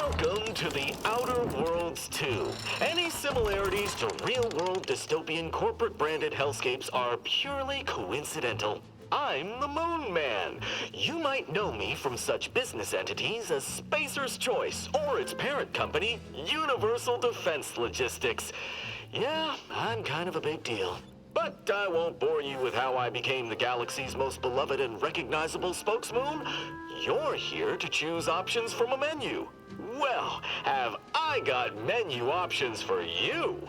Welcome to the Outer Worlds 2. Any similarities to real-world dystopian corporate-branded hellscapes are purely coincidental. I'm the Moon Man. You might know me from such business entities as Spacer's Choice or its parent company, Universal Defense Logistics. Yeah, I'm kind of a big deal. But I won't bore you with how I became the galaxy's most beloved and recognizable spokesmoon. You're here to choose options from a menu. Well, have I got menu options for you?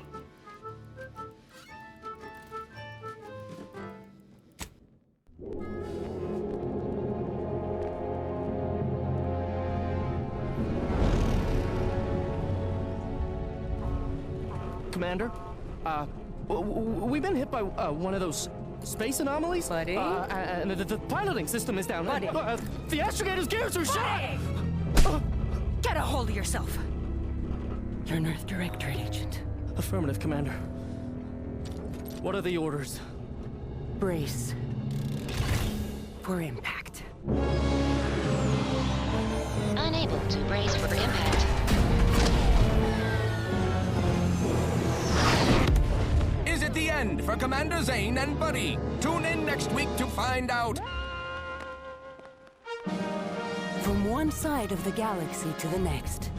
Commander, we've been hit by one of those space anomalies. Buddy? And the piloting system is down. Buddy? The astrogator's gears are shot! Get a hold of yourself! You're an Earth Directorate agent. Affirmative, Commander. What are the orders? Brace for impact. Unable to brace for impact. Is it the end for Commander Zane and Buddy? Tune in next week to find out. From one side of the galaxy to the next,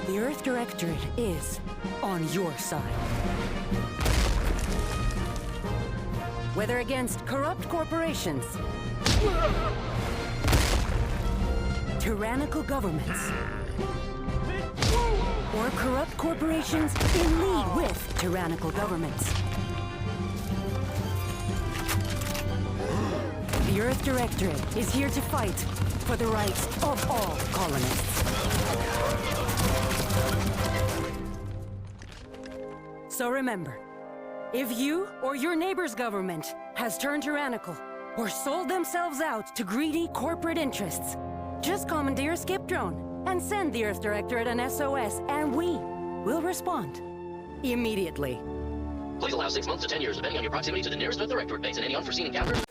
the Earth Directorate is on your side. Whether against corrupt corporations, tyrannical governments, or corrupt corporations in league with tyrannical governments, the Earth Directorate is here to fight for the rights of all colonists. So remember, if you or your neighbor's government has turned tyrannical or sold themselves out to greedy corporate interests, just commandeer a skip drone and send the Earth Directorate an SOS, and we will respond immediately. Please allow 6 months to 10 years, depending on your proximity to the nearest Earth Directorate base and any unforeseen encounters.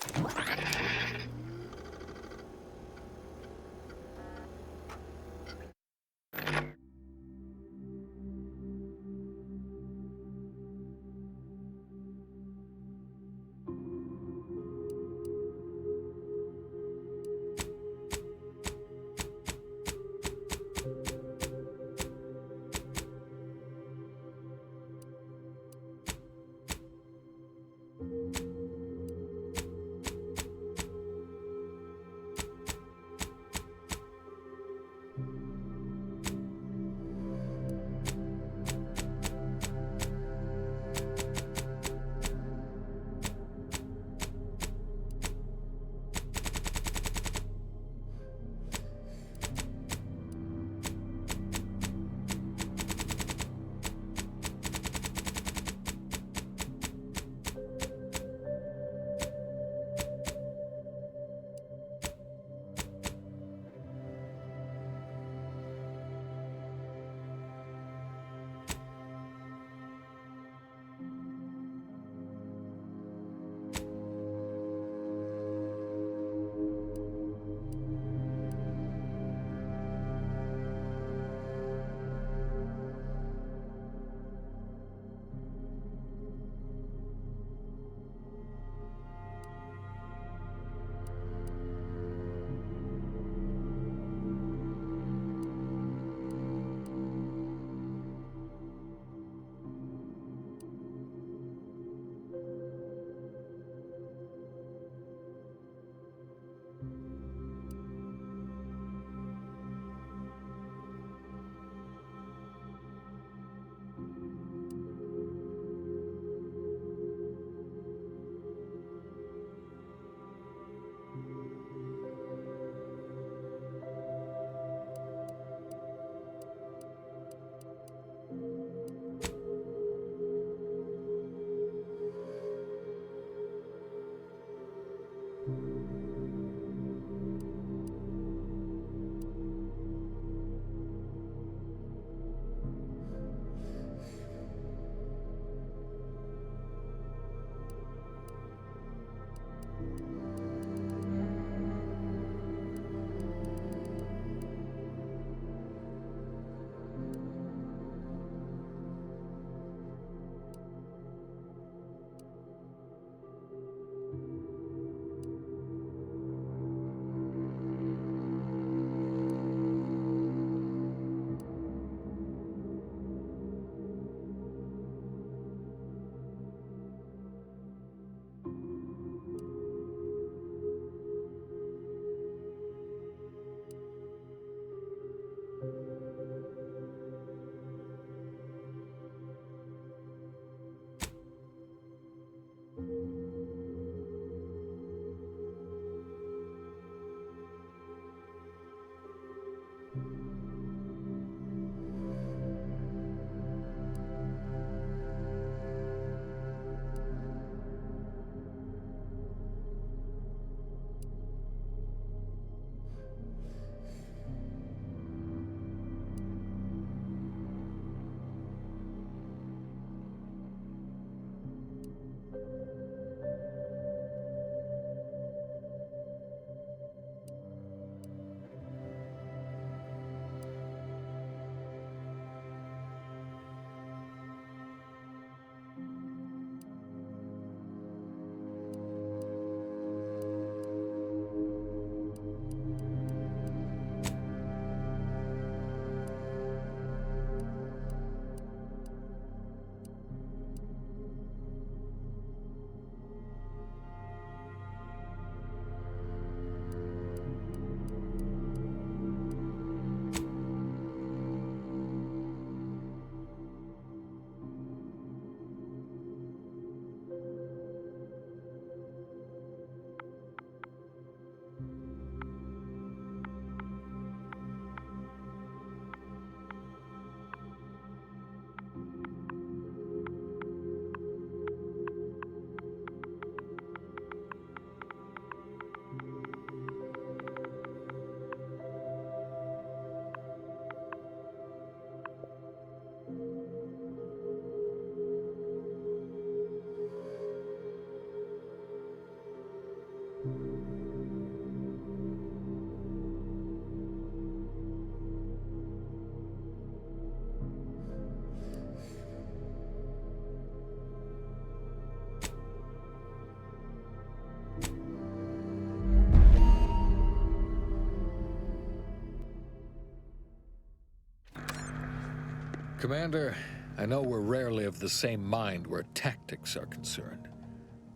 Commander, I know we're rarely of the same mind where tactics are concerned,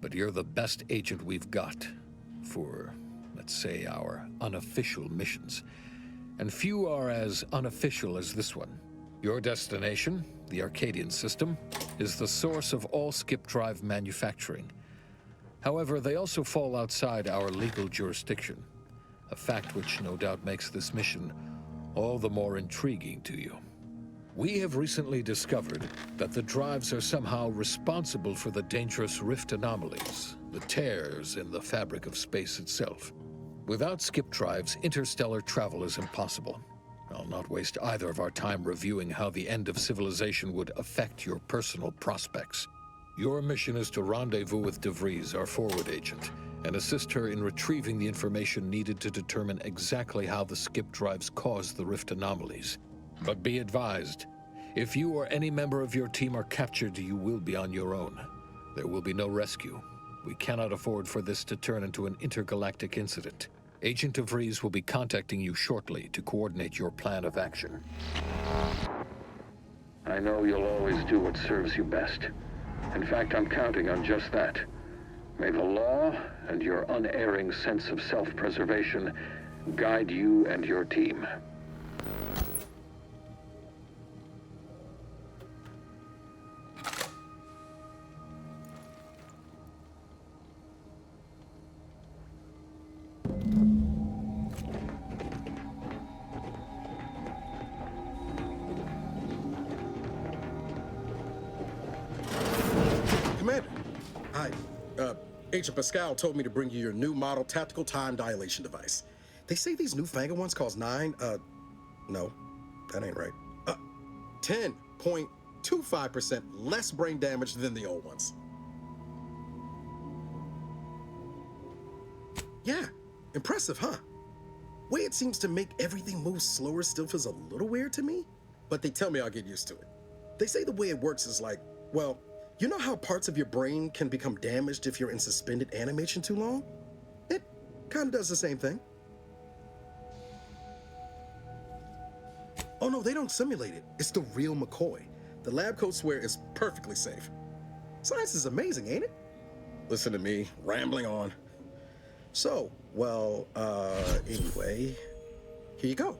but you're the best agent we've got for, let's say, our unofficial missions. And few are as unofficial as this one. Your destination, the Arcadian system, is the source of all skip drive manufacturing. However, they also fall outside our legal jurisdiction, a fact which no doubt makes this mission all the more intriguing to you. We have recently discovered that the drives are somehow responsible for the dangerous rift anomalies, the tears in the fabric of space itself. Without skip drives, interstellar travel is impossible. I'll not waste either of our time reviewing how the end of civilization would affect your personal prospects. Your mission is to rendezvous with DeVries, our forward agent, and assist her in retrieving the information needed to determine exactly how the skip drives cause the rift anomalies. But be advised, if you or any member of your team are captured, you will be on your own. There will be no rescue. We cannot afford for this to turn into an intergalactic incident. Agent DeVries will be contacting you shortly to coordinate your plan of action. I know you'll always do what serves you best. In fact, I'm counting on just that. May the law and your unerring sense of self-preservation guide you and your team. Commander, hi. Agent Pascal told me to bring you your new model tactical time dilation device. They say these newfangled ones cause no, that ain't right. 10.25% less brain damage than the old ones. Yeah, impressive, huh? Way it seems to make everything move slower still feels a little weird to me, but they tell me I'll get used to it. They say the way it works is like, well, you know how parts of your brain can become damaged if you're in suspended animation too long? It kind of does the same thing. Oh no, they don't simulate it. It's the real McCoy. The lab coats swear it's perfectly safe. Science is amazing, ain't it? Listen to me, rambling on. So, well, anyway, here you go.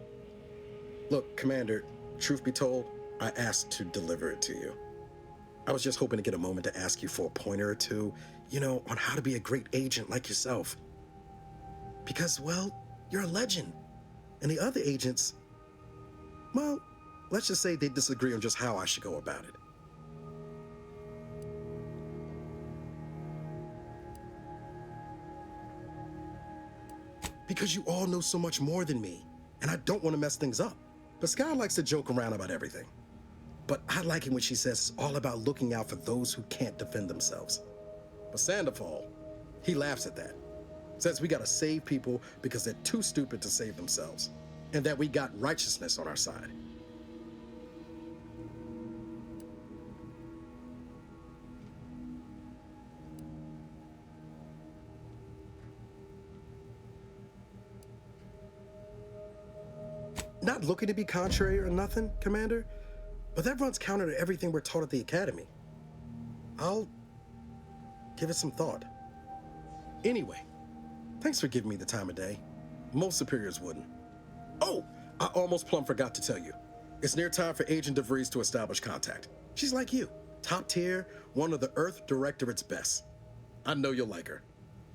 Look, Commander, truth be told, I asked to deliver it to you. I was just hoping to get a moment to ask you for a pointer or two, you know, on how to be a great agent like yourself. Because, well, you're a legend. And the other agents, well, let's just say they disagree on just how I should go about it. Because you all know so much more than me, and I don't want to mess things up. Pascal likes to joke around about everything. But I like it when she says it's all about looking out for those who can't defend themselves. But Sandoval, he laughs at that. Says we gotta save people because they're too stupid to save themselves. And that we got righteousness on our side. Not looking to be contrary or nothing, Commander, but that runs counter to everything we're taught at the Academy. I'll give it some thought. Anyway, thanks for giving me the time of day. Most superiors wouldn't. Oh, I almost plumb forgot to tell you. It's near time for Agent DeVries to establish contact. She's like you, top tier, one of the Earth Directorate's best. I know you'll like her.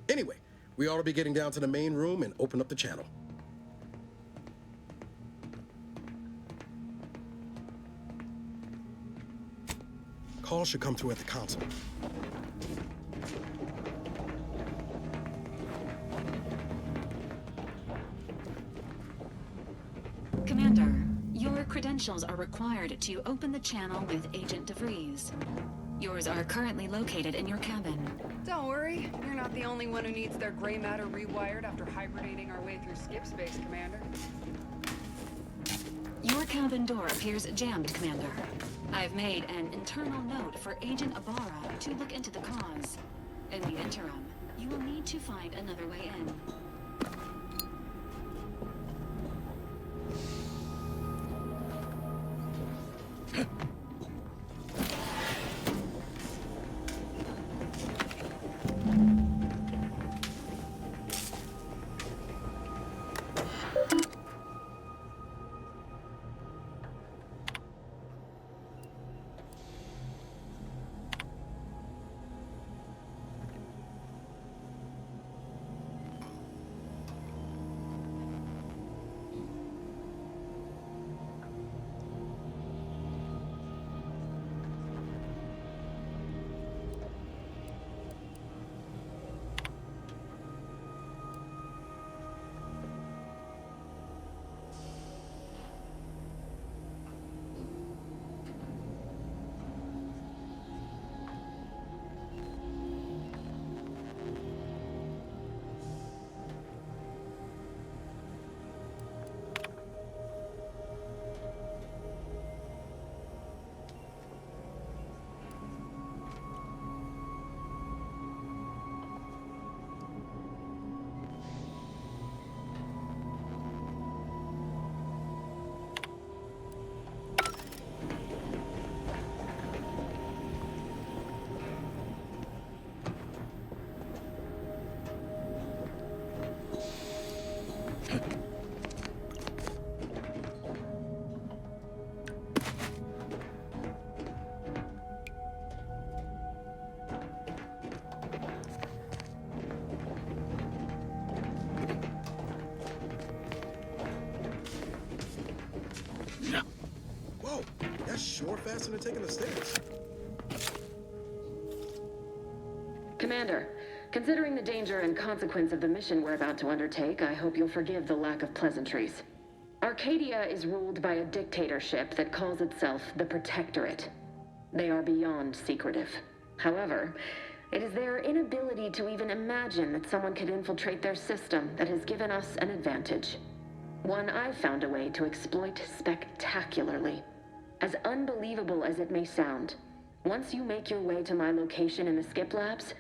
Anyway, we ought to be getting down to the main room and open up the channel. Call should come through at the console. Commander, your credentials are required to open the channel with Agent DeVries. Yours are currently located in your cabin. Don't worry, you're not the only one who needs their gray matter rewired after hibernating our way through skip space, Commander. Your cabin door appears jammed, Commander. I've made an internal note for Agent Ibarra to look into the cause. In the interim, you will need to find another way in. sure faster than taking the stairs. Commander, considering the danger and consequence of the mission we're about to undertake, I hope you'll forgive the lack of pleasantries. Arcadia is ruled by a dictatorship that calls itself the Protectorate. They are beyond secretive. However, it is their inability to even imagine that someone could infiltrate their system that has given us an advantage. One I've found a way to exploit spectacularly. As unbelievable as it may sound, once you make your way to my location in the Skip Labs,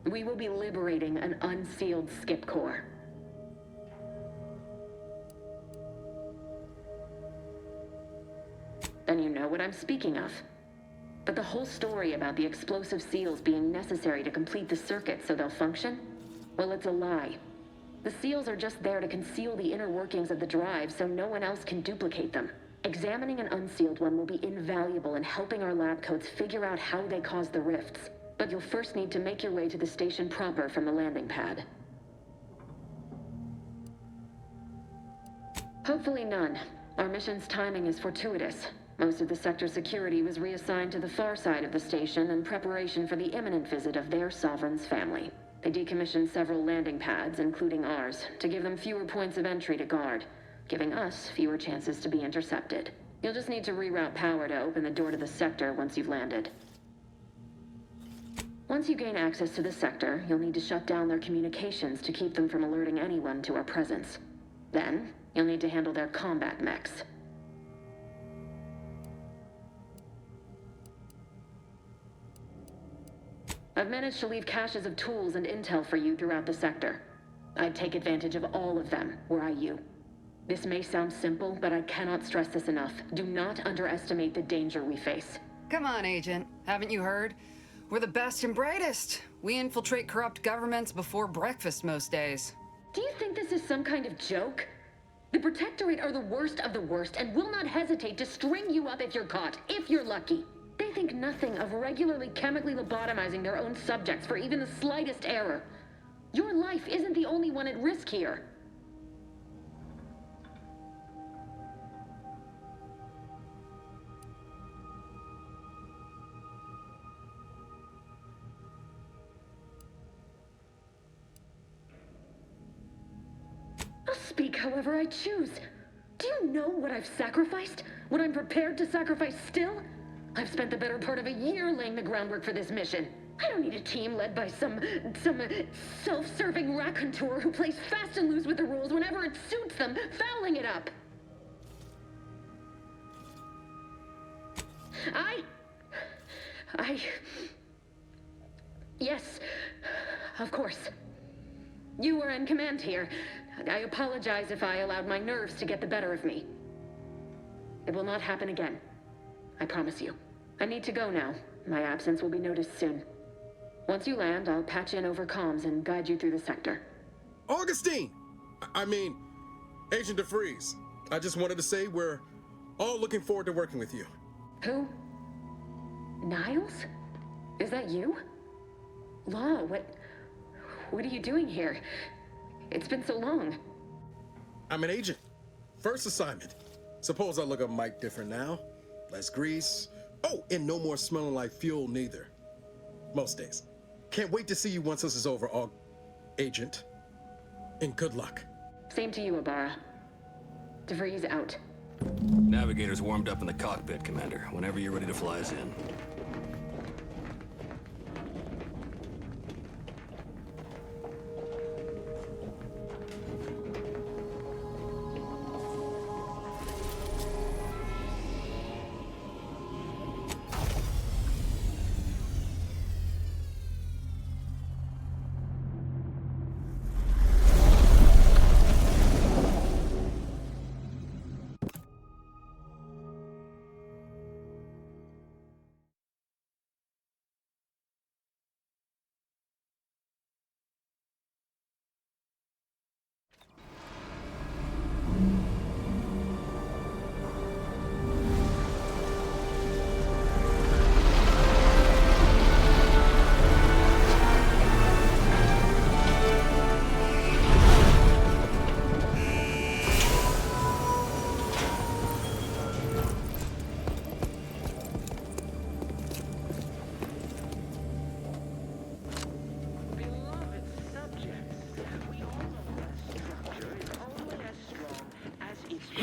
we will be liberating an unsealed Skip core. Then you know what I'm speaking of. But the whole story about the explosive seals being necessary to complete the circuit so they'll function? Well, it's a lie. The seals are just there to conceal the inner workings of the drive so no one else can duplicate them. Examining an unsealed one will be invaluable in helping our lab coats figure out how they cause the rifts. But you'll first need to make your way to the station proper from the landing pad. Hopefully none. Our mission's timing is fortuitous. Most of the sector's security was reassigned to the far side of the station in preparation for the imminent visit of their sovereign's family. They decommissioned several landing pads, including ours, to give them fewer points of entry to guard, giving us fewer chances to be intercepted. You'll just need to reroute power to open the door to the sector once you've landed. Once you gain access to the sector, you'll need to shut down their communications to keep them from alerting anyone to our presence. Then, you'll need to handle their combat mechs. I've managed to leave caches of tools and intel for you throughout the sector. I'd take advantage of all of them, were I you. This may sound simple, but I cannot stress this enough. Do not underestimate the danger we face. Come on, Agent. Haven't you heard? We're the best and brightest. We infiltrate corrupt governments before breakfast most days. Do you think this is some kind of joke? The Protectorate are the worst of the worst and will not hesitate to string you up if you're caught, if you're lucky. They think nothing of regularly chemically lobotomizing their own subjects for even the slightest error. Your life isn't the only one at risk here. I'll speak however I choose. Do you know what I've sacrificed? What I'm prepared to sacrifice still? I've spent the better part of a year laying the groundwork for this mission. I don't need a team led by some self-serving raconteur who plays fast and loose with the rules whenever it suits them, fouling it up. Yes, of course. You were in command here. I apologize if I allowed my nerves to get the better of me. It will not happen again. I promise you. I need to go now. My absence will be noticed soon. Once you land, I'll patch in over comms and guide you through the sector. Augustine! I mean, Agent DeFreeze. I just wanted to say we're all looking forward to working with you. Who? Niles? Is that you? Law, what are you doing here? It's been so long. I'm an agent. First assignment. Suppose I look a mite different now. Less grease. Oh, and no more smelling like fuel neither. Most days. Can't wait to see you once this is over, Agent. And good luck. Same to you, Abara. DeVries out. Navigator's warmed up in the cockpit, Commander. Whenever you're ready to fly us in.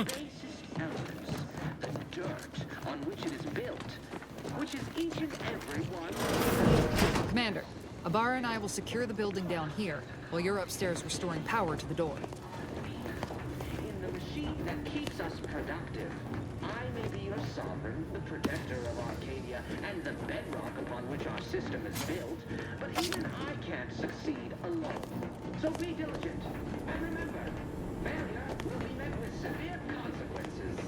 basest elements, the dirt on which it is built, which is each and every one. Commander, Ibarra and I will secure the building down here, while you're upstairs restoring power to the door. In the machine that keeps us productive, I may be your sovereign, the protector of Arcadia, and the bedrock upon which our system is built, but even I can't succeed alone. So be diligent, and remember, failure will be met with severe consequences.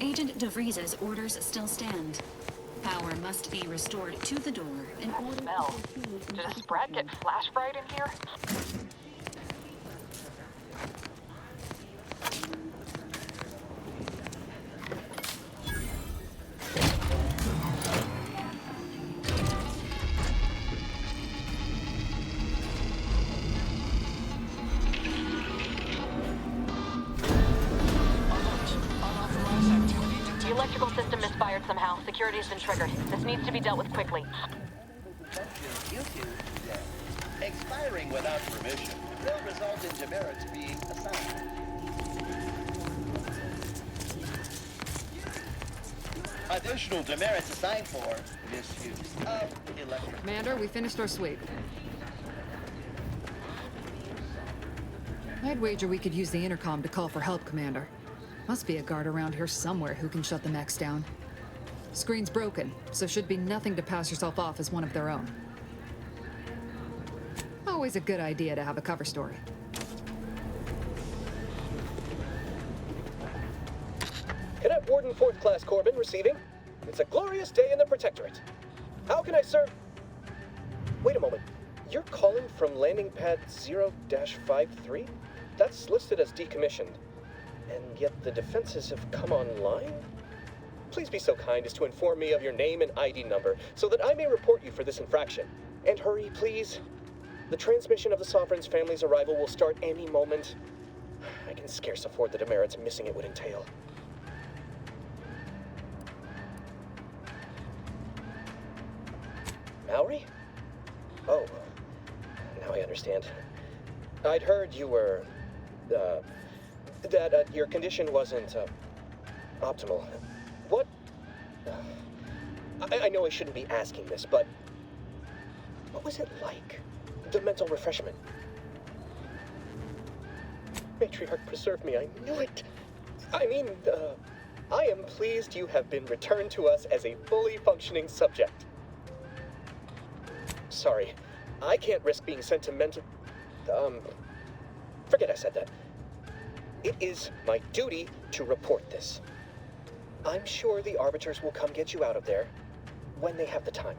Agent DeVries's orders still stand. Power must be restored to the door in order Smell. Did a Sprat get flash fried in here? The electrical system misfired somehow. Security's been triggered. This needs to be dealt with quickly. Expiring without permission will result in demerits being assigned. Additional demerits assigned for misuse of electric. Commander, we finished our sweep. I'd wager we could use the intercom to call for help, Commander. Must be a guard around here somewhere who can shut the mechs down. Screen's broken, so should be nothing to pass yourself off as one of their own. Always a good idea to have a cover story. Cadet Warden 4th Class Corbin receiving. It's a glorious day in the Protectorate. How can I serve? Wait a moment. You're calling from landing pad 0-53? That's listed as decommissioned. And yet the defenses have come online? Please be so kind as to inform me of your name and ID number so that I may report you for this infraction. And hurry, please. The transmission of the Sovereign's family's arrival will start any moment. I can scarce afford the demerits missing it would entail. Mallory? Oh, now I understand. I'd heard you were, that your condition wasn't, optimal. What? I know I shouldn't be asking this, but what was it like? The mental refreshment. Matriarch preserve me, I knew it. I mean, I am pleased you have been returned to us as a fully functioning subject. Sorry, I can't risk being sent to mental... forget I said that. It is my duty to report this. I'm sure the Arbiters will come get you out of there when they have the time.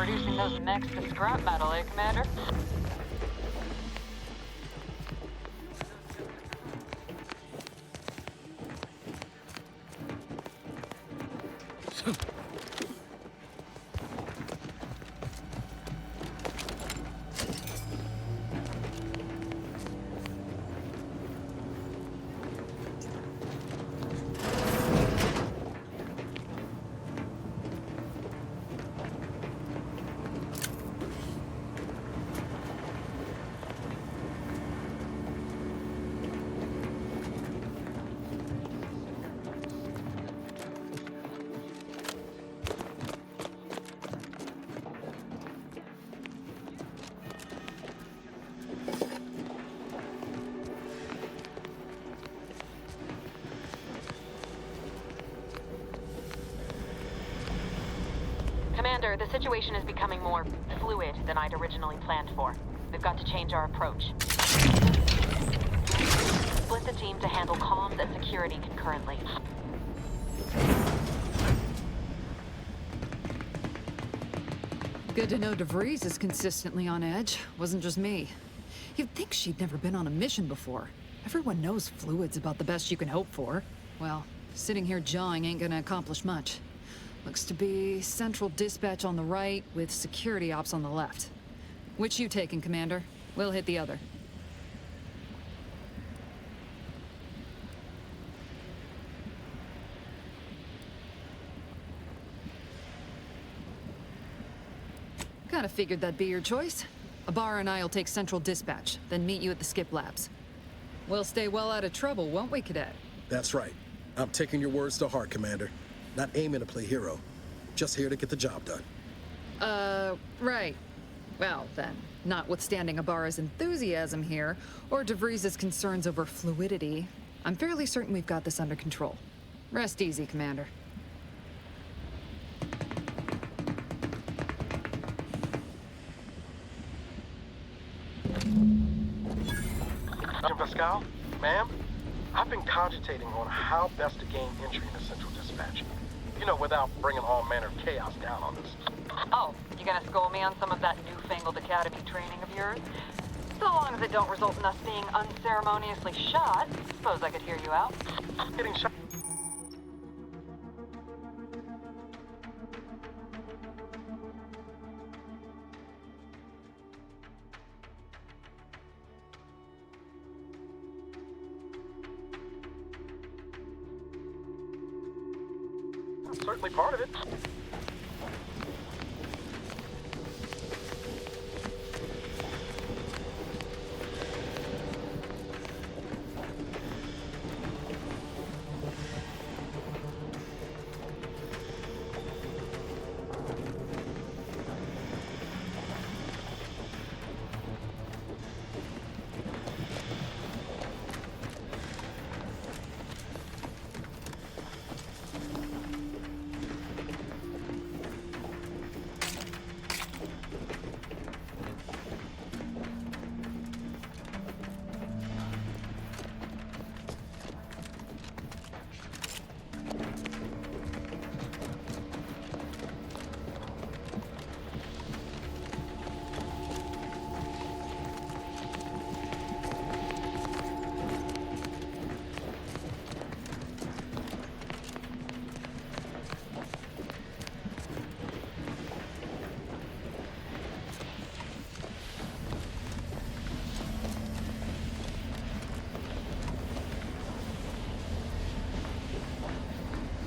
reducing those mechs to scrap metal, eh, Commander? Commander, the situation is becoming more fluid than I'd originally planned for. We've got to change our approach. Split the team to handle comms and security concurrently. Good to know DeVries is consistently on edge. Wasn't just me. You'd think she'd never been on a mission before. Everyone knows fluid's about the best you can hope for. Well, sitting here jawing ain't gonna accomplish much. Looks to be central dispatch on the right with security ops on the left. Which you taking, Commander? We'll hit the other. Kinda figured that'd be your choice. Ibarra and I'll take central dispatch, then meet you at the skip labs. We'll stay well out of trouble, won't we, Cadet? That's right. I'm taking your words to heart, Commander. Not aiming to play hero. Just here to get the job done. Right. Well, then, notwithstanding Ibarra's enthusiasm here, or DeVries' concerns over fluidity, I'm fairly certain we've got this under control. Rest easy, Commander. Agent Pascal, ma'am, I've been cogitating on how best to gain entry into Central Dispatch. You know, without bringing all manner of chaos down on us. Oh, you gonna school me on some of that newfangled academy training of yours? So long as it don't result in us being unceremoniously shot, suppose I could hear you out. Getting shot. Certainly part of it.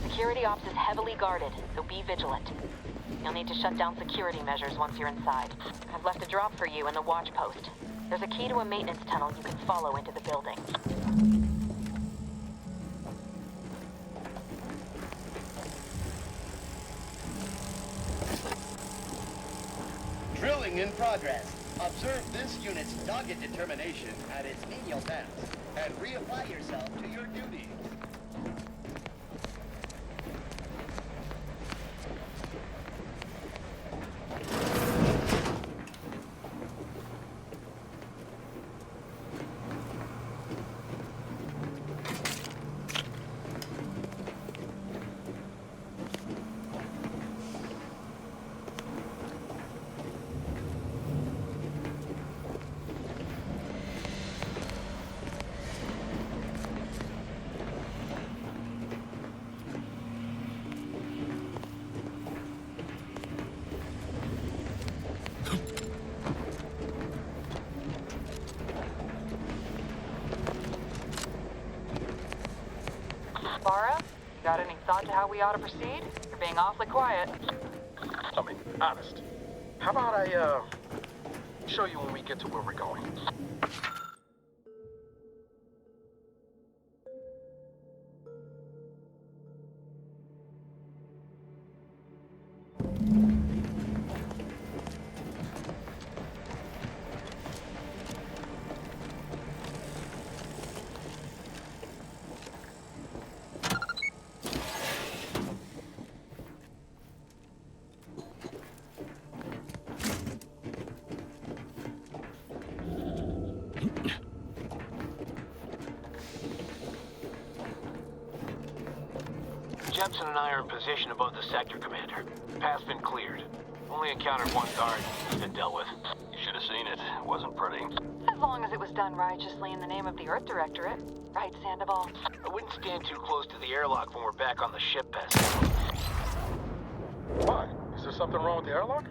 Security ops is heavily guarded, so be vigilant. You'll need to shut down security measures once you're inside. I've left a drop for you in the watch post. There's a key to a maintenance tunnel you can follow into the building. Drilling in progress. Observe this unit's dogged determination at its menial task, and reapply yourself to your duty. Barra, got any thought to how we ought to proceed? You're being awfully quiet. I mean, honest. How about I, show you when we get to where we're going? Jepson and I are in position above the sector, Commander. Path's been cleared. Only encountered one guard. It's been dealt with. You should have seen it. It wasn't pretty. As long as it was done righteously in the name of the Earth Directorate. Right, Sandoval? I wouldn't stand too close to the airlock when we're back on the ship, Bess. Why? Is there something wrong with the airlock?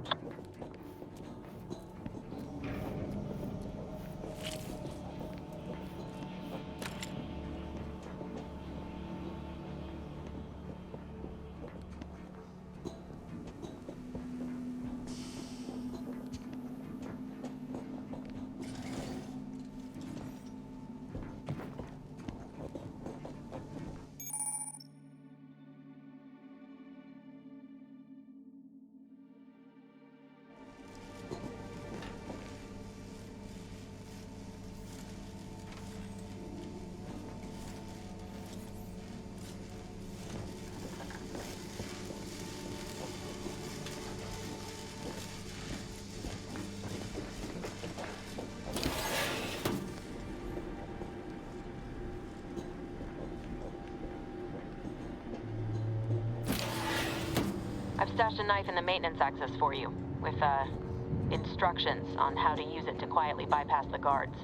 I've stashed a knife in the maintenance access for you, with, instructions on how to use it to quietly bypass the guards.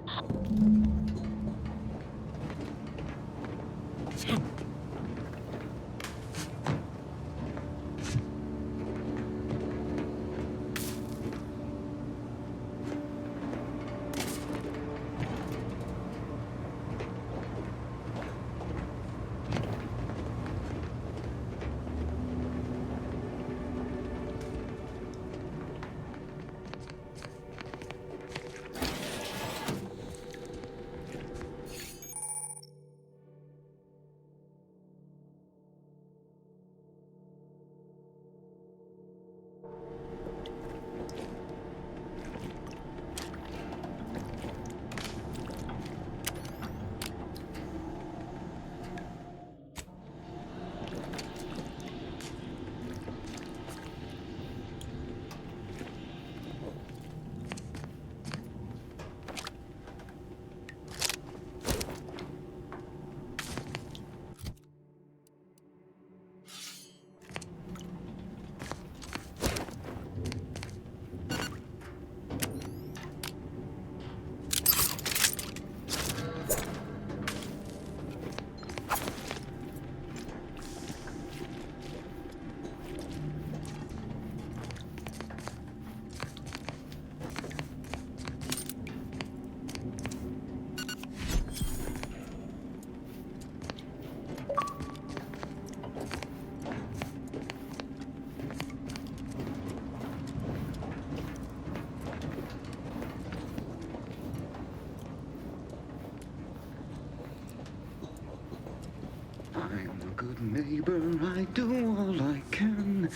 I'm a good neighbor, I do all I can.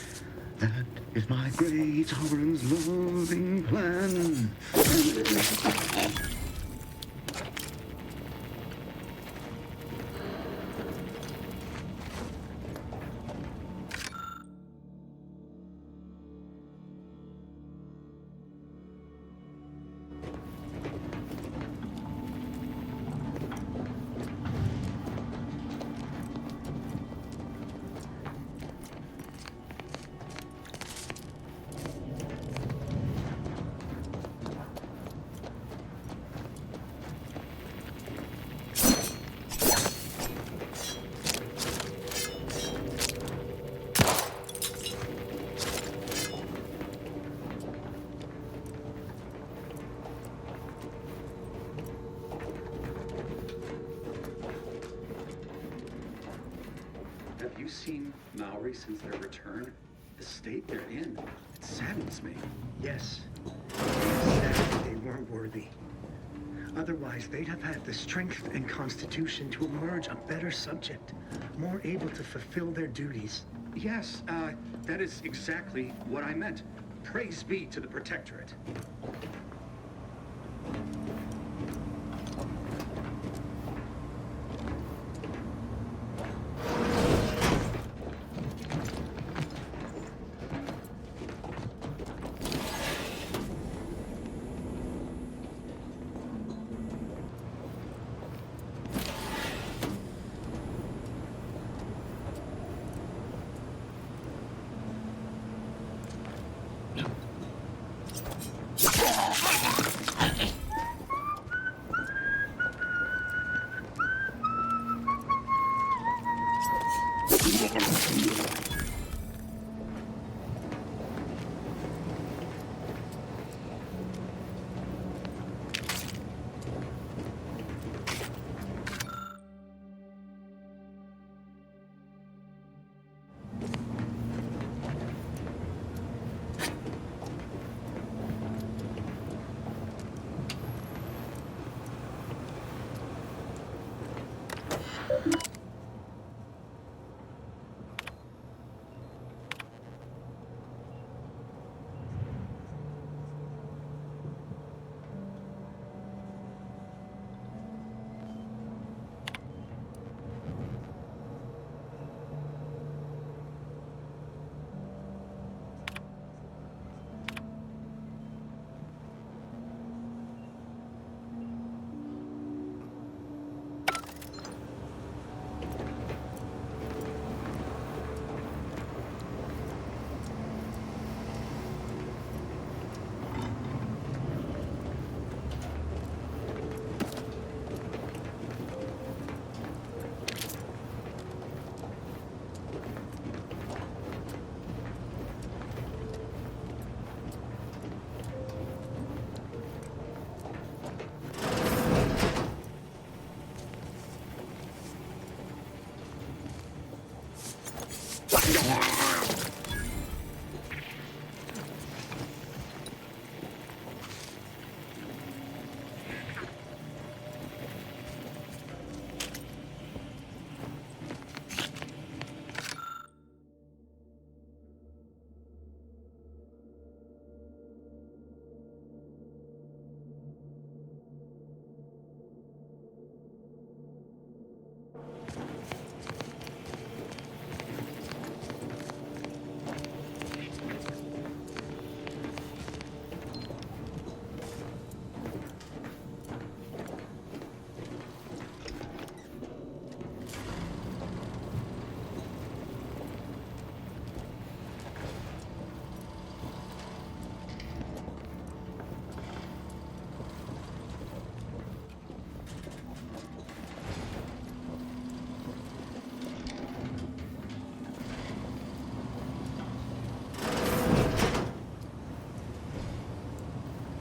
That is my great sovereign's loving plan. you seen Maori since their return? The state they're in, it saddens me. Yes. It's sad they weren't worthy. Otherwise, they'd have had the strength and constitution to emerge a better subject, more able to fulfill their duties. Yes, that is exactly what I meant. Praise be to the Protectorate.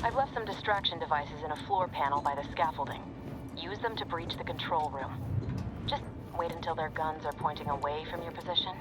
I've left some distraction devices in a floor panel by the scaffolding. Use them to breach the control room. Just wait until their guns are pointing away from your position.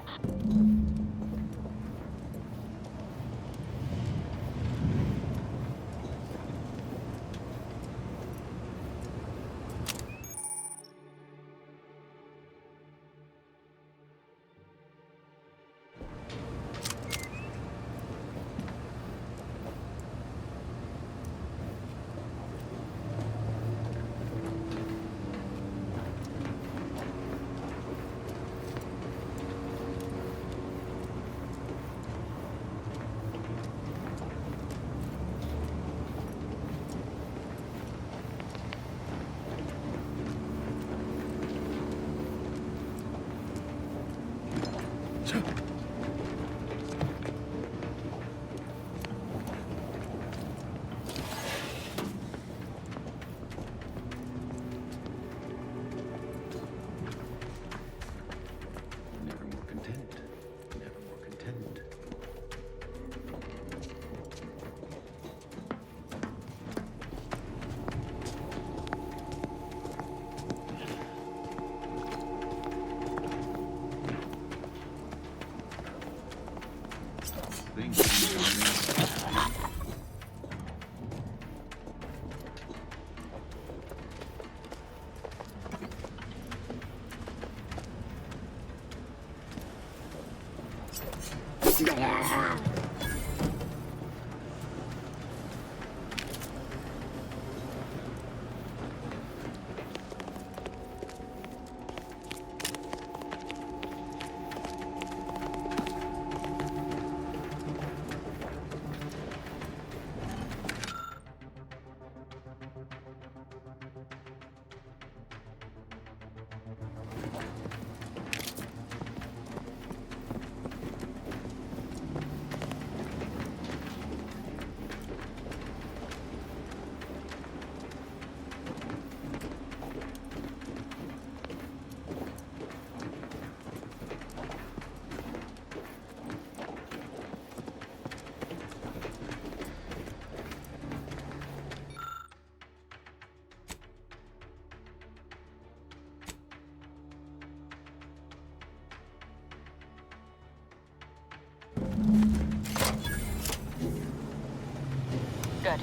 Good.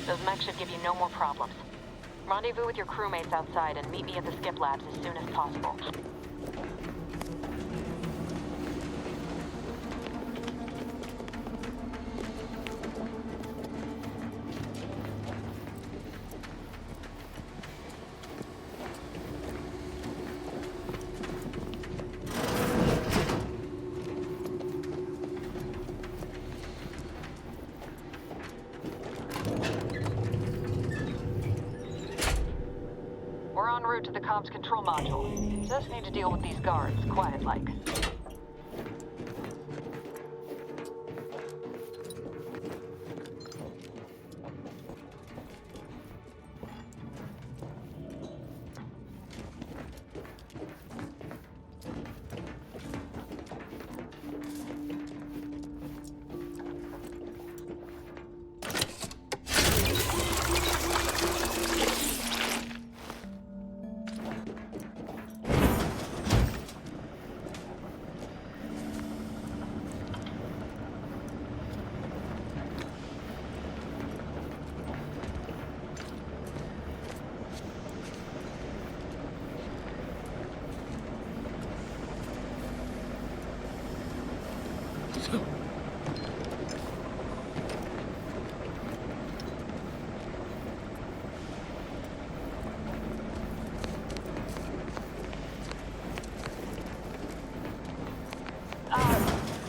Those mechs should give you no more problems. Rendezvous with your crewmates outside and meet me at the skip labs as soon as possible. We're en route to the comms control module. Just need to deal with these guards, quiet-like.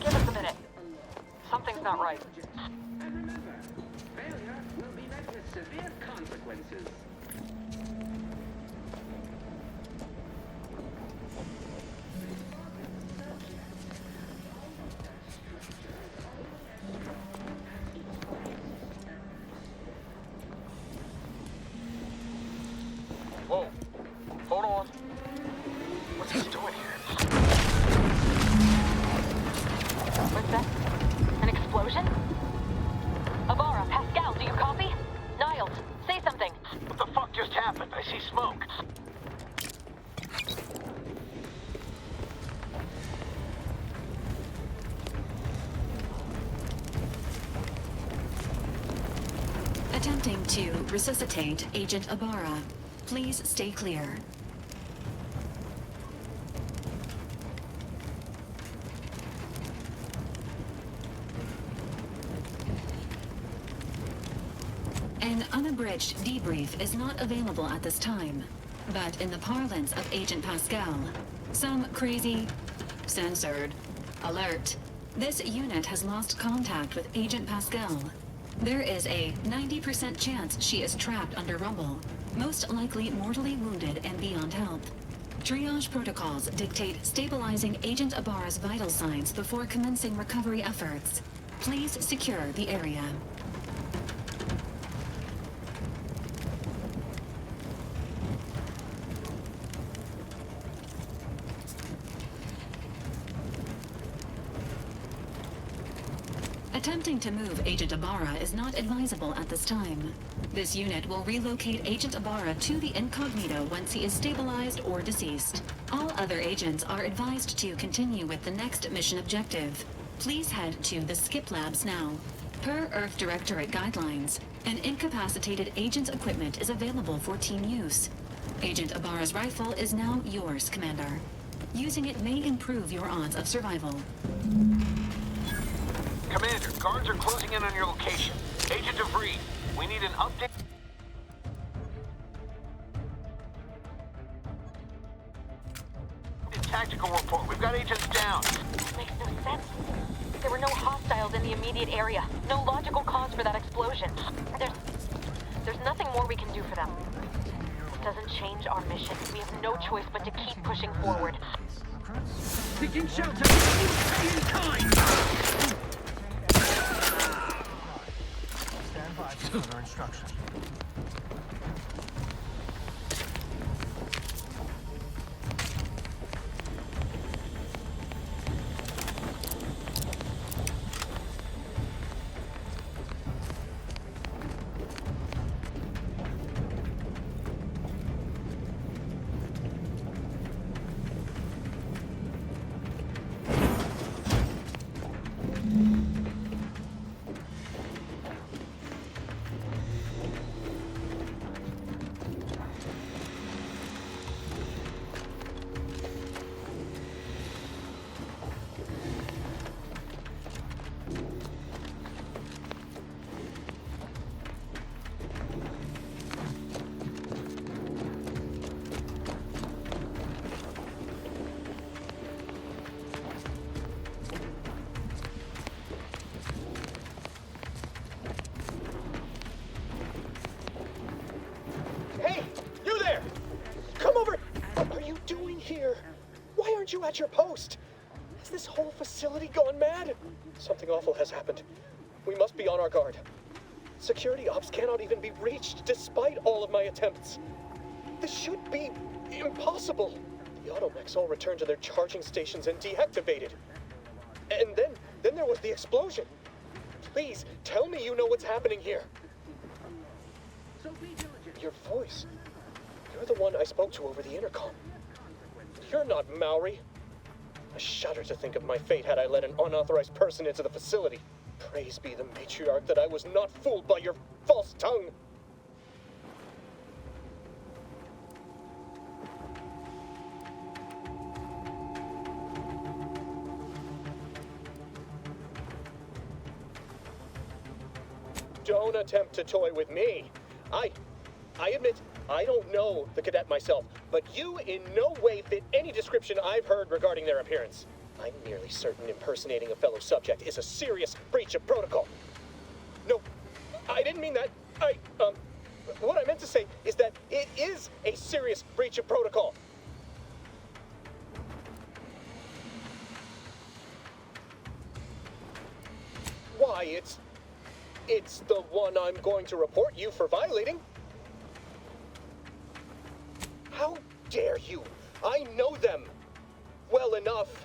Give us a minute. Something's not right. And remember, failure will be met with severe consequences. Whoa. Hold on. What's he doing here? What's that? An explosion? Avara, Pascal, do you copy? Niles, say something. What the fuck just happened? I see smoke. Attempting to resuscitate Agent Ibarra. Please stay clear. An unabridged debrief is not available at this time, but in the parlance of Agent Pascal, some crazy, censored, alert. This unit has lost contact with Agent Pascal. There is a 90% chance she is trapped under rubble, most likely mortally wounded and beyond help. Triage protocols dictate stabilizing Agent Ibarra's vital signs before commencing recovery efforts. Please secure the area. Attempting to move Agent Ibarra is not advisable at this time. This unit will relocate Agent Ibarra to the incognito once he is stabilized or deceased. All other agents are advised to continue with the next mission objective. Please head to the skip labs now. Per Earth Directorate guidelines, an incapacitated agent's equipment is available for team use. Agent Ibarra's rifle is now yours, Commander. Using it may improve your odds of survival. Commander, guards are closing in on your location. Agent DeVries, we need an update. Tactical report. We've got agents down. This makes no sense. There were no hostiles in the immediate area. No logical cause for that explosion. There's nothing more we can do for them. It doesn't change our mission. We have no choice but to keep pushing forward. Taking shelter! In time! Stand by for further instructions. You at your post? Has this whole facility gone mad? Something awful has happened. We must be on our guard. Security ops cannot even be reached despite all of my attempts. This should be impossible. The automechs all returned to their charging stations and deactivated. And then there was the explosion. Please, tell me you know what's happening here. Your voice. You're the one I spoke to over the intercom. You're not Maori. I shudder to think of my fate had I let an unauthorized person into the facility. Praise be the matriarch that I was not fooled by your false tongue. Don't attempt to toy with me. I admit, I don't know the cadet myself, but you in no way fit any description I've heard regarding their appearance. I'm nearly certain impersonating a fellow subject is a serious breach of protocol. No, I didn't mean that. What I meant to say is that it is a serious breach of protocol. Why, it's the one I'm going to report you for violating. How dare you? I know them well enough.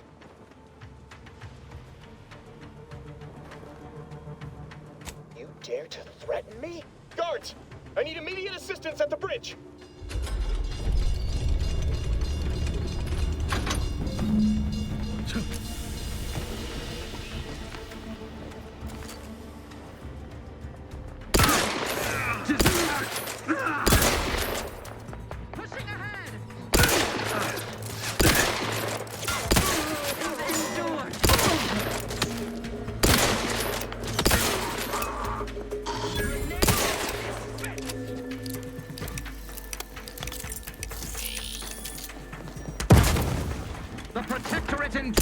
You dare to threaten me? Guards! I need immediate assistance at the bridge! The Protectorate in...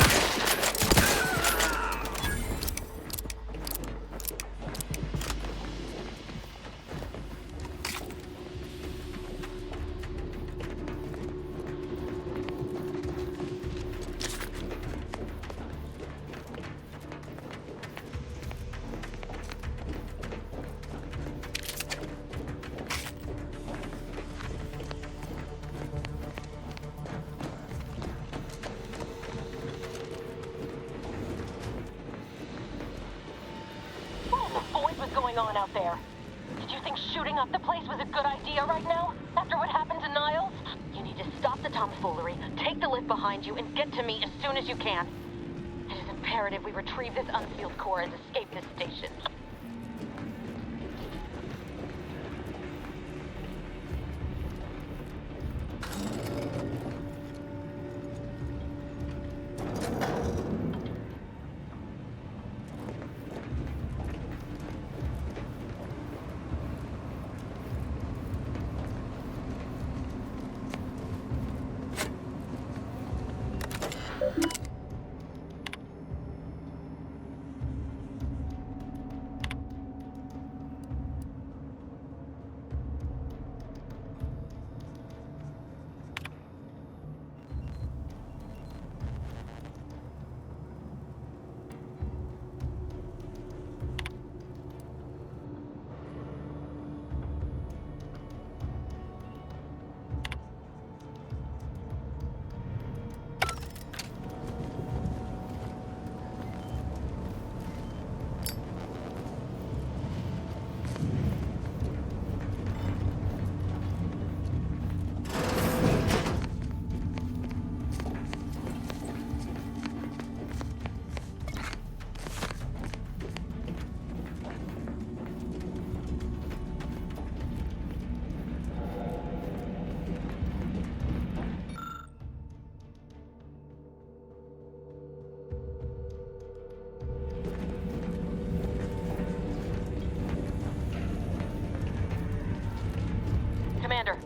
On out there. Did you think shooting up the place was a good idea right now? After what happened to Niles? You need to stop the tomfoolery, take the lift behind you, and get to me as soon as you can. It is imperative we retrieve this unsealed core and escape this station.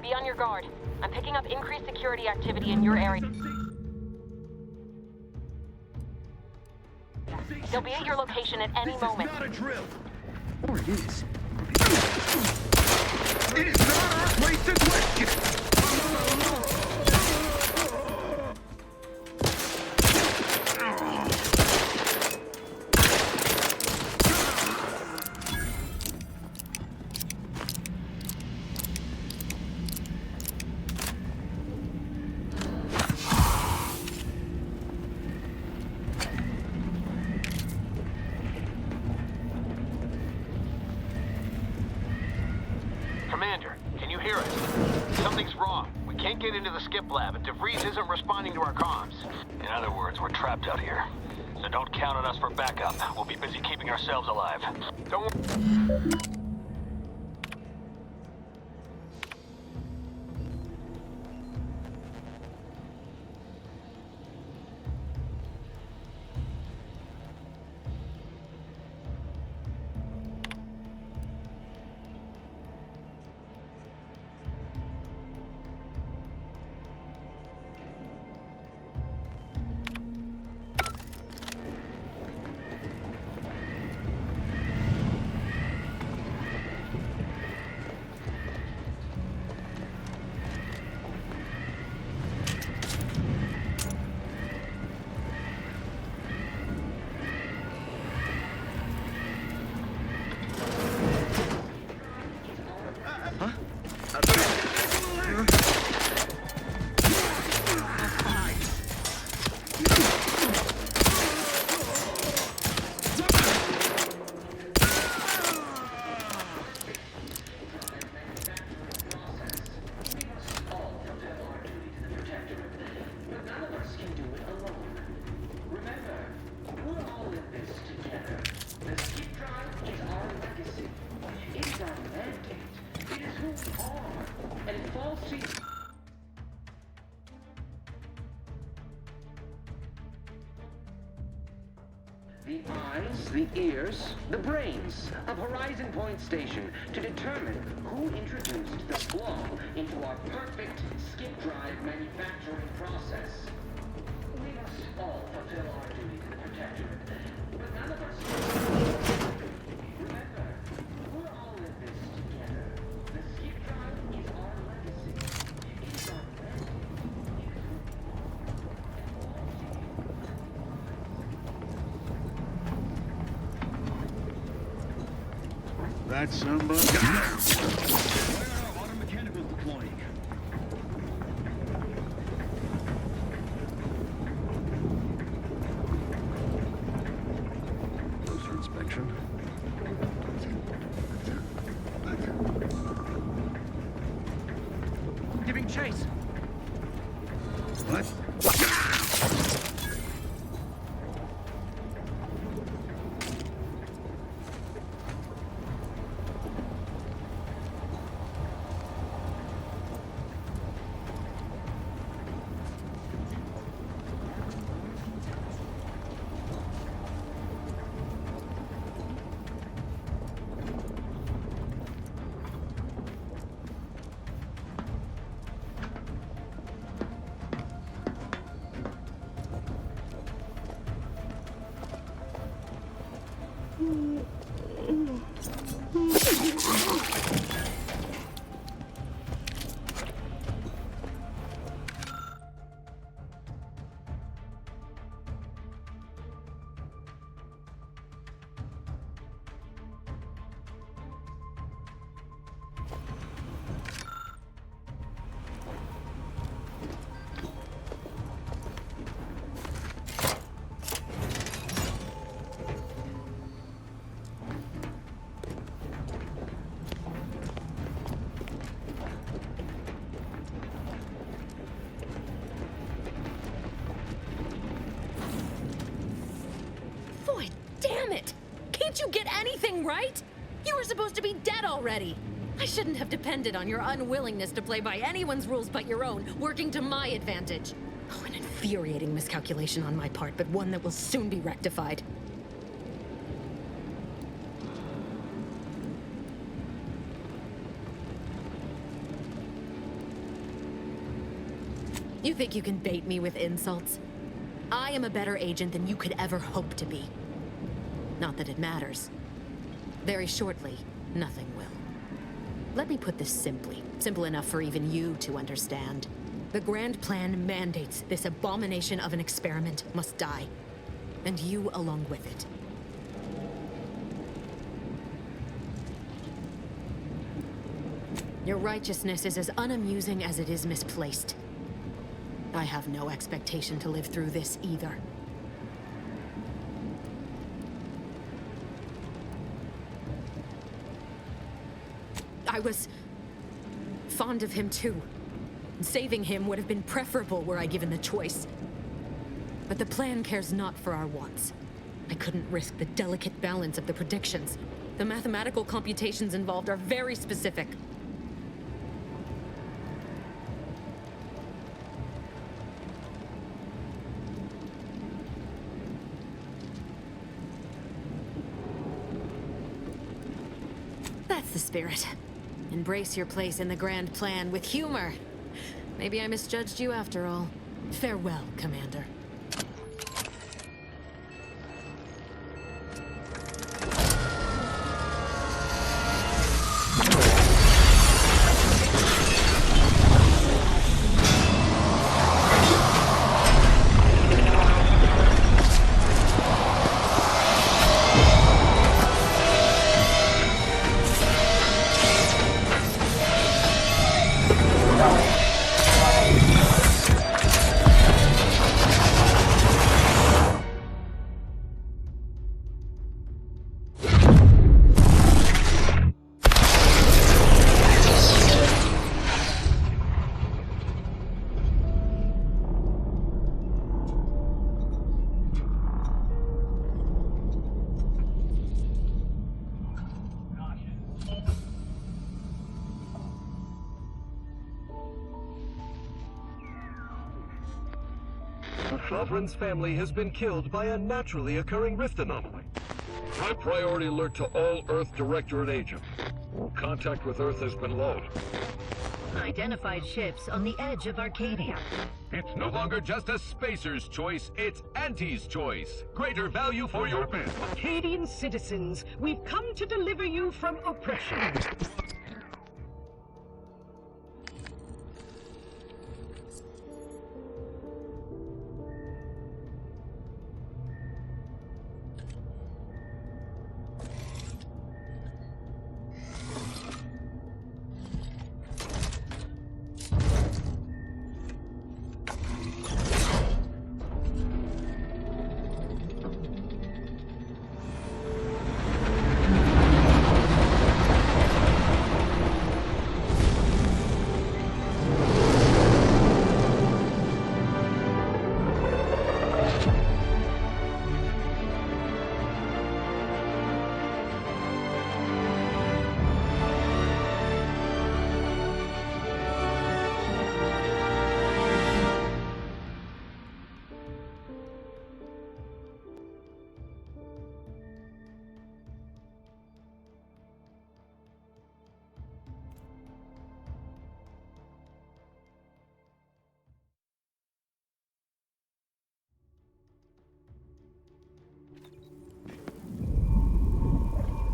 Be on your guard. I'm picking up increased security activity in your area. They'll be at your location at any moment. Not a drill. Or it is. It is not our place to question! Commander, can you hear us? Something's wrong. We can't get into the skip lab, and DeVries isn't responding to our comms. In other words, we're trapped out here. So don't count on us for backup. We'll be busy keeping ourselves alive. Don't worry. The eyes, the ears, the brains of Horizon Point Station to determine who introduced the flaw into our perfect skip drive manufacturing process. We must all fulfill our duty to the Protectorate, but none of us... Remember, we're all in this together. The skip drive is our legacy. It is our That's somebody. Auto mechanical deploying. Closer inspection. Giving chase. What? Boy, damn it! Can't you get anything right? You were supposed to be dead already. I shouldn't have depended on your unwillingness to play by anyone's rules but your own, working to my advantage. Oh, an infuriating miscalculation on my part, but one that will soon be rectified. You think you can bait me with insults? I am a better agent than you could ever hope to be. Not that it matters. Very shortly, nothing will. Let me put this simply. Simple enough for even you to understand. The Grand Plan mandates this abomination of an experiment must die. And you along with it. Your righteousness is as unamusing as it is misplaced. I have no expectation to live through this either. I was fond of him too. Saving him would have been preferable were I given the choice. But the plan cares not for our wants. I couldn't risk the delicate balance of the predictions. The mathematical computations involved are very specific. That's the spirit. Embrace your place in the Grand Plan with humor. Maybe I misjudged you after all. Farewell, Commander. The Sovereign's family has been killed by a naturally occurring rift anomaly. High priority alert to all Earth Directorate agents. Contact with Earth has been low. Identified ships on the edge of Arcadia. It's no longer just a spacer's choice, it's Auntie's choice. Greater value for your bid. Arcadian citizens, we've come to deliver you from oppression.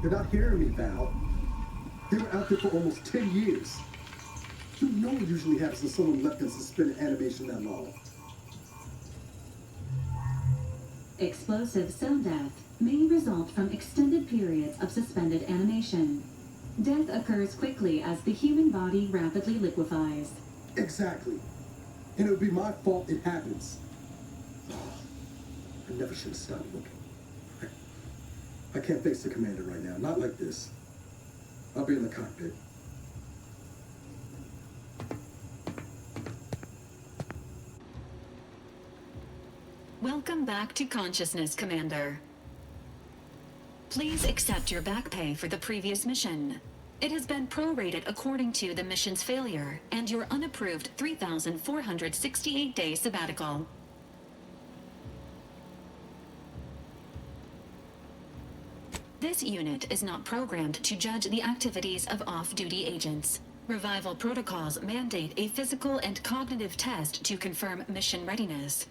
You're not hearing me, Val. They were out there for almost 10 years. You know what usually happens when someone left in suspended animation that long. Explosive cell death may result from extended periods of suspended animation. Death occurs quickly as the human body rapidly liquefies. Exactly. And it would be my fault it happens. I never should have stopped looking. I can't face the commander right now. Not like this. I'll be in the cockpit. Welcome back to consciousness, Commander. Please accept your back pay for the previous mission. It has been prorated according to the mission's failure and your unapproved 3,468-day sabbatical. This unit is not programmed to judge the activities of off-duty agents. Revival protocols mandate a physical and cognitive test to confirm mission readiness.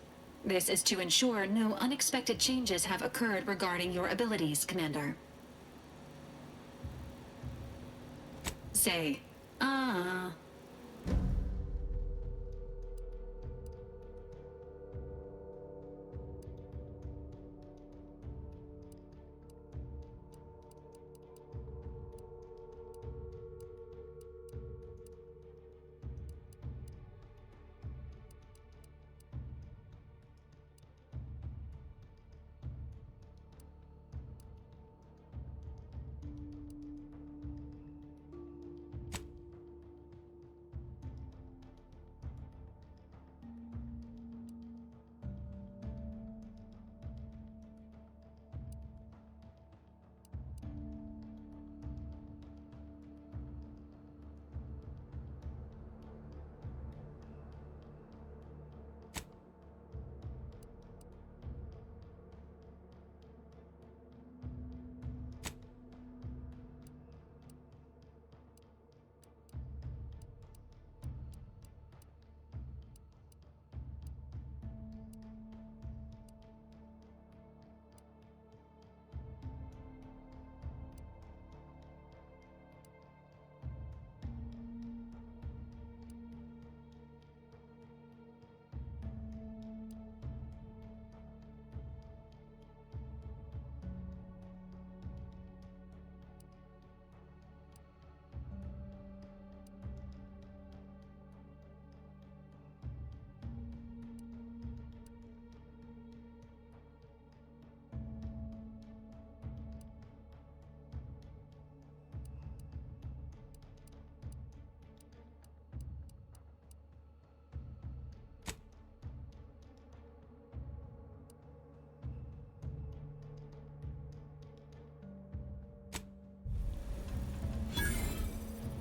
This is to ensure no unexpected changes have occurred regarding your abilities, Commander. Say, ah.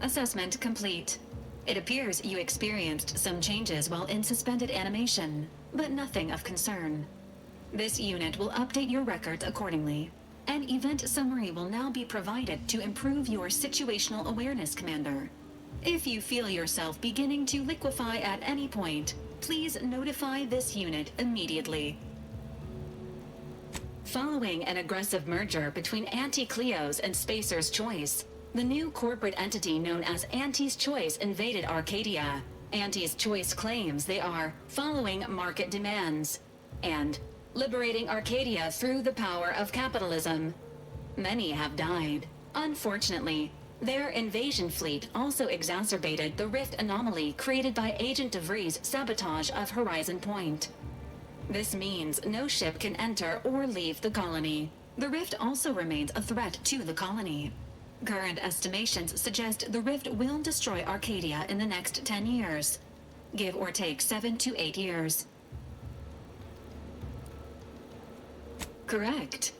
Assessment complete. It appears you experienced some changes while in suspended animation, but nothing of concern. This unit will update your records accordingly. An event summary will now be provided to improve your situational awareness, Commander. If you feel yourself beginning to liquefy at any point, please notify this unit immediately. Following an aggressive merger between Anti-Cleo's and Spacer's Choice, the new corporate entity known as Anti's Choice invaded Arcadia. Anti's Choice claims they are following market demands and liberating Arcadia through the power of capitalism. Many have died. Unfortunately, their invasion fleet also exacerbated the rift anomaly created by Agent DeVries' sabotage of Horizon Point. This means no ship can enter or leave the colony. The rift also remains a threat to the colony. Current estimations suggest the rift will destroy Arcadia in the next 10 years. Give or take 7 to 8 years. Correct.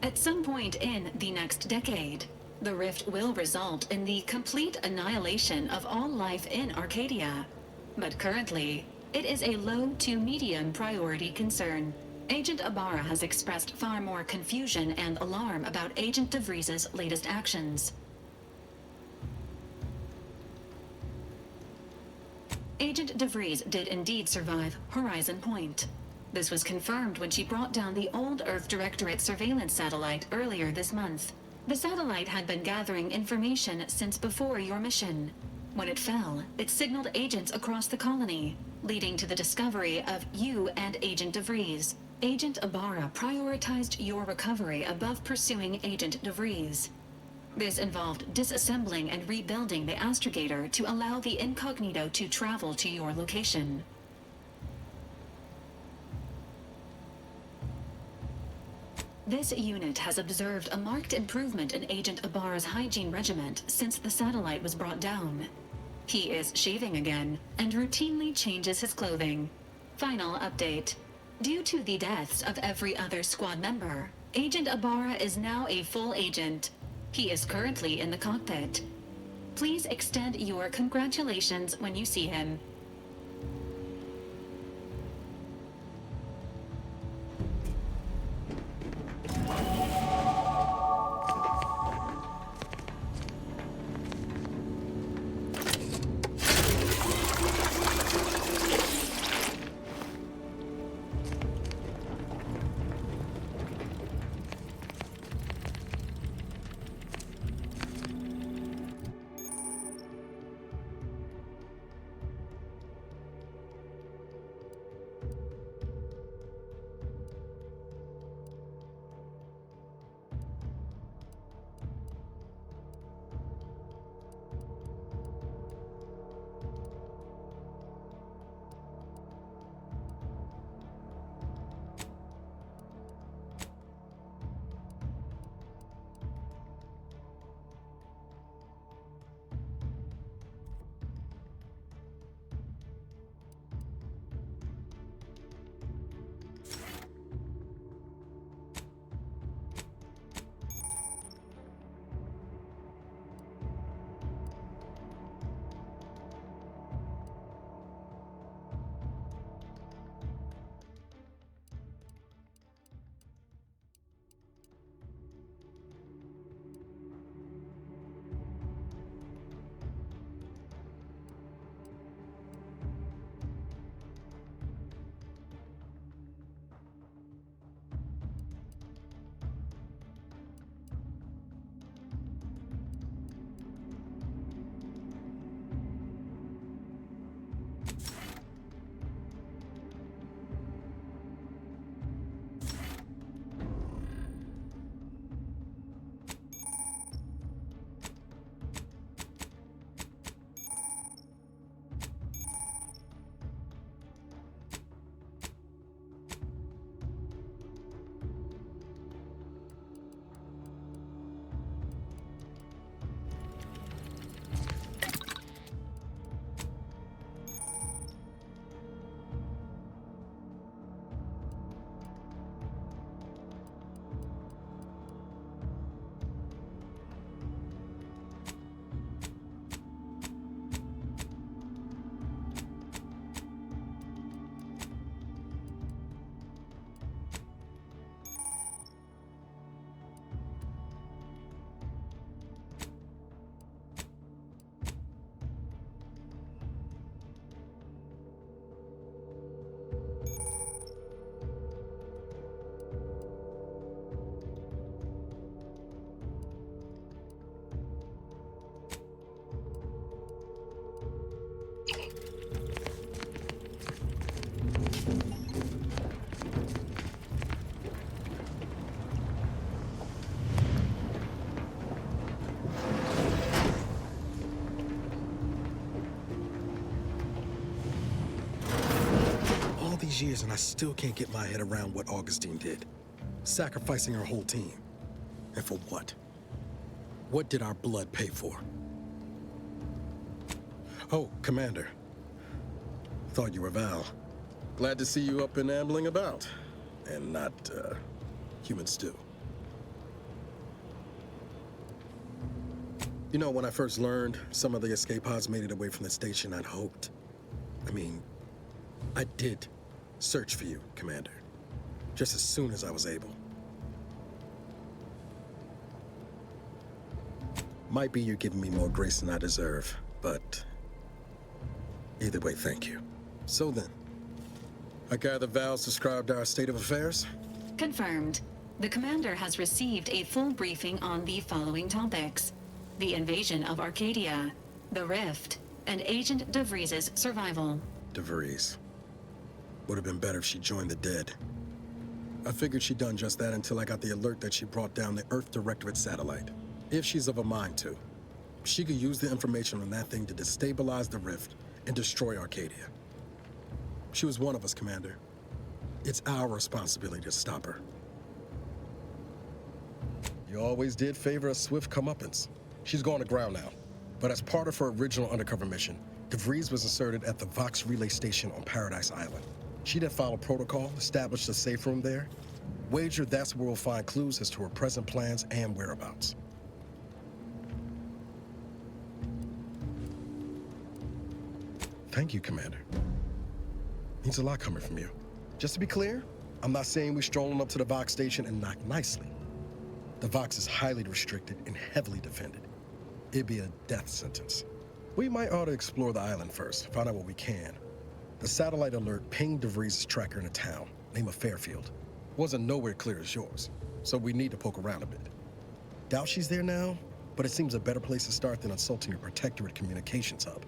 At some point in the next decade, the rift will result in the complete annihilation of all life in Arcadia. But currently, it is a low to medium priority concern. Agent Ibarra has expressed far more confusion and alarm about Agent DeVries' latest actions. Agent DeVries did indeed survive Horizon Point. This was confirmed when she brought down the old Earth Directorate surveillance satellite earlier this month. The satellite had been gathering information since before your mission. When it fell, it signaled agents across the colony, leading to the discovery of you and Agent DeVries. Agent Ibarra prioritized your recovery above pursuing Agent DeVries. This involved disassembling and rebuilding the astrogator to allow the incognito to travel to your location. This unit has observed a marked improvement in Agent Ibarra's hygiene regimen since the satellite was brought down. He is shaving again and routinely changes his clothing. Final update. Due to the deaths of every other squad member, Agent Ibarra is now a full agent. He is currently in the cockpit. Please extend your congratulations when you see him. these years and I still can't get my head around what Augustine did. Sacrificing her whole team. And for what? What did our blood pay for? Oh, Commander. Thought you were Val. Glad to see you up and ambling about. And not, human stew. You know, when I first learned some of the escape pods made it away from the station, I'd hoped. I did search for you, Commander. Just as soon as I was able. Might be you're giving me more grace than I deserve, but either way, thank you. So then, I gather Val's described our state of affairs? Confirmed. The commander has received a full briefing on the following topics: the invasion of Arcadia, the Rift, and Agent DeVries's survival. DeVries. Would have been better if she joined the dead. I figured she'd done just that until I got the alert that she brought down the Earth Directorate satellite. If she's of a mind to, she could use the information on that thing to destabilize the Rift and destroy Arcadia. She was one of us, Commander. It's our responsibility to stop her. You always did favor a swift comeuppance. She's gone to ground now. But as part of her original undercover mission, DeVries was inserted at the Vox Relay Station on Paradise Island. She then followed protocol, established a safe room there. Wager that's where we'll find clues as to her present plans and whereabouts. Thank you, Commander. Means a lot coming from you. Just to be clear, I'm not saying we're strolling up to the Vox station and knock nicely. The Vox is highly restricted and heavily defended. It'd be a death sentence. We might ought to explore the island first, find out what we can. The satellite alert pinged DeVries' tracker in a town, name of Fairfield. Wasn't nowhere clear as yours, so we need to poke around a bit. Doubt she's there now, but it seems a better place to start than insulting your Protectorate communications hub.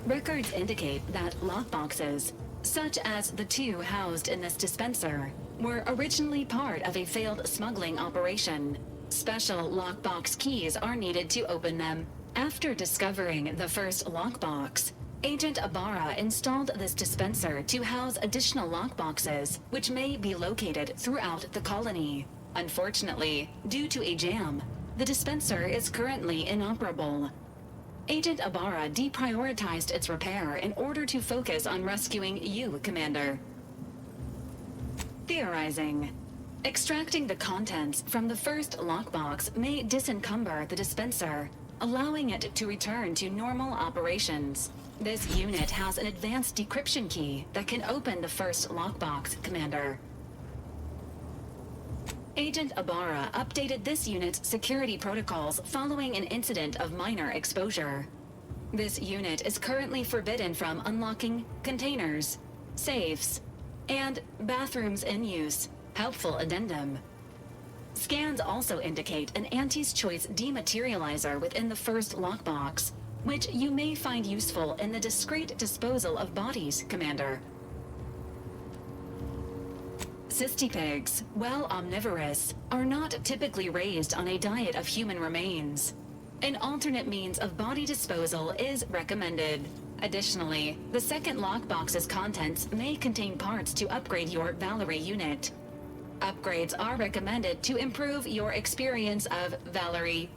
Records indicate that lockboxes, such as the two housed in this dispenser, were originally part of a failed smuggling operation. Special lockbox keys are needed to open them. After discovering the first lockbox, Agent Ibarra installed this dispenser to house additional lockboxes, which may be located throughout the colony. Unfortunately, due to a jam, the dispenser is currently inoperable. Agent Ibarra deprioritized its repair in order to focus on rescuing you, Commander. Theorizing. Extracting the contents from the first lockbox may disencumber the dispenser, allowing it to return to normal operations. This unit has an advanced decryption key that can open the first lockbox, Commander. Agent Ibarra updated this unit's security protocols following an incident of minor exposure. This unit is currently forbidden from unlocking containers, safes, and bathrooms in use. Helpful addendum. Scans also indicate an Anti's Choice dematerializer within the first lockbox, which you may find useful in the discreet disposal of bodies, Commander. Cystipigs, while omnivorous, are not typically raised on a diet of human remains. An alternate means of body disposal is recommended. Additionally, the second lockbox's contents may contain parts to upgrade your Valerie unit. Upgrades are recommended to improve your experience of Valerie.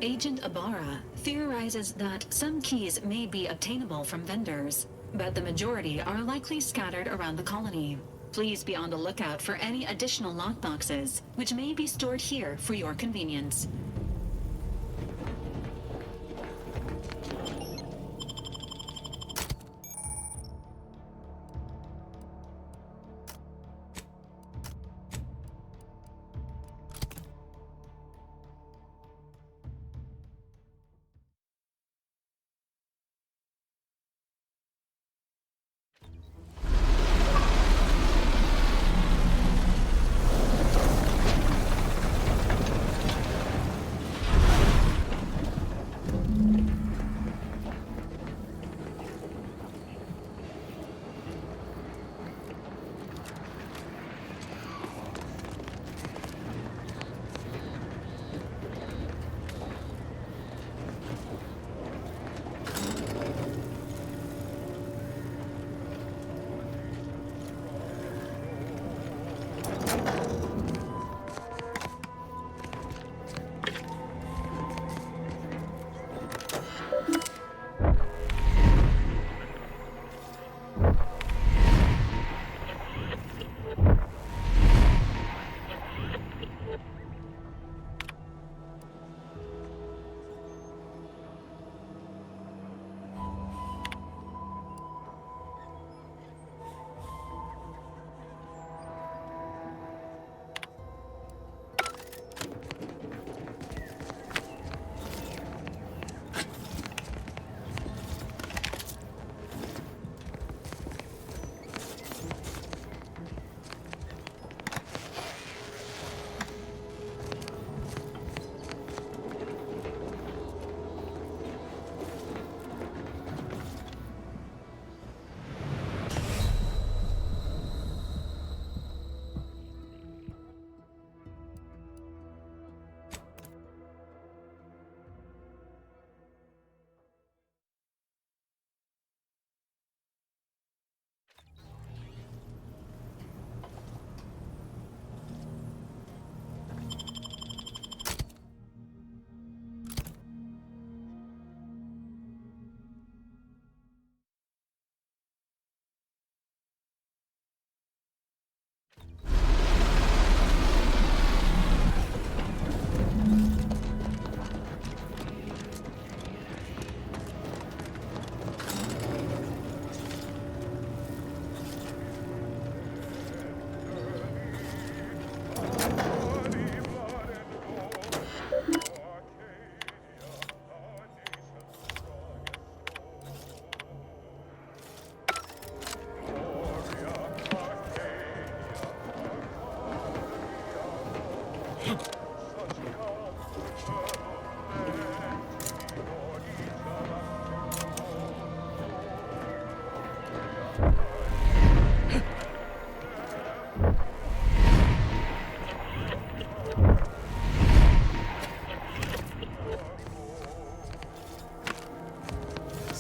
Agent Ibarra theorizes that some keys may be obtainable from vendors, but the majority are likely scattered around the colony. Please be on the lookout for any additional lockboxes, which may be stored here for your convenience.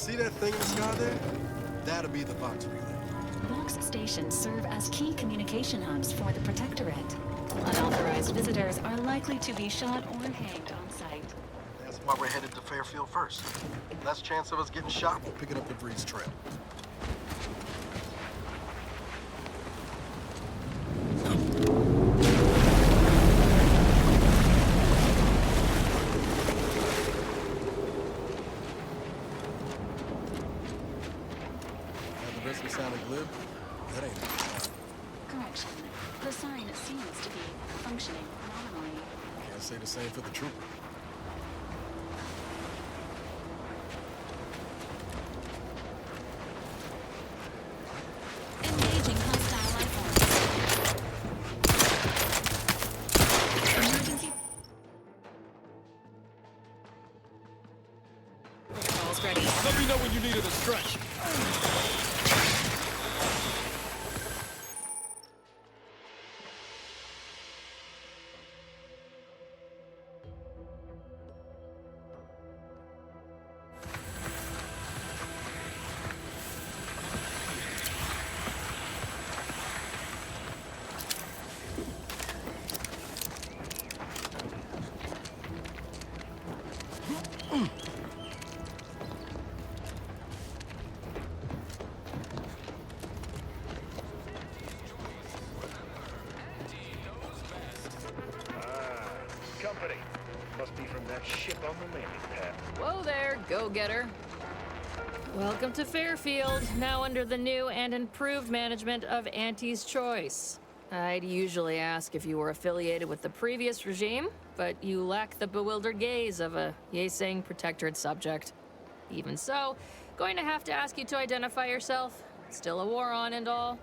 See that thing in the sky there? That'll be the box relay. Box stations serve as key communication hubs for the Protectorate. Unauthorized visitors are likely to be shot or hanged on sight. That's why we're headed to Fairfield first. Less chance of us getting shot. We're picking up the Breeze trail. The rest of it sounded glib. That ain't it. Correction. The sign seems to be functioning normally. Can't say the same for the trooper. Engaging hostile life forms. Emergency. All's ready. Let me know when you needed a stretch. Company. Must be from that ship on the landing pad. Whoa there, go-getter. Welcome to Fairfield, now under the new and improved management of Auntie's Choice. I'd usually ask if you were affiliated with the previous regime, but you lack the bewildered gaze of a yay-saying Protectorate subject. Even so, going to have to ask you to identify yourself. Still a war on and all.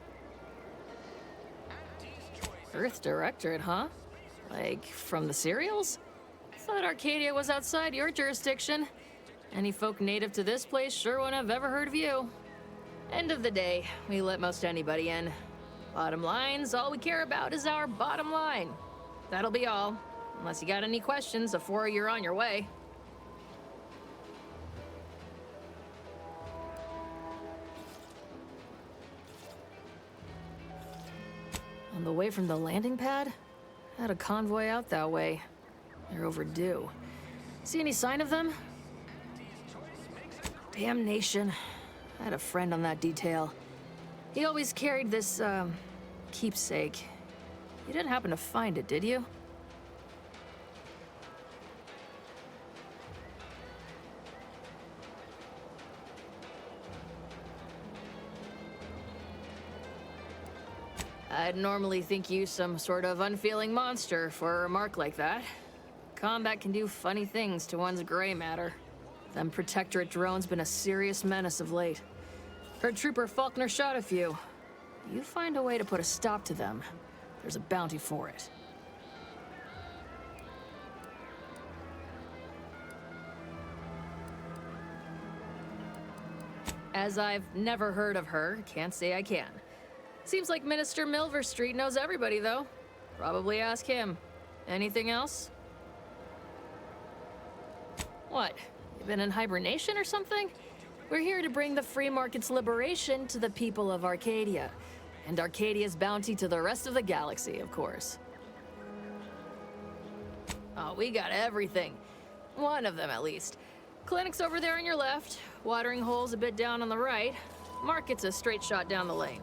Earth Directorate, huh? Like, from the serials? Thought Arcadia was outside your jurisdiction. Any folk native to this place sure wouldn't have ever heard of you. End of the day, we let most anybody in. Bottom line's all we care about is our bottom line. That'll be all. Unless you got any questions before you're on your way. On the way from the landing pad? Had a convoy out that way. They're overdue. See any sign of them? Damnation. I had a friend on that detail. He always carried this, keepsake. You didn't happen to find it, did you? I'd normally think you some sort of unfeeling monster for a remark like that. Combat can do funny things to one's gray matter. Them Protectorate drones been a serious menace of late. Heard Trooper Faulkner shot a few. You find a way to put a stop to them, there's a bounty for it. As I've never heard of her, can't say I can. Seems like Minister Milverstreet knows everybody, though. Probably ask him. Anything else? What? You been in hibernation or something? We're here to bring the free market's liberation to the people of Arcadia. And Arcadia's bounty to the rest of the galaxy, of course. Oh, we got everything. One of them, at least. Clinic's over there on your left. Watering hole's a bit down on the right. Market's a straight shot down the lane.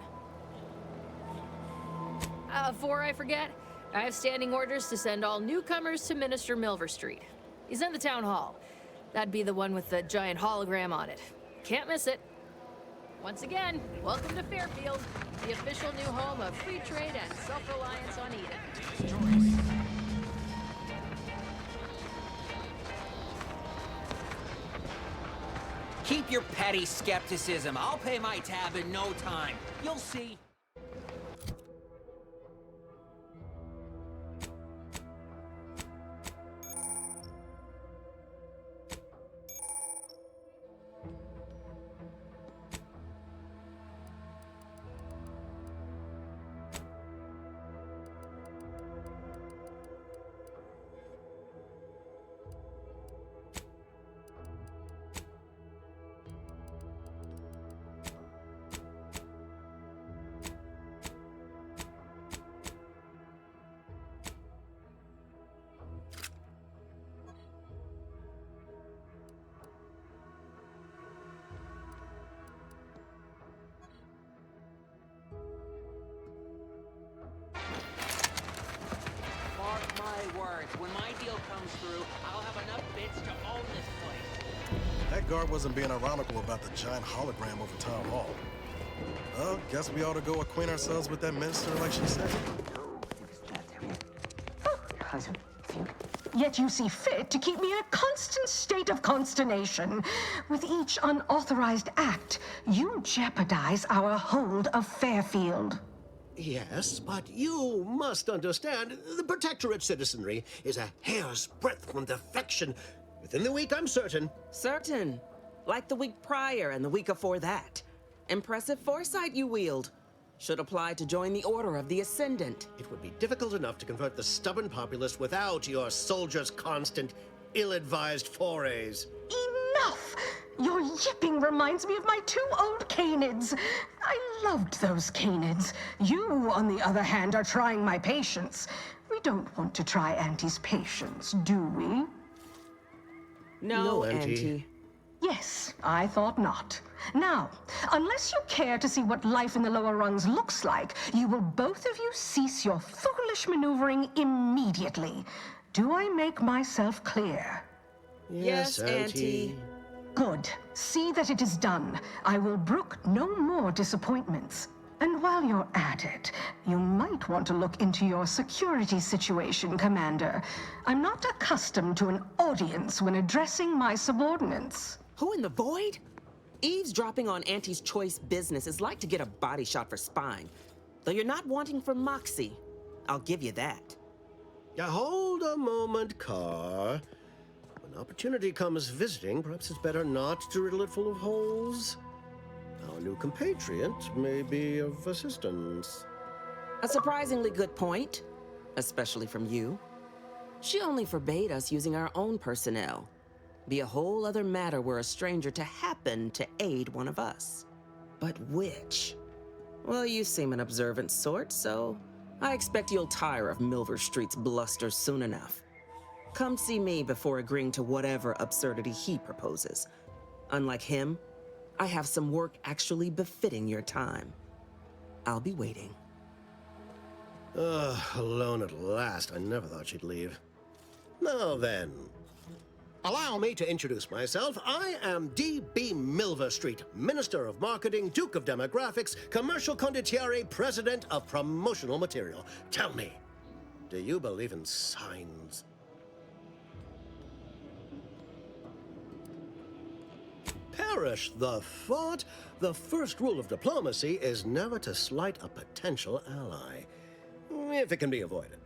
Before I forget, I have standing orders to send all newcomers to Minister Milverstreet. He's in the town hall. That'd be the one with the giant hologram on it. Can't miss it. Once again, welcome to Fairfield, the official new home of free trade and self-reliance on Eden. Keep your petty skepticism. I'll pay my tab in no time. You'll see. words. When my deal comes through, I'll have enough bits to own this place. That guard wasn't being ironical about the giant hologram over Town Hall. Well, guess we ought to go acquaint ourselves with that minister like she said. Yet you see fit to keep me in a constant state of consternation. With each unauthorized act, you jeopardize our hold of Fairfield. Yes, but you must understand, the Protectorate citizenry is a hair's breadth from defection. Within the week, I'm certain. Certain. Like the week prior and the week before that. Impressive foresight you wield. Should apply to join the Order of the Ascendant. It would be difficult enough to convert the stubborn populace without your soldiers' constant, ill-advised forays. Enough! Your yipping reminds me of my 2 old canids. I loved those canids. You, on the other hand, are trying my patience. We don't want to try Auntie's patience, do we? No, Auntie. Yes, I thought not. Now, unless you care to see what life in the lower rungs looks like, you will both of you cease your foolish maneuvering immediately. Do I make myself clear? Yes, Auntie. Good. See that it is done. I will brook no more disappointments. And while you're at it, you might want to look into your security situation, Commander. I'm not accustomed to an audience when addressing my subordinates. Who in the void? Eavesdropping on Auntie's choice business is like to get a body shot for spine. Though you're not wanting for moxie. I'll give you that. Hold a moment, Carr. When opportunity comes visiting, perhaps it's better not to riddle it full of holes. Our new compatriot may be of assistance. A surprisingly good point, especially from you. She only forbade us using our own personnel. Be a whole other matter were a stranger to happen to aid one of us. But which? Well, you seem an observant sort, so I expect you'll tire of Milver Street's bluster soon enough. Come see me before agreeing to whatever absurdity he proposes. Unlike him, I have some work actually befitting your time. I'll be waiting. Alone at last. I never thought she'd leave. Now then, allow me to introduce myself. I am D.B. Milver Street, Minister of Marketing, Duke of Demographics, Commercial Condottiere, President of Promotional Material. Tell me, do you believe in signs? Perish the thought. The first rule of diplomacy is never to slight a potential ally, if it can be avoided.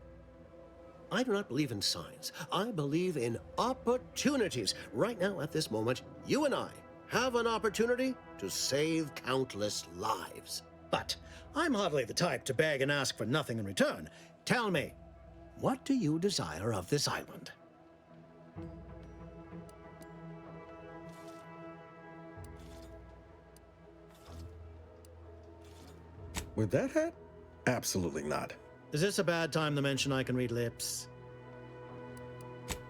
I do not believe in signs. I believe in opportunities. Right now, at this moment, you and I have an opportunity to save countless lives. But I'm hardly the type to beg and ask for nothing in return. Tell me, what do you desire of this island? With that hat? Absolutely not. Is this a bad time to mention I can read lips?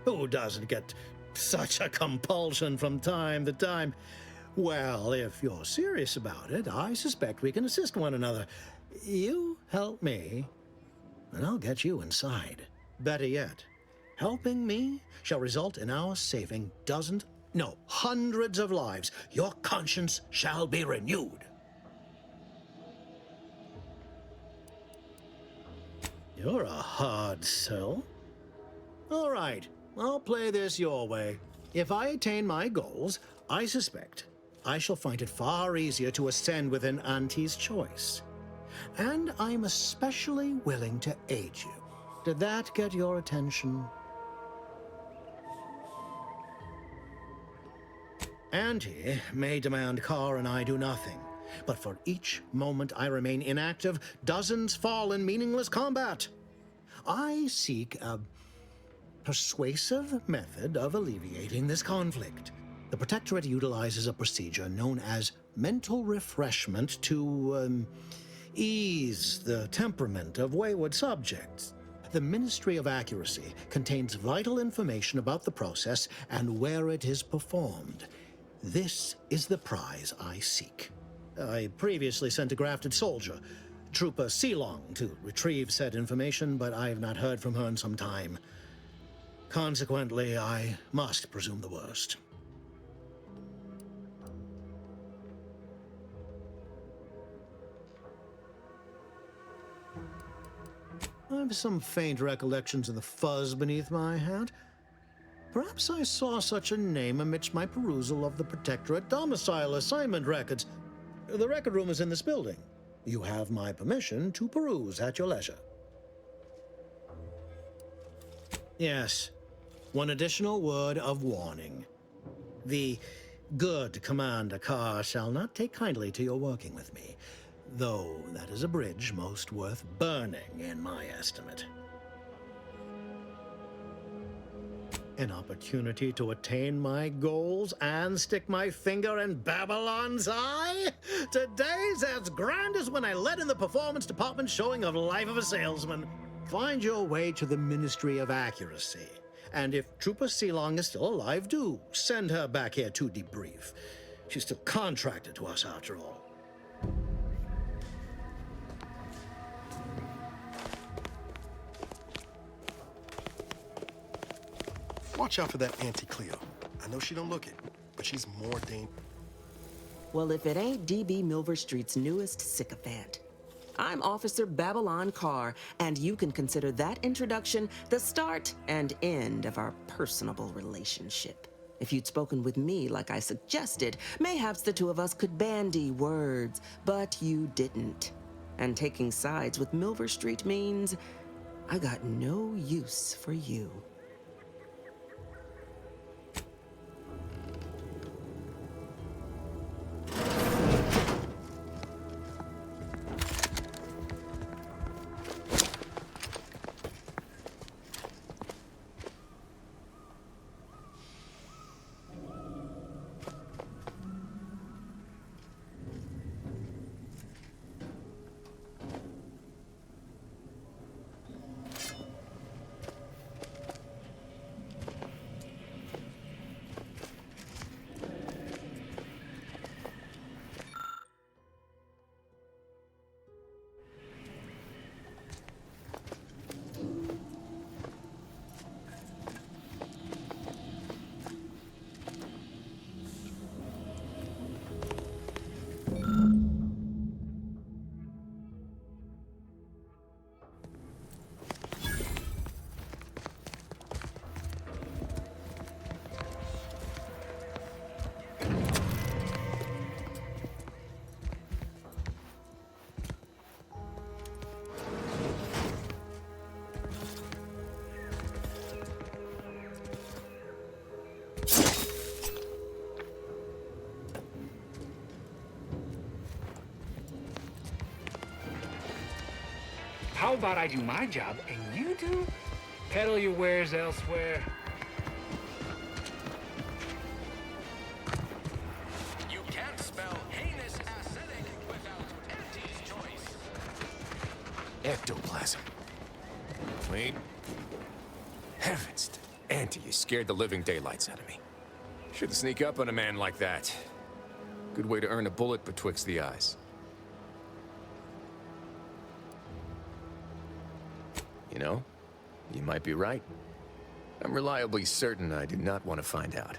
Who doesn't get such a compulsion from time to time? Well, if you're serious about it, I suspect we can assist one another. You help me, and I'll get you inside. Better yet, helping me shall result in our saving dozens, no, hundreds of lives. Your conscience shall be renewed. You're a hard sell. All right, I'll play this your way. If I attain my goals, I suspect I shall find it far easier to ascend within Auntie's choice. And I'm especially willing to aid you. Did that get your attention? Auntie may demand Carr and I do nothing. But for each moment I remain inactive, dozens fall in meaningless combat. I seek a persuasive method of alleviating this conflict. The Protectorate utilizes a procedure known as mental refreshment to ease the temperament of wayward subjects. The Ministry of Accuracy contains vital information about the process and where it is performed. This is the prize I seek. I previously sent a grafted soldier, Trooper Sealong, to retrieve said information, but I have not heard from her in some time. Consequently, I must presume the worst. I have some faint recollections of the fuzz beneath my hat. Perhaps I saw such a name amidst my perusal of the Protectorate domicile assignment records. The record room is in this building. You have my permission to peruse at your leisure. Yes, one additional word of warning. The good Commander Carr shall not take kindly to your working with me, though that is a bridge most worth burning in my estimate. An opportunity to attain my goals and stick my finger in Babylon's eye? Today's as grand as when I led in the performance department showing of Life of a Salesman. Find your way to the Ministry of Accuracy. And if Trooper Sealong is still alive, do send her back here to debrief. She's still contracted to us after all. Watch out for that Auntie Cleo. I know she don't look it, but she's more dangerous. Well, if it ain't DB Milver Street's newest sycophant. I'm Officer Babylon Carr, and you can consider that introduction the start and end of our personable relationship. If you'd spoken with me like I suggested, mayhaps the two of us could bandy words, but you didn't. And taking sides with Milver Street means I got no use for you. How about I do my job and you do? Peddle your wares elsewhere. You can't spell heinous acidic without Auntie's choice. Ectoplasm. Clean. Heavens, Auntie, you scared the living daylights out of me. Shouldn't sneak up on a man like that. Good way to earn a bullet betwixt the eyes. You know, you might be right. I'm reliably certain I do not want to find out.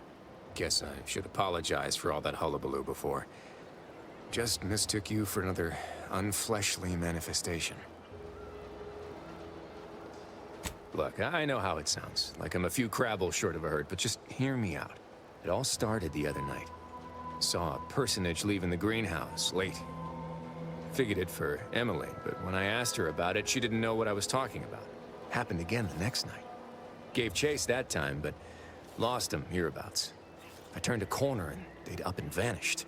Guess I should apologize for all that hullabaloo before. Just mistook you for another unfleshly manifestation. Look, I know how it sounds, like I'm a few crabbles short of a hurt, but just hear me out. It all started the other night. Saw a personage leaving the greenhouse, late. Figured it for Emily, but when I asked her about it, she didn't know what I was talking about. Happened again the next night. Gave chase that time, but lost them hereabouts. I turned a corner and they'd up and vanished.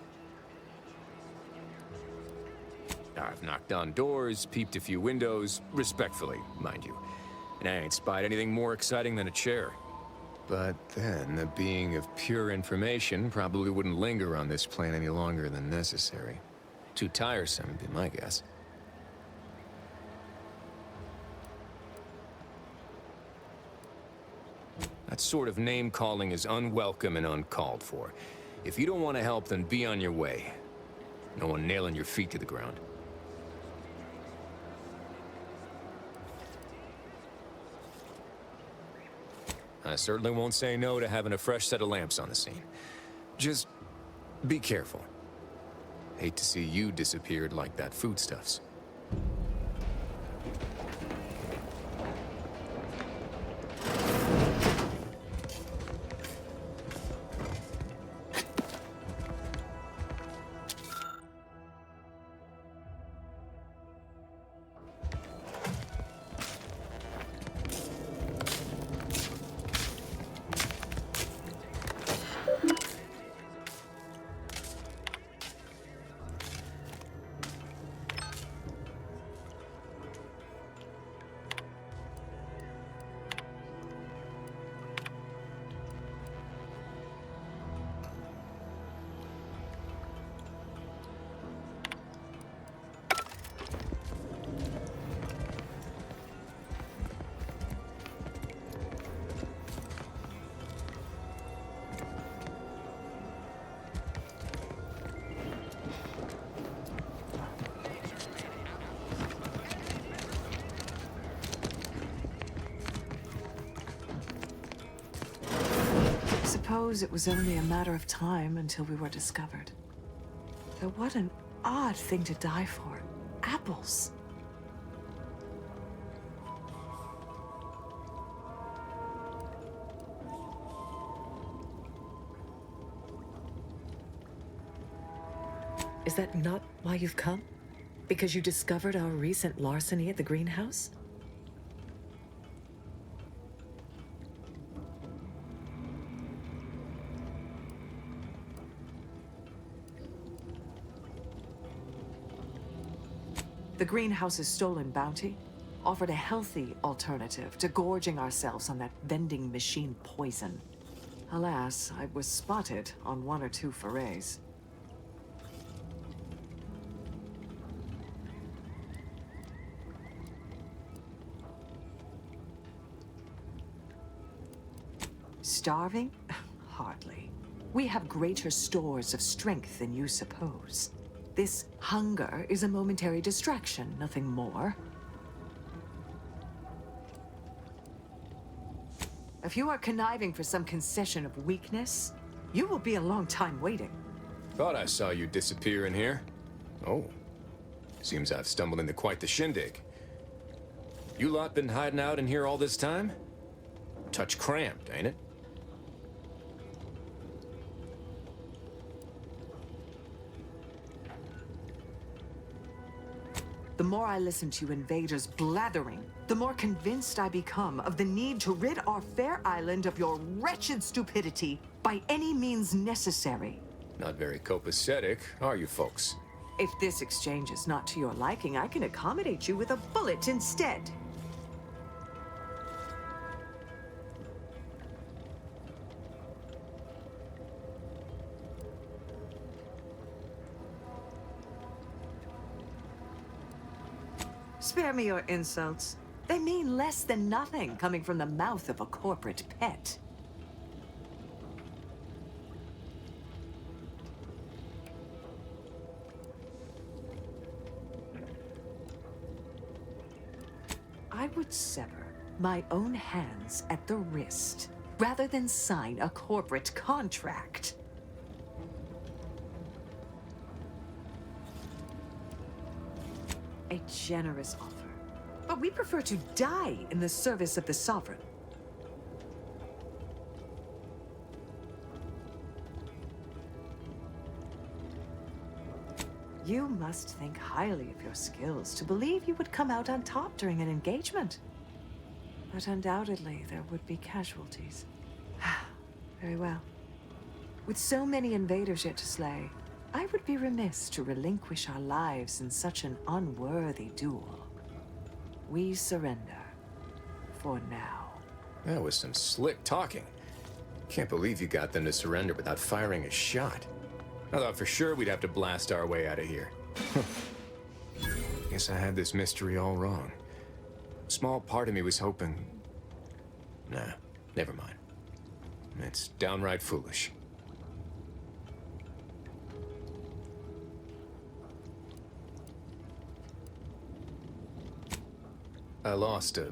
I've knocked on doors, peeped a few windows, respectfully, mind you. And I ain't spied anything more exciting than a chair. But then, a being of pure information probably wouldn't linger on this plane any longer than necessary. Too tiresome, would be my guess. That sort of name-calling is unwelcome and uncalled for. If you don't want to help, then be on your way. No one nailing your feet to the ground. I certainly won't say no to having a fresh set of lamps on the scene. Just be careful. Hate to see you disappeared like that foodstuffs. Suppose it was only a matter of time until we were discovered. Though what an odd thing to die for. Apples. Is that not why you've come? Because you discovered our recent larceny at the greenhouse? The greenhouse's stolen bounty offered a healthy alternative to gorging ourselves on that vending machine poison. Alas, I was spotted on 1 or 2 forays. Starving? Hardly. We have greater stores of strength than you suppose. This hunger is a momentary distraction, nothing more. If you are conniving for some concession of weakness, you will be a long time waiting. Thought I saw you disappear in here. Oh. Seems I've stumbled into quite the shindig. You lot been hiding out in here all this time? Touch cramped, ain't it? The more I listen to you invaders blathering, the more convinced I become of the need to rid our fair island of your wretched stupidity by any means necessary. Not very copacetic, are you folks? If this exchange is not to your liking, I can accommodate you with a bullet instead. Spare me your insults. They mean less than nothing coming from the mouth of a corporate pet. I would sever my own hands at the wrist rather than sign a corporate contract. A generous offer. But we prefer to die in the service of the Sovereign. You must think highly of your skills to believe you would come out on top during an engagement. But undoubtedly, there would be casualties. Very well. With so many invaders yet to slay, I would be remiss to relinquish our lives in such an unworthy duel. We surrender. For now. That was some slick talking. Can't believe you got them to surrender without firing a shot. I thought for sure we'd have to blast our way out of here. Guess I had this mystery all wrong. Small part of me was hoping... Nah, never mind. It's downright foolish. I lost a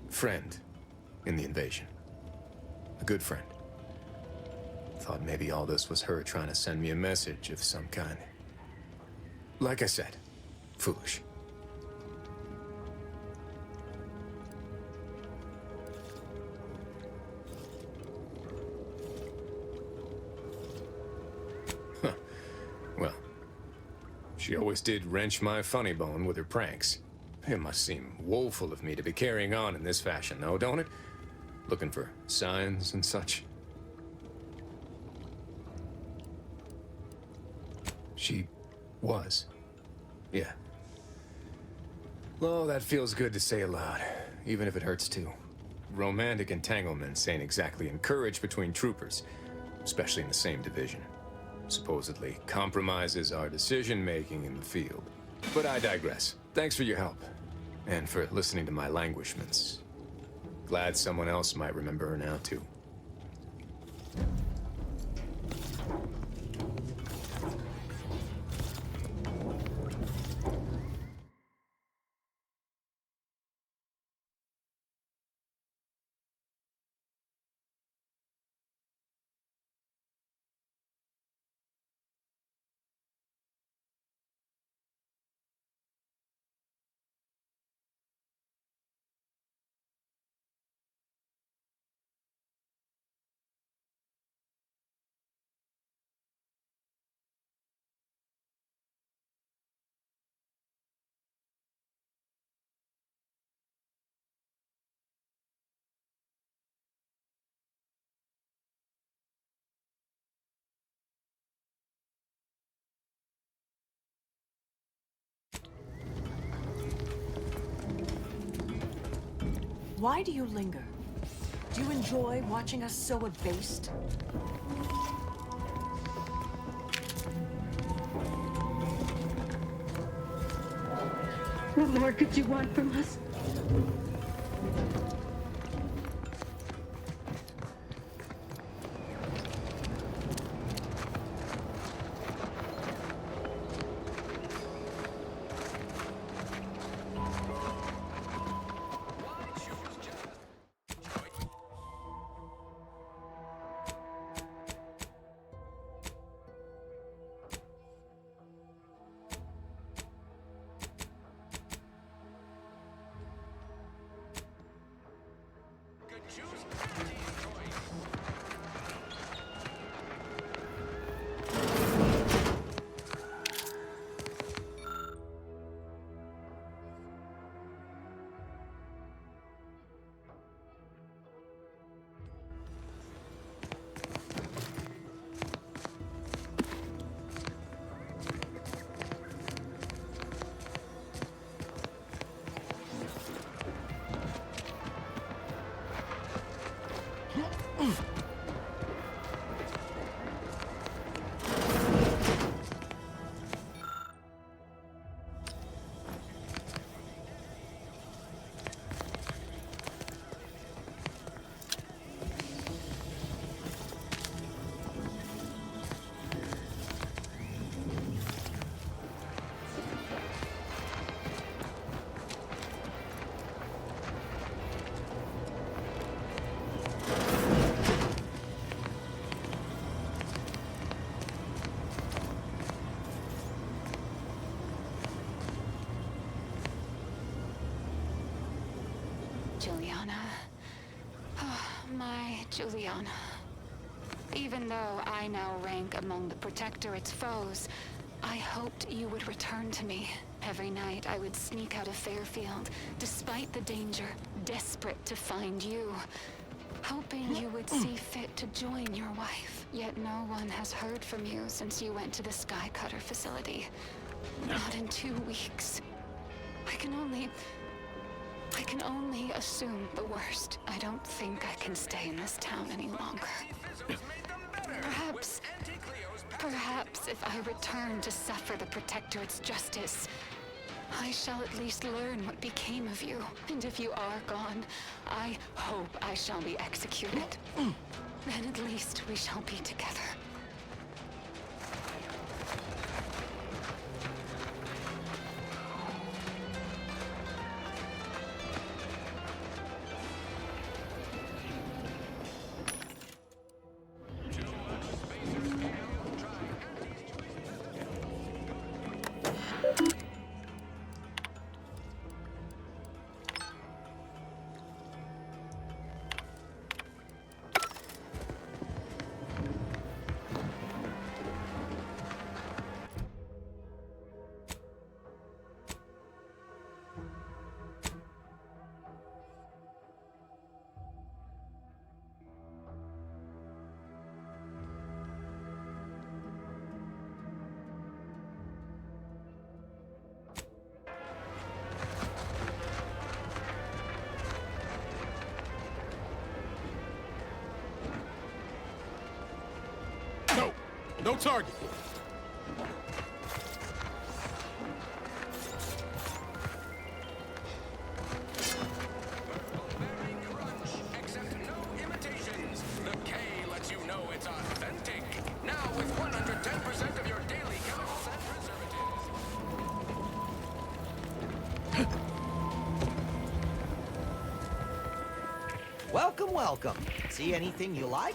friend in the invasion. good friend. Thought maybe all this was her trying to send me a message of some kind. Like I said, foolish. Huh. Well, she always did wrench my funny bone with her pranks. It must seem woeful of me to be carrying on in this fashion, though, don't it? Looking for signs and such. She was. Yeah. Oh, that feels good to say aloud, even if it hurts too. Romantic entanglements ain't exactly encouraged between troopers, especially in the same division. Supposedly compromises our decision-making in the field. But I digress. Thanks for your help. And for listening to my languishments. Glad someone else might remember her now, too. Why do you linger? Do you enjoy watching us so abased? What more could you want from us? Juliana. Oh, my Juliana. Even though I now rank among the Protectorate's foes, I hoped you would return to me. Every night I would sneak out of Fairfield, despite the danger, desperate to find you. Hoping you would see fit to join your wife. Yet no one has heard from you since you went to the Skycutter facility. Not in 2 weeks. I can only assume the worst. I don't think I can stay in this town any longer. Perhaps if I return to suffer the Protectorate's justice, I shall at least learn what became of you. And if you are gone, I hope I shall be executed. Then at least we shall be together. No target. Accept no imitations. The K lets you know it's authentic. Now with 110% of your daily chemicals and preservatives. Welcome, welcome. See anything you like?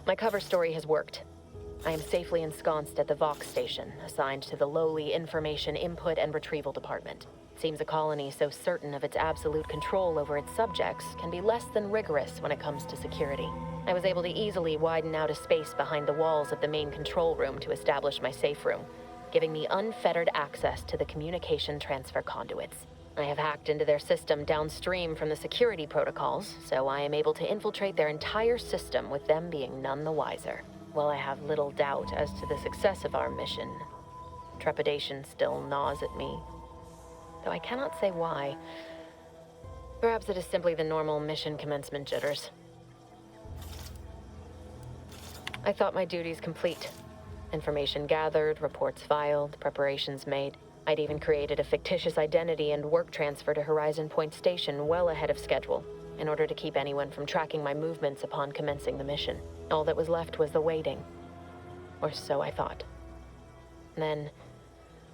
My cover story has worked. I am safely ensconced at the Vox station, assigned to the lowly Information Input and Retrieval Department. Seems a colony so certain of its absolute control over its subjects can be less than rigorous when it comes to security. I was able to easily widen out a space behind the walls of the main control room to establish my safe room, giving me unfettered access to the communication transfer conduits. I have hacked into their system downstream from the security protocols, so I am able to infiltrate their entire system with them being none the wiser. While I have little doubt as to the success of our mission, trepidation still gnaws at me, though I cannot say why. Perhaps it is simply the normal mission commencement jitters. I thought my duties complete. Information gathered, reports filed, preparations made. I'd even created a fictitious identity and work transfer to Horizon Point Station well ahead of schedule. in order to keep anyone from tracking my movements upon commencing the mission. All that was left was the waiting. Or so I thought. Then,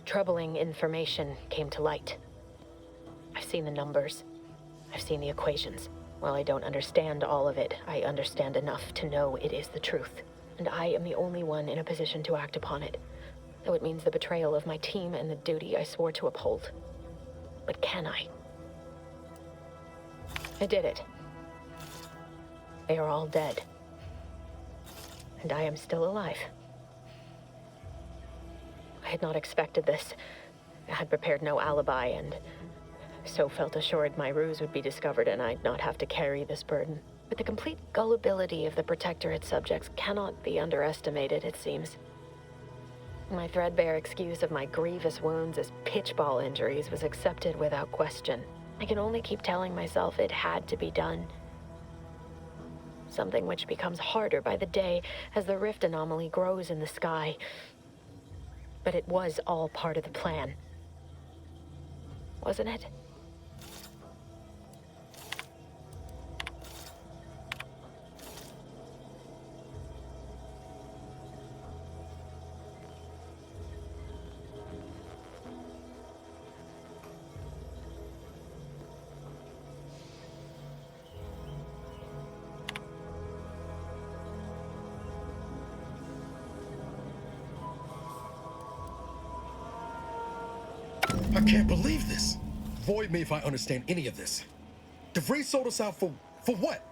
troubling information came to light. I've seen the numbers. I've seen the equations. While I don't understand all of it, I understand enough to know it is the truth. And I am the only one in a position to act upon it. Though it means the betrayal of my team and the duty I swore to uphold. But can I? I did it. They are all dead. And I am still alive. I had not expected this. I had prepared no alibi and so felt assured my ruse would be discovered and I'd not have to carry this burden. But the complete gullibility of the Protectorate's subjects cannot be underestimated, it seems. My threadbare excuse of my grievous wounds as pitchball injuries was accepted without question. I can only keep telling myself it had to be done. Something which becomes harder by the day as the rift anomaly grows in the sky. But it was all part of the plan. Wasn't it? I can't believe this. Void me if I understand any of this. DeVries sold us out for what?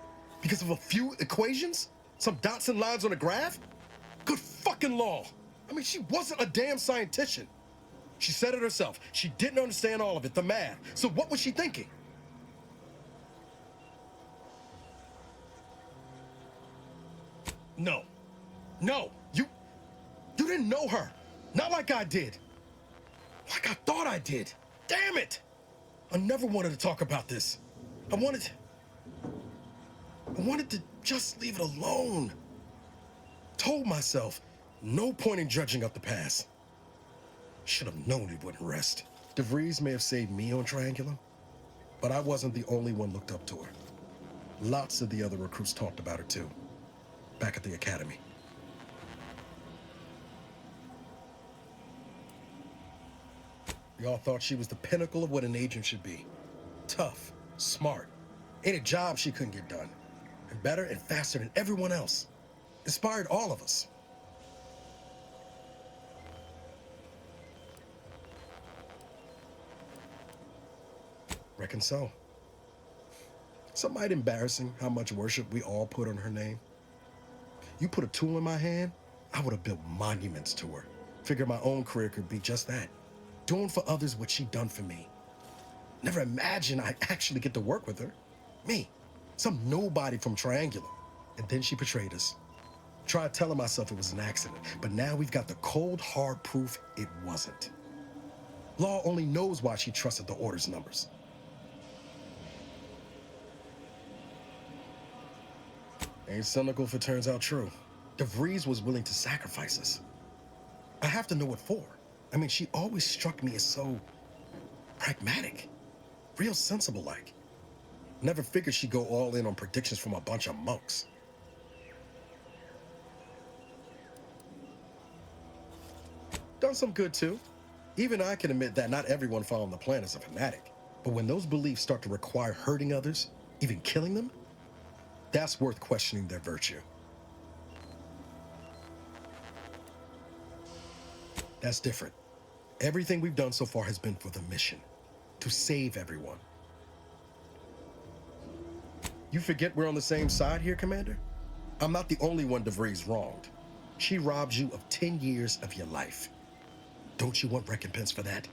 Because of a few equations? Some dots and lines on a graph? Good fucking law. I mean, she wasn't a damn scientician. She said it herself. She didn't understand all of it, the math. So what was she thinking? No. No. You didn't know her. Not like I did. Like I thought I did. Damn it! I never wanted to talk about this. I wanted to just leave it alone. Told myself, no point in dredging up the past. Should have known it wouldn't rest. DeVries may have saved me on Triangulum, but I wasn't the only one looked up to her. Lots of the other recruits talked about her too, back at the academy. Y'all thought she was the pinnacle of what an agent should be. Tough, smart. Ain't a job she couldn't get done. And better and faster than everyone else. Inspired all of us. Reckon so. Somewhat embarrassing how much worship we all put on her name. You put a tool in my hand, I would have built monuments to her. Figured my own career could be just that. Doing for others what she done for me. Never imagined I'd actually get to work with her. Me, some nobody from Triangulum. And then she betrayed us. Tried telling myself it was an accident, but now we've got the cold, hard proof it wasn't. Law only knows why she trusted the Order's numbers. Ain't cynical if it turns out true. DeVries was willing to sacrifice us. I have to know what for. I mean, she always struck me as so pragmatic, real sensible-like. Never figured she'd go all in on predictions from a bunch of monks. Done some good, too. Even I can admit that not everyone following the plan is a fanatic. But when those beliefs start to require hurting others, even killing them, that's worth questioning their virtue. That's different. Everything we've done so far has been for the mission, to save everyone. You forget we're on the same side here, Commander? I'm not the only one DeVries wronged. She robbed you of 10 years of your life. Don't you want recompense for that?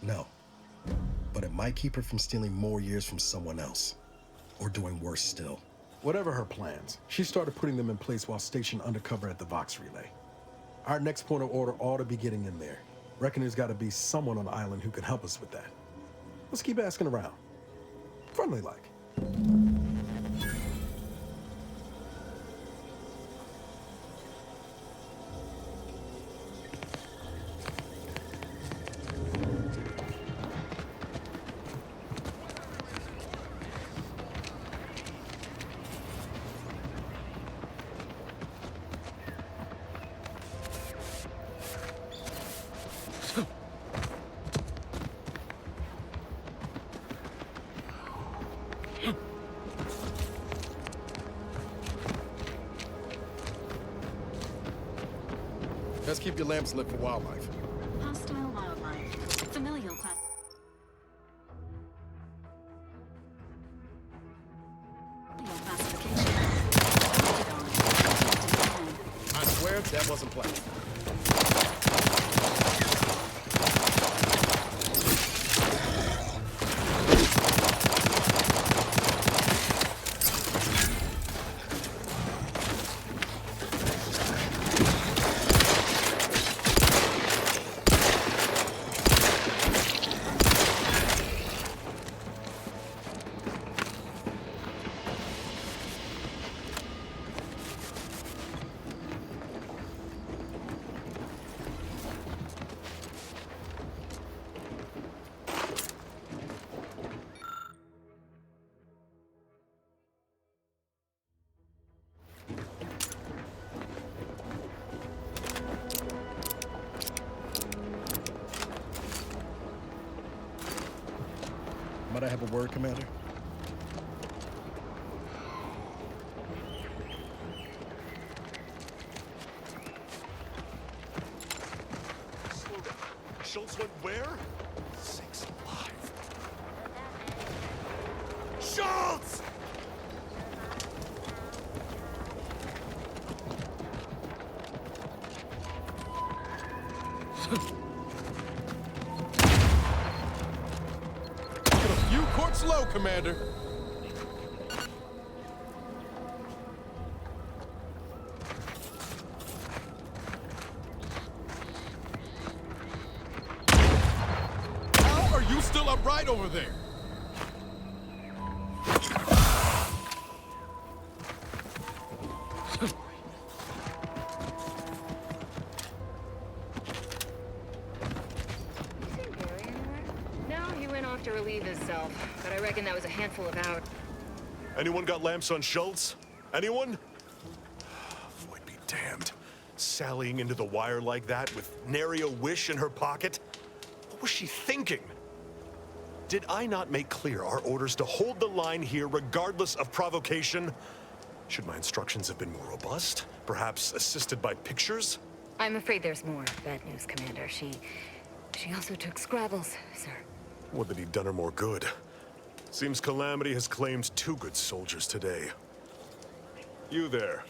No. But it might keep her from stealing more years from someone else. Or doing worse still. Whatever her plans, she started putting them in place while stationed undercover at the Vox Relay. Our next point of order ought to be getting in there. Reckon there's got to be someone on the island who can help us with that. Let's keep asking around. Friendly-like. Let's keep your lamps lit for wildlife. Hostile wildlife. Familial class. Classification. I swear that wasn't planned. Might I have a word, Commander? Schultz went where? Sakes alive. Schultz! You court slow, Commander. How are you still upright over there? No, he went off to relieve himself, but I reckon that was a handful of hours. Anyone got lamps on Schultz? Anyone? Void be damned. Sallying into the wire like that with nary a wish in her pocket? What was she thinking? Did I not make clear our orders to hold the line here regardless of provocation? Should my instructions have been more robust? Perhaps assisted by pictures? I'm afraid there's more bad news, Commander. She also took Scrabbles, sir. Would that he'd done her more good. Seems Calamity has claimed 2 good soldiers today. You there.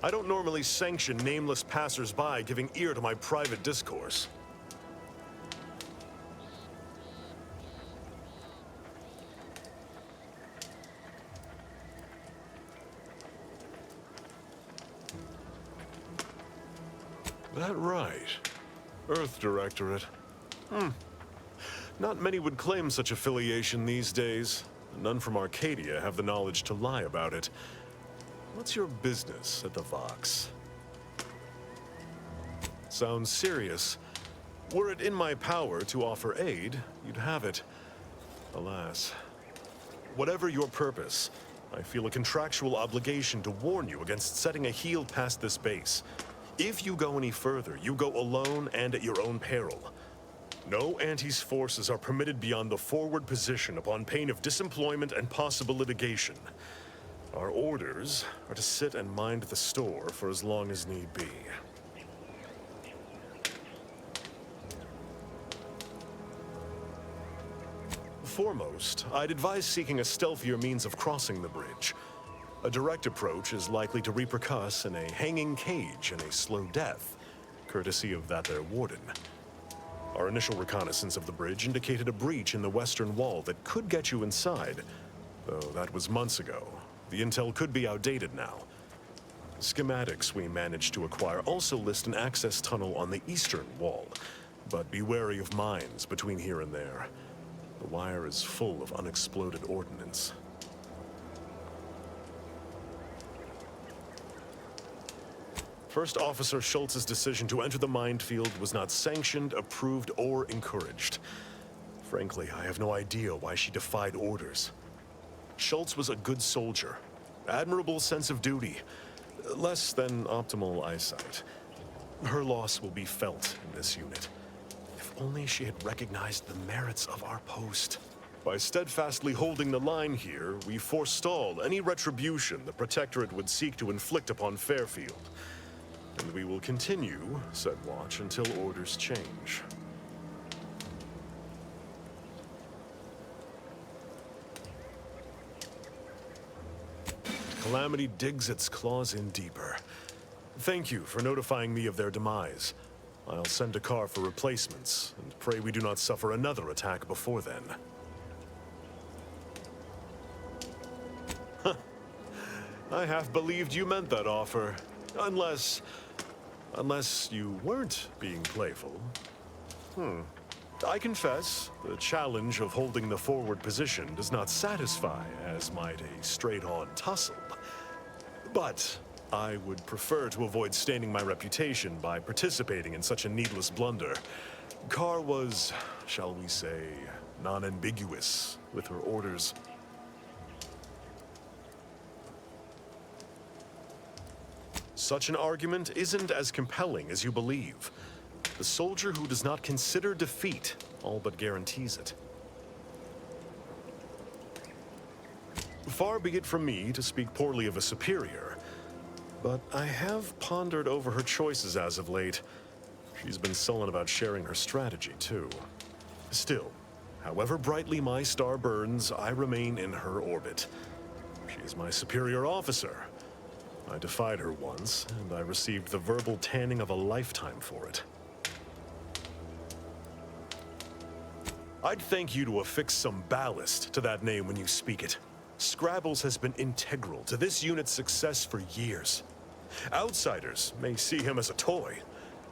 I don't normally sanction nameless passers-by giving ear to my private discourse. That right. Earth Directorate. Not many would claim such affiliation these days. None from Arcadia have the knowledge to lie about it. What's your business at the Vox? Sounds serious. Were it in my power to offer aid, you'd have it. Alas. Whatever your purpose, I feel a contractual obligation to warn you against setting a heel past this base. If you go any further, you go alone and at your own peril. No Antes forces are permitted beyond the forward position upon pain of disemployment and possible litigation. Our orders are to sit and mind the store for as long as need be. Foremost, I'd advise seeking a stealthier means of crossing the bridge. A direct approach is likely to repercuss in a hanging cage and a slow death, courtesy of that there warden. Our initial reconnaissance of the bridge indicated a breach in the western wall that could get you inside, though that was months ago. The intel could be outdated now. Schematics we managed to acquire also list an access tunnel on the eastern wall, but be wary of mines between here and there. The wire is full of unexploded ordnance. First Officer Schultz's decision to enter the minefield was not sanctioned, approved, or encouraged. Frankly, I have no idea why she defied orders. Schultz was a good soldier, admirable sense of duty, less than optimal eyesight. Her loss will be felt in this unit. If only she had recognized the merits of our post. By steadfastly holding the line here, we forestall any retribution the Protectorate would seek to inflict upon Fairfield. And we will continue said watch until orders change. Calamity digs its claws in deeper. Thank you for notifying me of their demise. I'll send a car for replacements, and pray we do not suffer another attack before then. I half believed you meant that offer. Unless you weren't being playful. I confess, the challenge of holding the forward position does not satisfy as might a straight-on tussle. But I would prefer to avoid staining my reputation by participating in such a needless blunder. Carr was, shall we say, non-ambiguous with her orders. Such an argument isn't as compelling as you believe. The soldier who does not consider defeat all but guarantees it. Far be it from me to speak poorly of a superior, but I have pondered over her choices as of late. She's been sullen about sharing her strategy, too. Still, however brightly my star burns, I remain in her orbit. She is my superior officer. I defied her once, and I received the verbal tanning of a lifetime for it. I'd thank you to affix some ballast to that name when you speak it. Scrabbles has been integral to this unit's success for years. Outsiders may see him as a toy,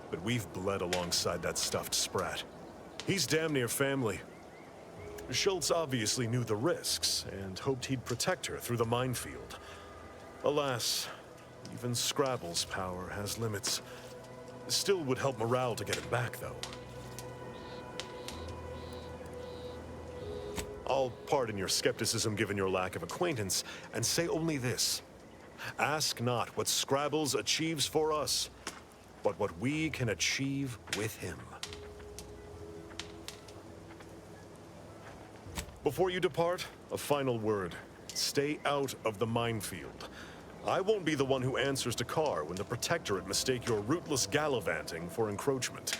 but we've bled alongside that stuffed sprat. He's damn near family. Schultz obviously knew the risks and hoped he'd protect her through the minefield. Alas, even Scrabble's power has limits. Still would help morale to get him back, though. I'll pardon your skepticism given your lack of acquaintance, and say only this. Ask not what Scrabbles achieves for us, but what we can achieve with him. Before you depart, a final word. Stay out of the minefield. I won't be the one who answers to Carr when the Protectorate mistake your rootless gallivanting for encroachment.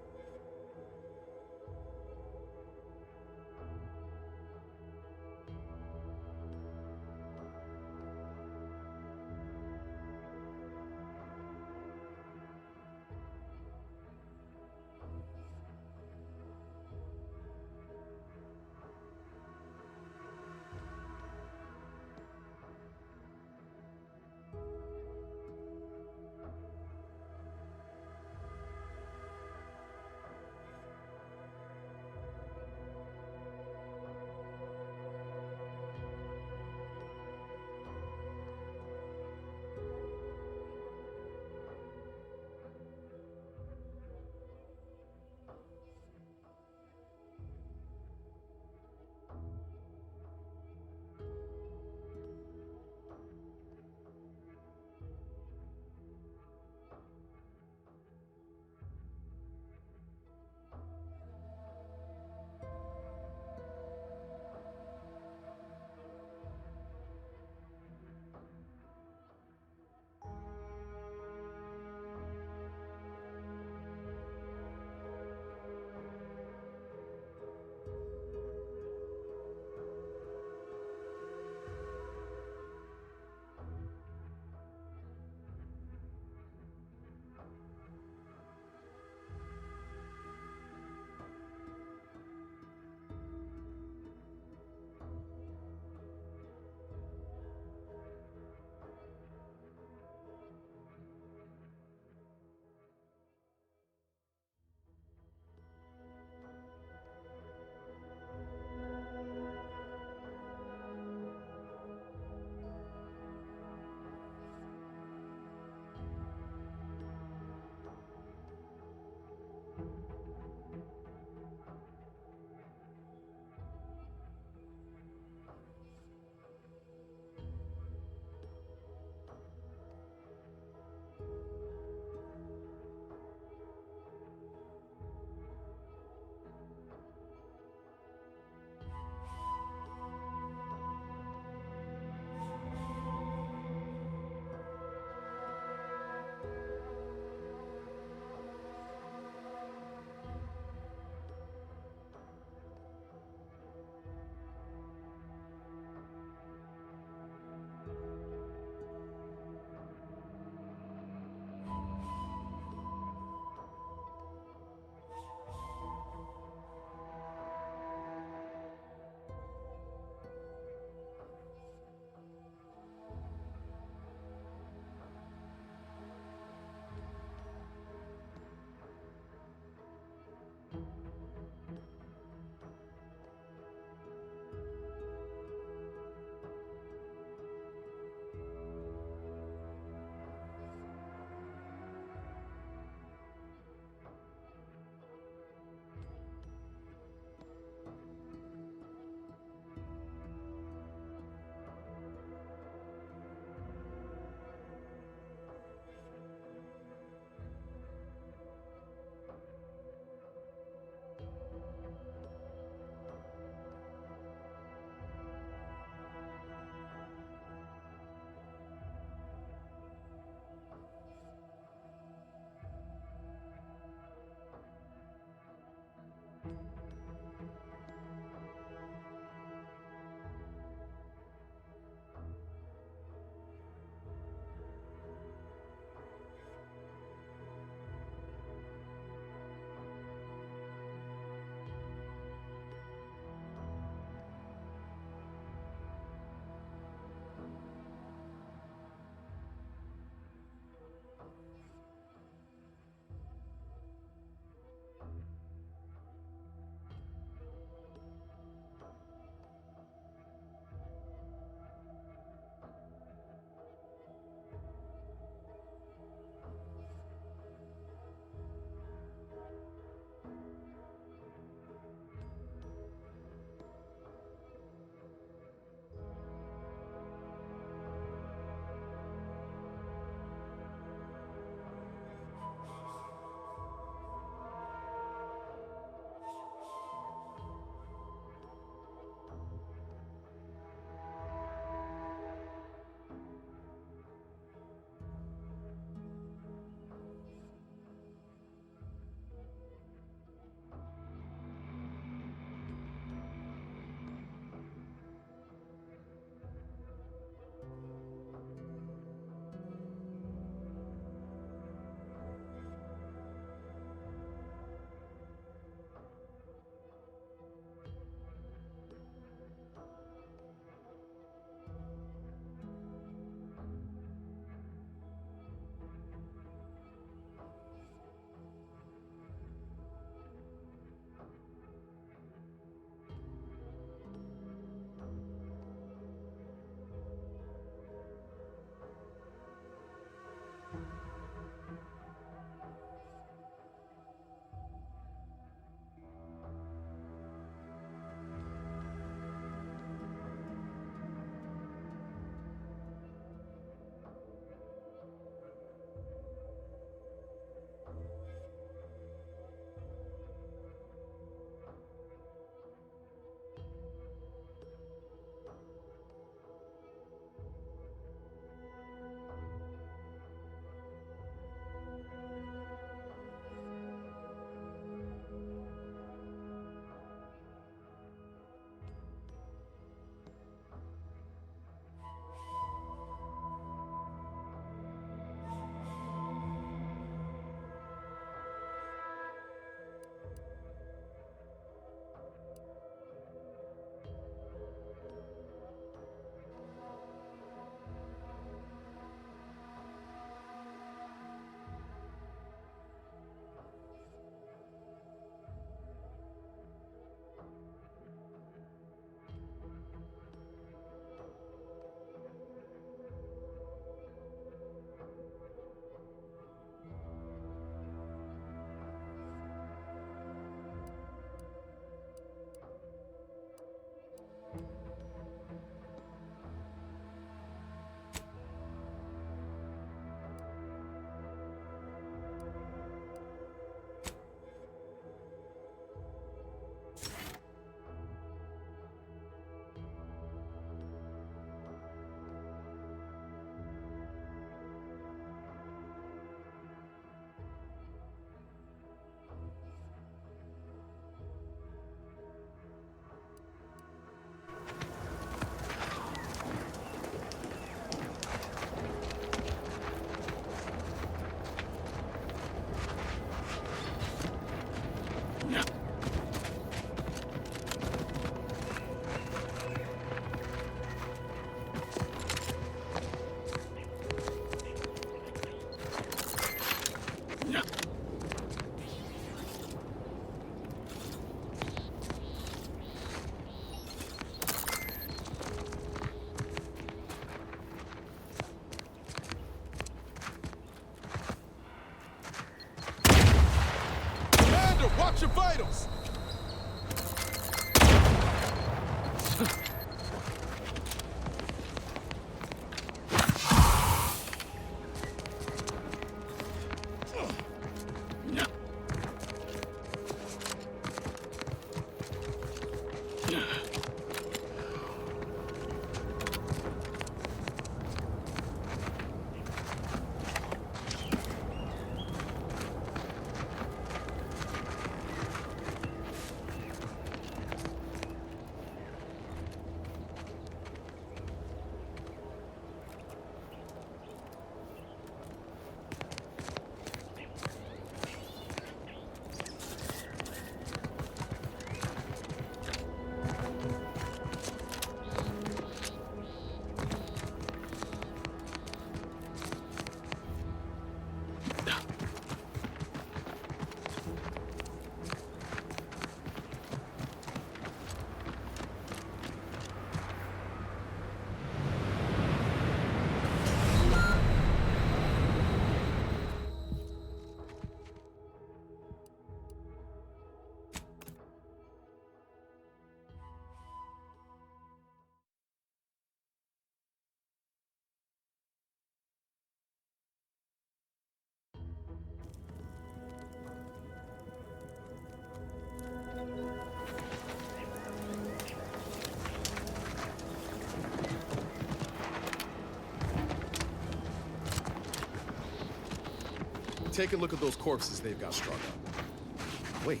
take a look at those corpses they've got strung up. Wait.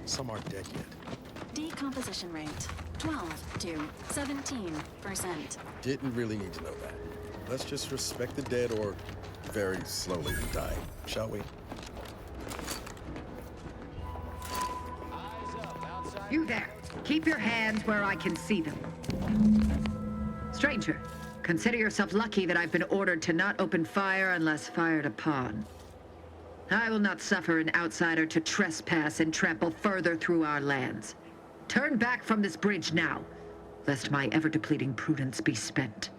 Some aren't dead yet. Decomposition rate 12 to 17%. Didn't really need to know that. Let's just respect the dead or very slowly die, shall we? You there. Keep your hands where I can see them. Stranger, consider yourself lucky that I've been ordered to not open fire unless fired upon. I will not suffer an outsider to trespass and trample further through our lands. Turn back from this bridge now, lest my ever-depleting prudence be spent.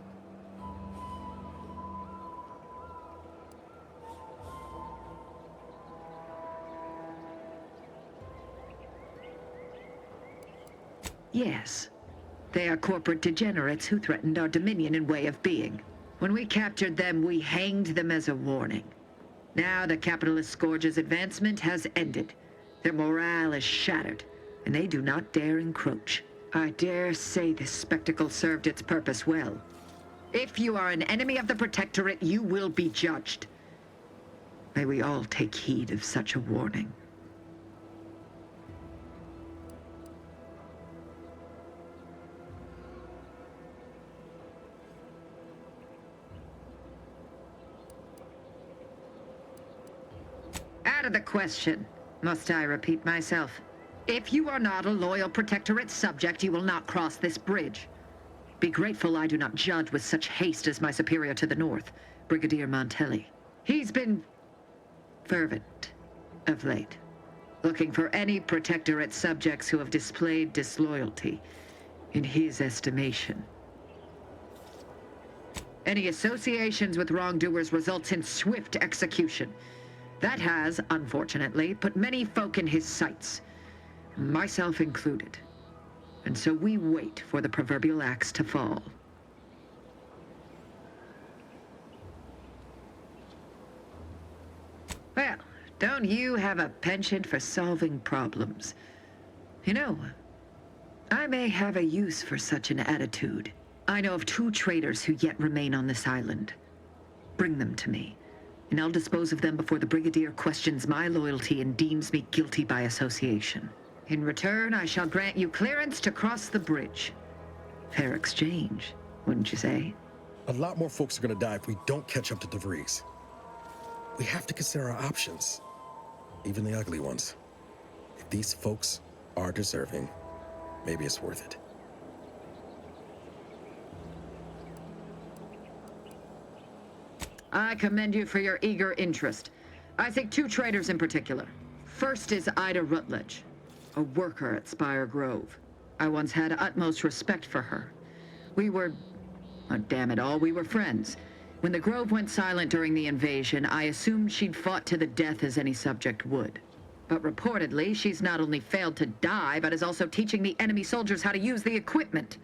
Yes. They are corporate degenerates who threatened our dominion and way of being. When we captured them, we hanged them as a warning. Now the capitalist scourge's advancement has ended. Their morale is shattered, and they do not dare encroach. I dare say this spectacle served its purpose well. If you are an enemy of the Protectorate, you will be judged. May we all take heed of such a warning. Out of the question. Must I repeat myself? If you are not a loyal Protectorate subject, you will not cross this bridge. Be grateful I do not judge with such haste as my superior to the north, Brigadier Montelli. He's been fervent of late, looking for any Protectorate subjects who have displayed disloyalty in his estimation. Any associations with wrongdoers results in swift execution. That has, unfortunately, put many folk in his sights, myself included. And so we wait for the proverbial axe to fall. Well, don't you have a penchant for solving problems? You know, I may have a use for such an attitude. I know of 2 traitors who yet remain on this island. Bring them to me, and I'll dispose of them before the Brigadier questions my loyalty and deems me guilty by association. In return, I shall grant you clearance to cross the bridge. Fair exchange, wouldn't you say? A lot more folks are gonna die if we don't catch up to DeVries. We have to consider our options, even the ugly ones. If these folks are deserving, maybe it's worth it. I commend you for your eager interest. I think 2 traitors in particular. First is Ida Rutledge, a worker at Spire Grove. I once had utmost respect for her. We were, oh, damn it all, we were friends. When the Grove went silent during the invasion, I assumed she'd fought to the death as any subject would. But reportedly, she's not only failed to die, but is also teaching the enemy soldiers how to use the equipment.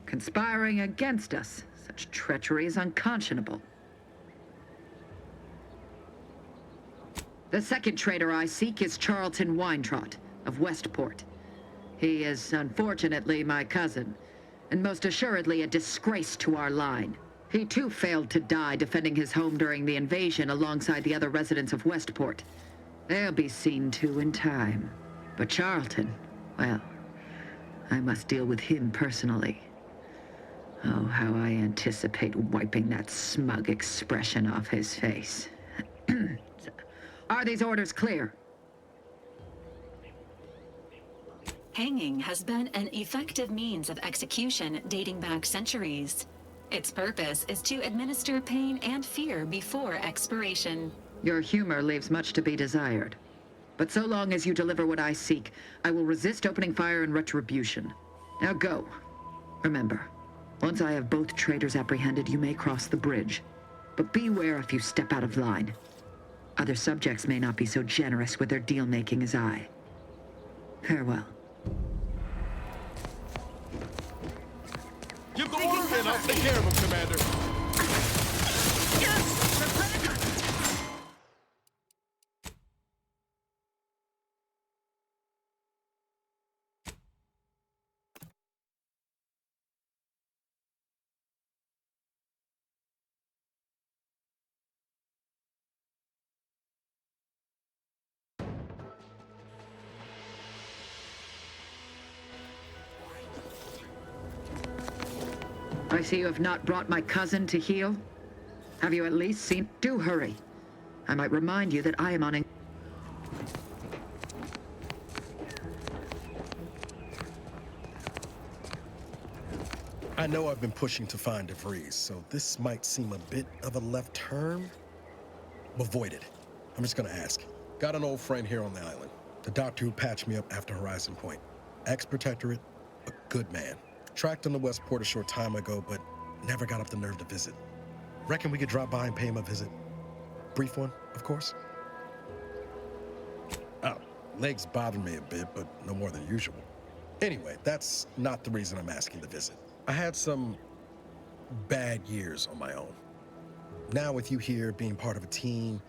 Conspiring against us. Such treachery is unconscionable. The second traitor I seek is Charlton Weintraut of Westport. He is, unfortunately, my cousin, and most assuredly a disgrace to our line. He too failed to die defending his home during the invasion alongside the other residents of Westport. They'll be seen to in time. But Charlton, well, I must deal with him personally. Oh, how I anticipate wiping that smug expression off his face. Are these orders clear? Hanging has been an effective means of execution dating back centuries. Its purpose is to administer pain and fear before expiration. Your humor leaves much to be desired. But so long as you deliver what I seek, I will resist opening fire in retribution. Now go. Remember, once I have both traitors apprehended, you may cross the bridge. But beware if you step out of line. Other subjects may not be so generous with their deal-making as I. Farewell. Give the order and I'll take care of him, Commander. I see you have not brought my cousin to heal. Have you at least seen? Do hurry. I might remind you that I am on. I know I've been pushing to find DeVries, so this might seem a bit of a left turn. Avoid it. I'm just gonna ask. Got an old friend here on the island. The doctor who patched me up after Horizon Point. Ex-protectorate, a good man. Tracked him to Westport a short time ago, but never got up the nerve to visit. Reckon we could drop by and pay him a visit. Brief one, of course. Oh, legs bother me a bit, but no more than usual. Anyway, that's not the reason I'm asking the visit. I had some bad years on my own. Now with you here, being part of a team,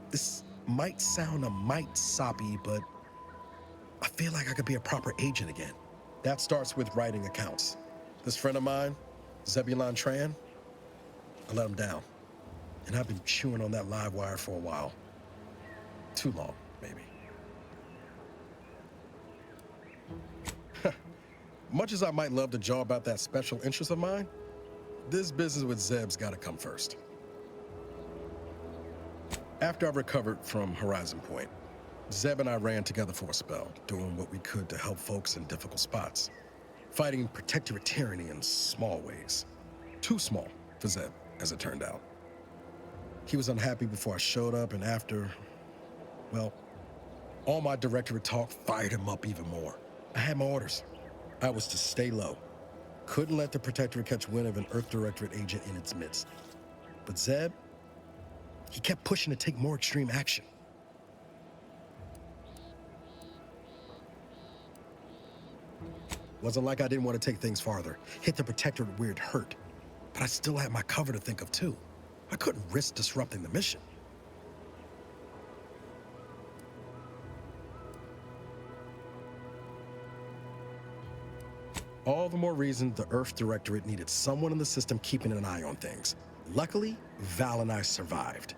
this might sound a mite soppy, but I feel like I could be a proper agent again. That starts with writing accounts. This friend of mine, Zebulon Tran, I let him down. And I've been chewing on that live wire for a while. Too long, maybe. Much as I might love to jaw about that special interest of mine, this business with Zeb's gotta come first. After I recovered from Horizon Point, Zeb and I ran together for a spell, doing what we could to help folks in difficult spots. Fighting protectorate tyranny in small ways. Too small for Zeb, as it turned out. He was unhappy before I showed up, and after, well, all my directorate talk fired him up even more. I had my orders. I was to stay low. Couldn't let the Protectorate catch wind of an Earth Directorate agent in its midst. But Zeb, he kept pushing to take more extreme action. Wasn't like I didn't want to take things farther, hit the Protectorate where it hurt. But I still had my cover to think of too. I couldn't risk disrupting the mission. All the more reason the Earth Directorate needed someone in the system keeping an eye on things. Luckily, Val and I survived.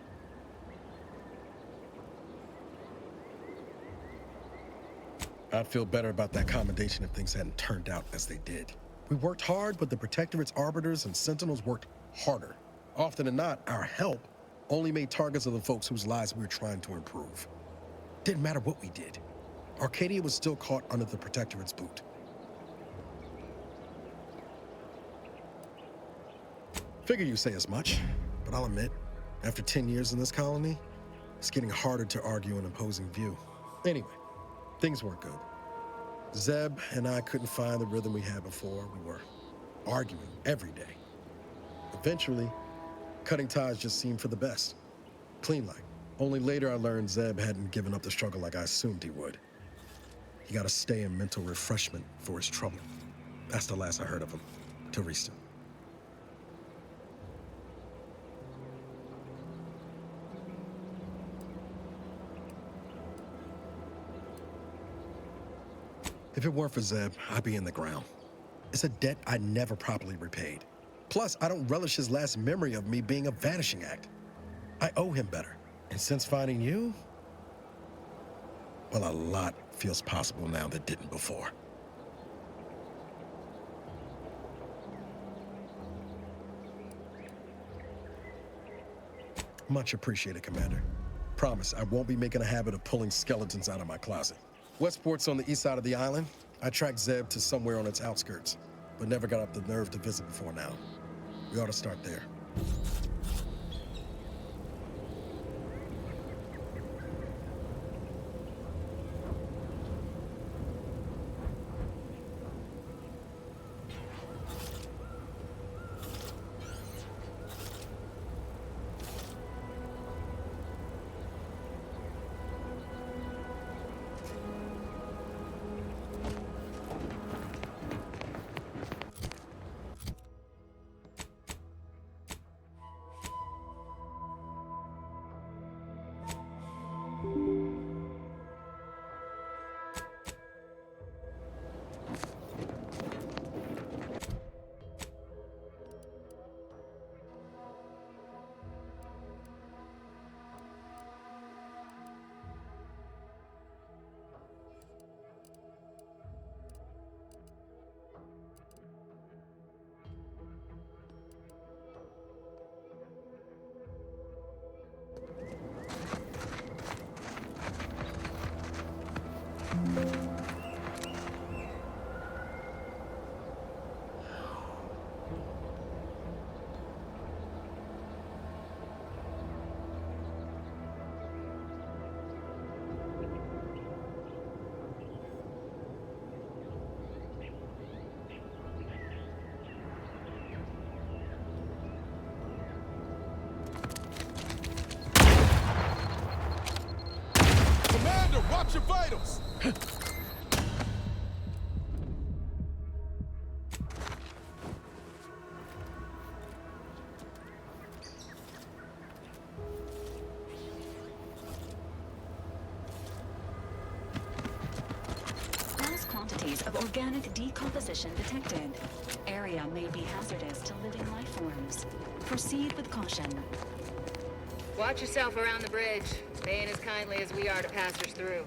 I'd feel better about that commendation if things hadn't turned out as they did. We worked hard, but the Protectorate's arbiters and sentinels worked harder. Often than not, our help only made targets of the folks whose lives we were trying to improve. Didn't matter what we did. Arcadia was still caught under the Protectorate's boot. Figure you say as much, but I'll admit, after 10 years in this colony, it's getting harder to argue an opposing view. Anyway, things weren't good. Zeb and I couldn't find the rhythm we had before. We were arguing every day. Eventually, cutting ties just seemed for the best. Clean like. Only later I learned Zeb hadn't given up the struggle like I assumed he would. He got to stay in mental refreshment for his trouble. That's the last I heard of him, till recent. If it weren't for Zeb, I'd be in the ground. It's a debt I never properly repaid. Plus, I don't relish his last memory of me being a vanishing act. I owe him better. And since finding you, well, a lot feels possible now that didn't before. Much appreciated, Commander. Promise, I won't be making a habit of pulling skeletons out of my closet. Westport's on the east side of the island. I tracked Zeb to somewhere on its outskirts, but never got up the nerve to visit before now. We ought to start there. vitals! Mass quantities of organic decomposition detected. Area may be hazardous to living life forms. Proceed with caution. Watch yourself around the bridge. Paying as kindly as we are to passers through.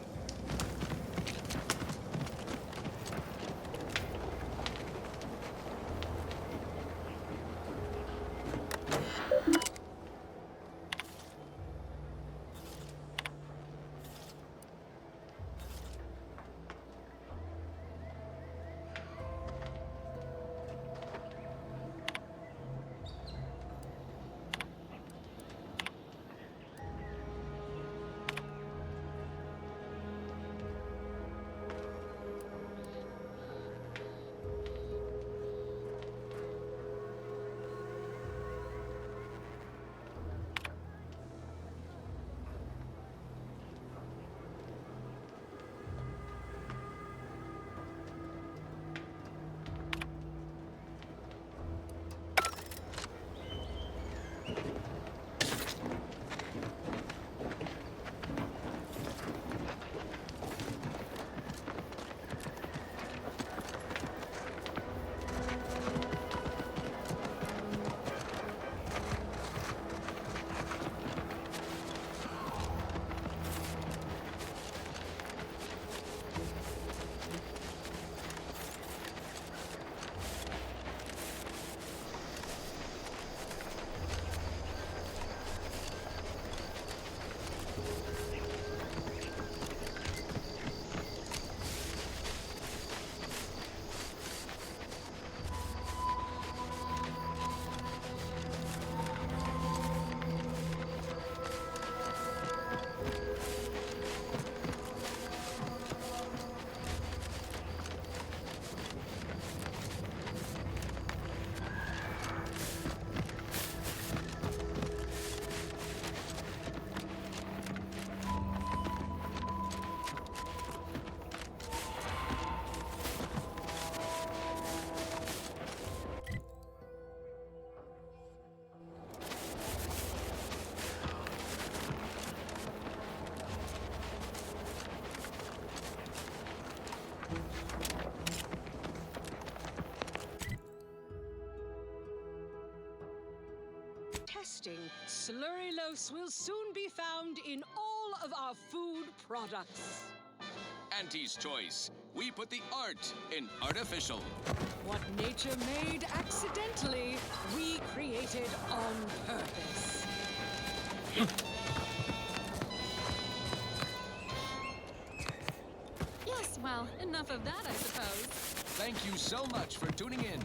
Testing. Slurrylose will soon be found in all of our food products. Auntie's Choice. We put the art in artificial. What nature made accidentally, we created on purpose. Yes, well, enough of that, I suppose. Thank you so much for tuning in.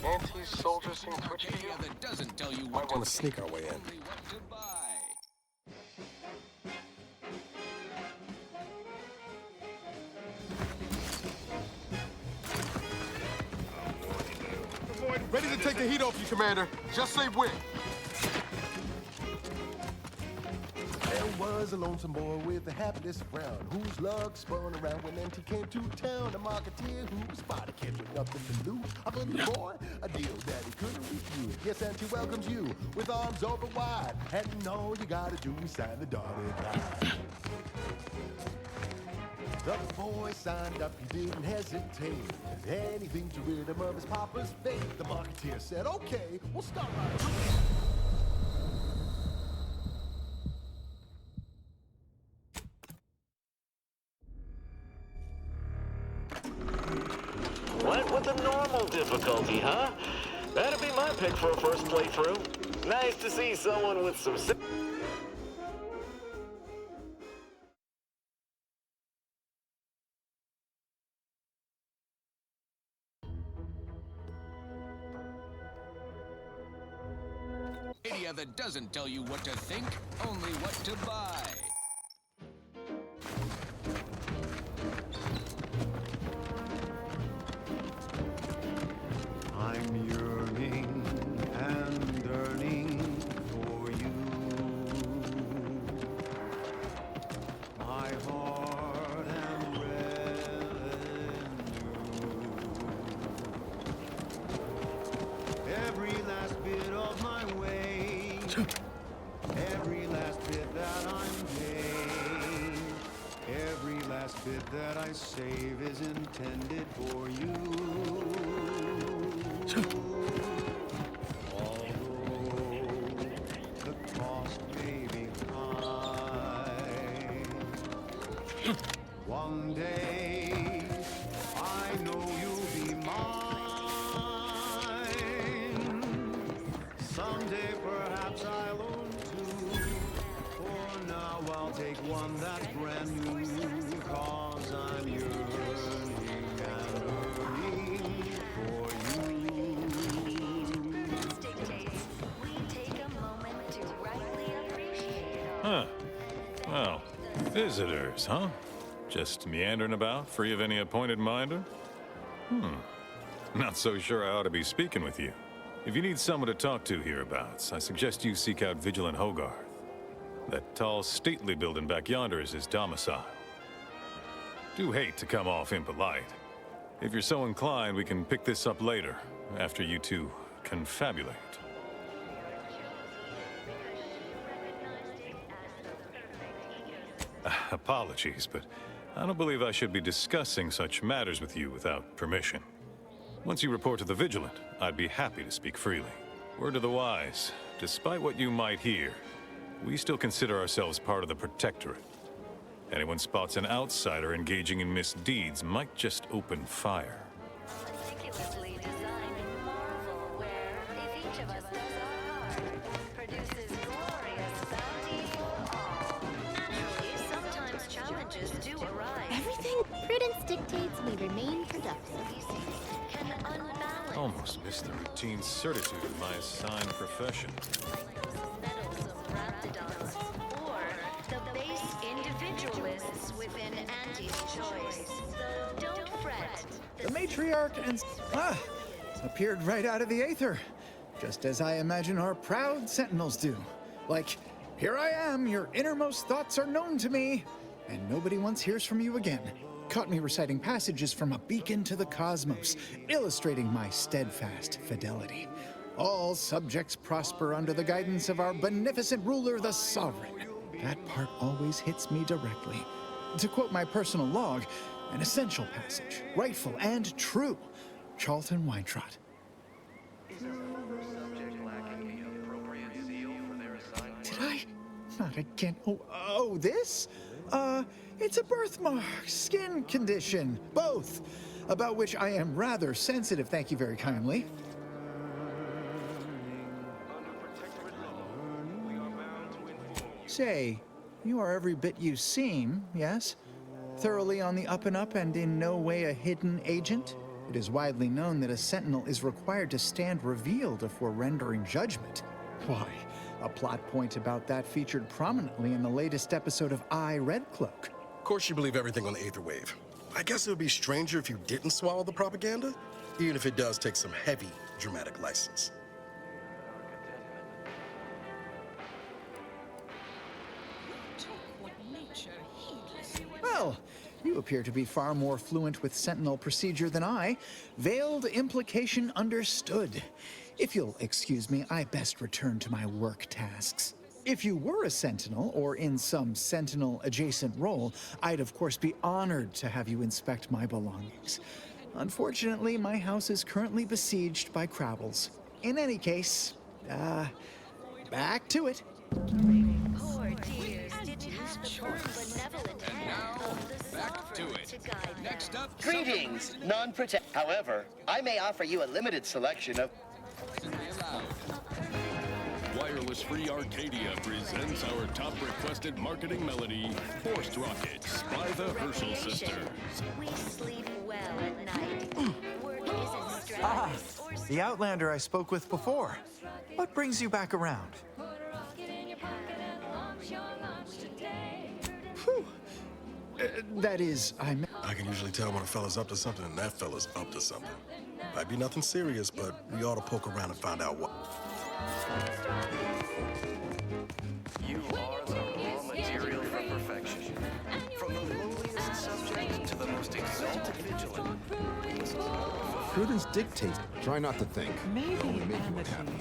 Auntie's soldiers seem twitchy to you? That doesn't tell you Might what want to to sneak our way in. only what to buy. Ready to take the heat off you, Commander. Just say when. There was a lonesome boy with a hapless frown, whose luck spun around when NT came to town. A marketeer who spotted a kid with nothing to lose. Offered the boy a deal that he couldn't refuse. Yes, NT welcomes you with arms open wide, and all you gotta do is sign the dotted line. The boy signed up, he didn't hesitate. Anything to rid him of his papa's fate. The marketeer said, okay, we'll start right away. Went with the normal difficulty, huh? That'd be my pick for a first playthrough. Nice to see someone with some... Media that doesn't tell you what to think, only what to buy. I'm yearning and yearning for you. My heart Every last bit that I'm paid, every last bit that I save is intended for you. Although the cost may be high, one day I know you'll be mine. Someday perhaps I'll own two. For now I'll take one that's brand new. Cause I'm yearning and earning for you. Huh. Well, visitors, huh? Just meandering about, free of any appointed minder? Not so sure I ought to be speaking with you. If you need someone to talk to hereabouts, I suggest you seek out Vigilant Hogarth. That tall, stately building back yonder is his domicile. Do hate to come off impolite. If you're so inclined, we can pick this up later, after you two confabulate. Apologies, but I don't believe I should be discussing such matters with you without permission. Once you report to the Vigilant, I'd be happy to speak freely. Word to the wise, despite what you might hear, we still consider ourselves part of the Protectorate. Anyone spots an outsider engaging in misdeeds might just open fire. Meticulously designed marvel where, if each of us does our part, produces glorious bounty for all. Naturally, sometimes challenges do arise. Everything prudence dictates we remain productive. Can unbalance Almost missed the routine certitude of my assigned profession. meddlesome raptidons, or the base individualists within Andy's choice. Don't fret. The matriarch and appeared right out of the aether, just as I imagine our proud sentinels do. Like, here I am, your innermost thoughts are known to me, and nobody once hears from you again. Caught me reciting passages from a beacon to the cosmos, illustrating my steadfast fidelity. All subjects prosper under the guidance of our beneficent ruler, the Sovereign. That part always hits me directly. To quote my personal log, an essential passage, rightful and true. Charlton Weintraut. Did I? Not again. Oh, this? It's a birthmark, skin condition, both, about which I am rather sensitive, thank you very kindly. Say, you are every bit you seem, yes? Thoroughly on the up and up and in no way a hidden agent? It is widely known that a sentinel is required to stand revealed before rendering judgment. Why, a plot point about that featured prominently in the latest episode of I, Red Cloak. Of course you believe everything on the Aether Wave. I guess it would be stranger if you didn't swallow the propaganda, even if it does take some heavy dramatic license. Well, you appear to be far more fluent with Sentinel procedure than I. Veiled implication understood. If you'll excuse me, I best return to my work tasks. If you were a Sentinel, or in some Sentinel-adjacent role, I'd of course be honored to have you inspect my belongings. Unfortunately, my house is currently besieged by Crabbles. In any case, back to it. Poor dears didn't have the firm benevolent hand of the Back to it. Next up, Greetings, non-protect. However, I may offer you a limited selection of... Wireless Free Arcadia presents our top requested marketing melody, Forced Rockets by the Herschel Sisters. We sleep well at night. Work isn't stress or The Outlander I spoke with before. What brings you back around? Whew. That is, I can usually tell when a fella's up to something and that fella's up to something. Might be nothing serious, but we ought to poke around and find out what. You are the raw material for perfection. From the lowliest subject to the most exalted vigilant. Prudence dictates. Try not to think. Maybe Only make you unhappy.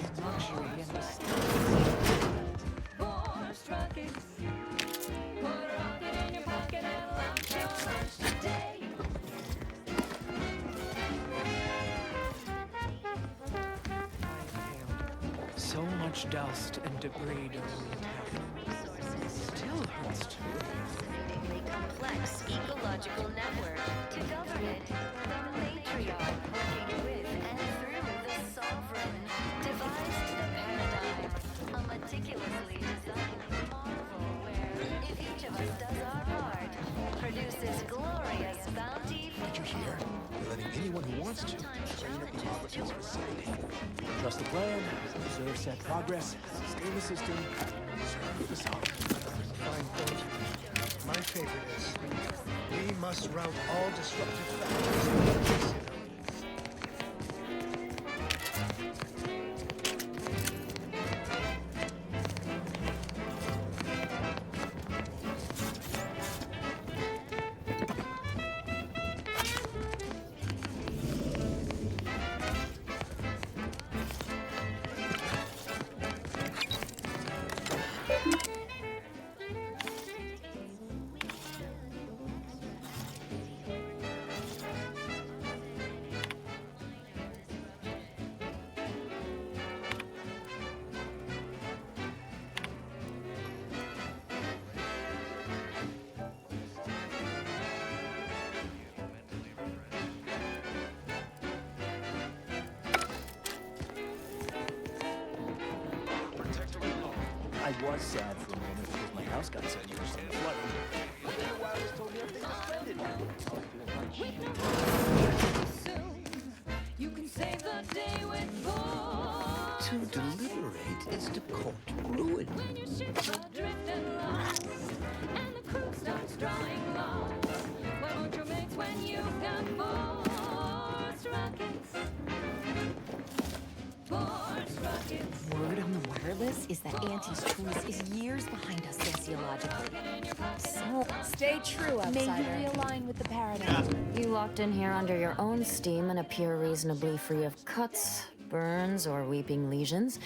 so much dust and debris during the attack. It still hurts to Exceedingly complex ecological network. To govern it, the matriarch working with and through the sovereign devised the paradigm, a meticulously designed marvel where, if each of us does our part, produces glorious bounty for Did you hear? They're letting anyone who wants to train at the Robertson's facility. Trust the plan, observe set progress, sustain the system, serve the sovereign. Fine quote. My favorite is, we must rout all disruptive factors. I was sad for a moment because my house got submerged in the flooding. But then the wildest told me everything was splendid. You can save the day with force. To deliberate is to court ruin. When your ships adrift and lost, and the crew starts drawing lots. Why won't you mix when you've got force rockets? Force rockets. Word on the wireless is that Auntie's truce is years behind us sociologically. So, Stay true, outsider. may you realign with the paradigm. You locked in here under your own steam and appear reasonably free of cuts, burns, or weeping lesions.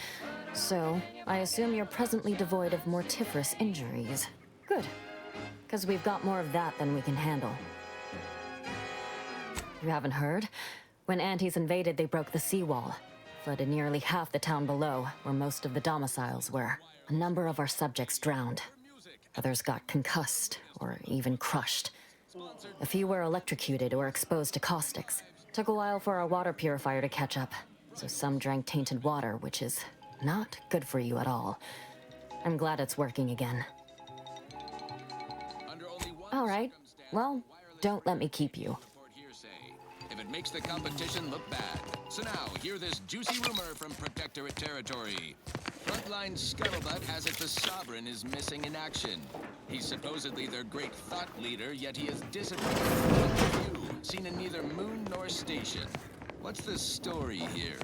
So, I assume you're presently devoid of mortiferous injuries. Good. Because we've got more of that than we can handle. You haven't heard? When Antes invaded, they broke the seawall. Flooded nearly half the town below, where most of the domiciles were. A number of our subjects drowned. Others got concussed, or even crushed. A few were electrocuted or exposed to caustics. Took a while for our water purifier to catch up, so some drank tainted water, which is not good for you at all. I'm glad it's working again. All right, well, don't let me keep you. If it makes the competition look bad. So now, hear this juicy rumor from Protectorate territory. Frontline Scuttlebutt has it the Sovereign is missing in action. He's supposedly their great thought leader, yet he has disappeared from view, seen in neither moon nor station. What's the story here?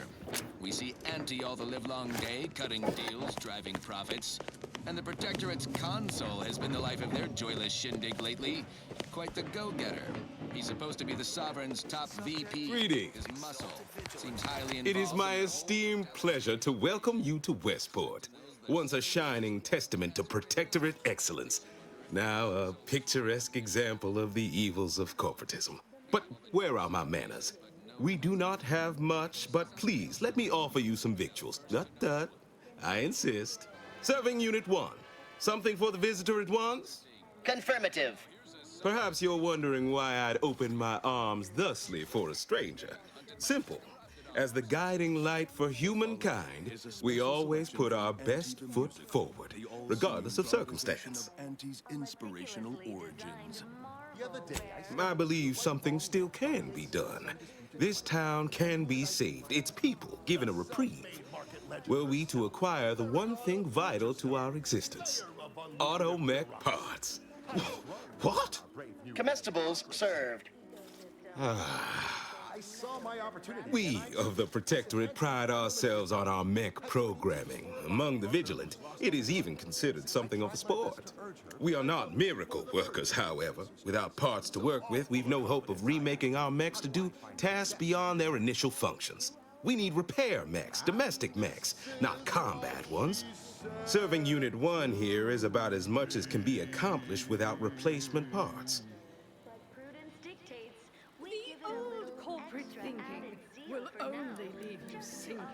We see Ante all the livelong day, cutting deals, driving profits. And the Protectorate's consul has been the life of their joyless shindig lately. Quite the go-getter. He's supposed to be the Sovereign's top VP. Greetings. His muscle seems highly involved. It is my esteemed pleasure to welcome you to Westport, once a shining testament to Protectorate excellence. Now a picturesque example of the evils of corporatism. But where are my manners? We do not have much, but please, let me offer you some victuals. Tut. I insist. Serving Unit 1. Something for the visitor at once? Confirmative. Perhaps you're wondering why I'd open my arms thusly for a stranger. Simple. As the guiding light for humankind, we always put our best foot forward, regardless of circumstance. Auntie's inspirational origins. I believe something still can be done. This town can be saved, its people given a reprieve. Were we to acquire the one thing vital to our existence, automech parts. What? Comestibles served. I saw my opportunity. We of the Protectorate pride ourselves on our mech programming. Among the vigilant, it is even considered something of a sport. We are not miracle workers, however. Without parts to work with, we've no hope of remaking our mechs to do tasks beyond their initial functions. We need repair mechs, domestic mechs, not combat ones. Serving Unit 1 here is about as much as can be accomplished without replacement parts. The old corporate thinking will only leave you sinking.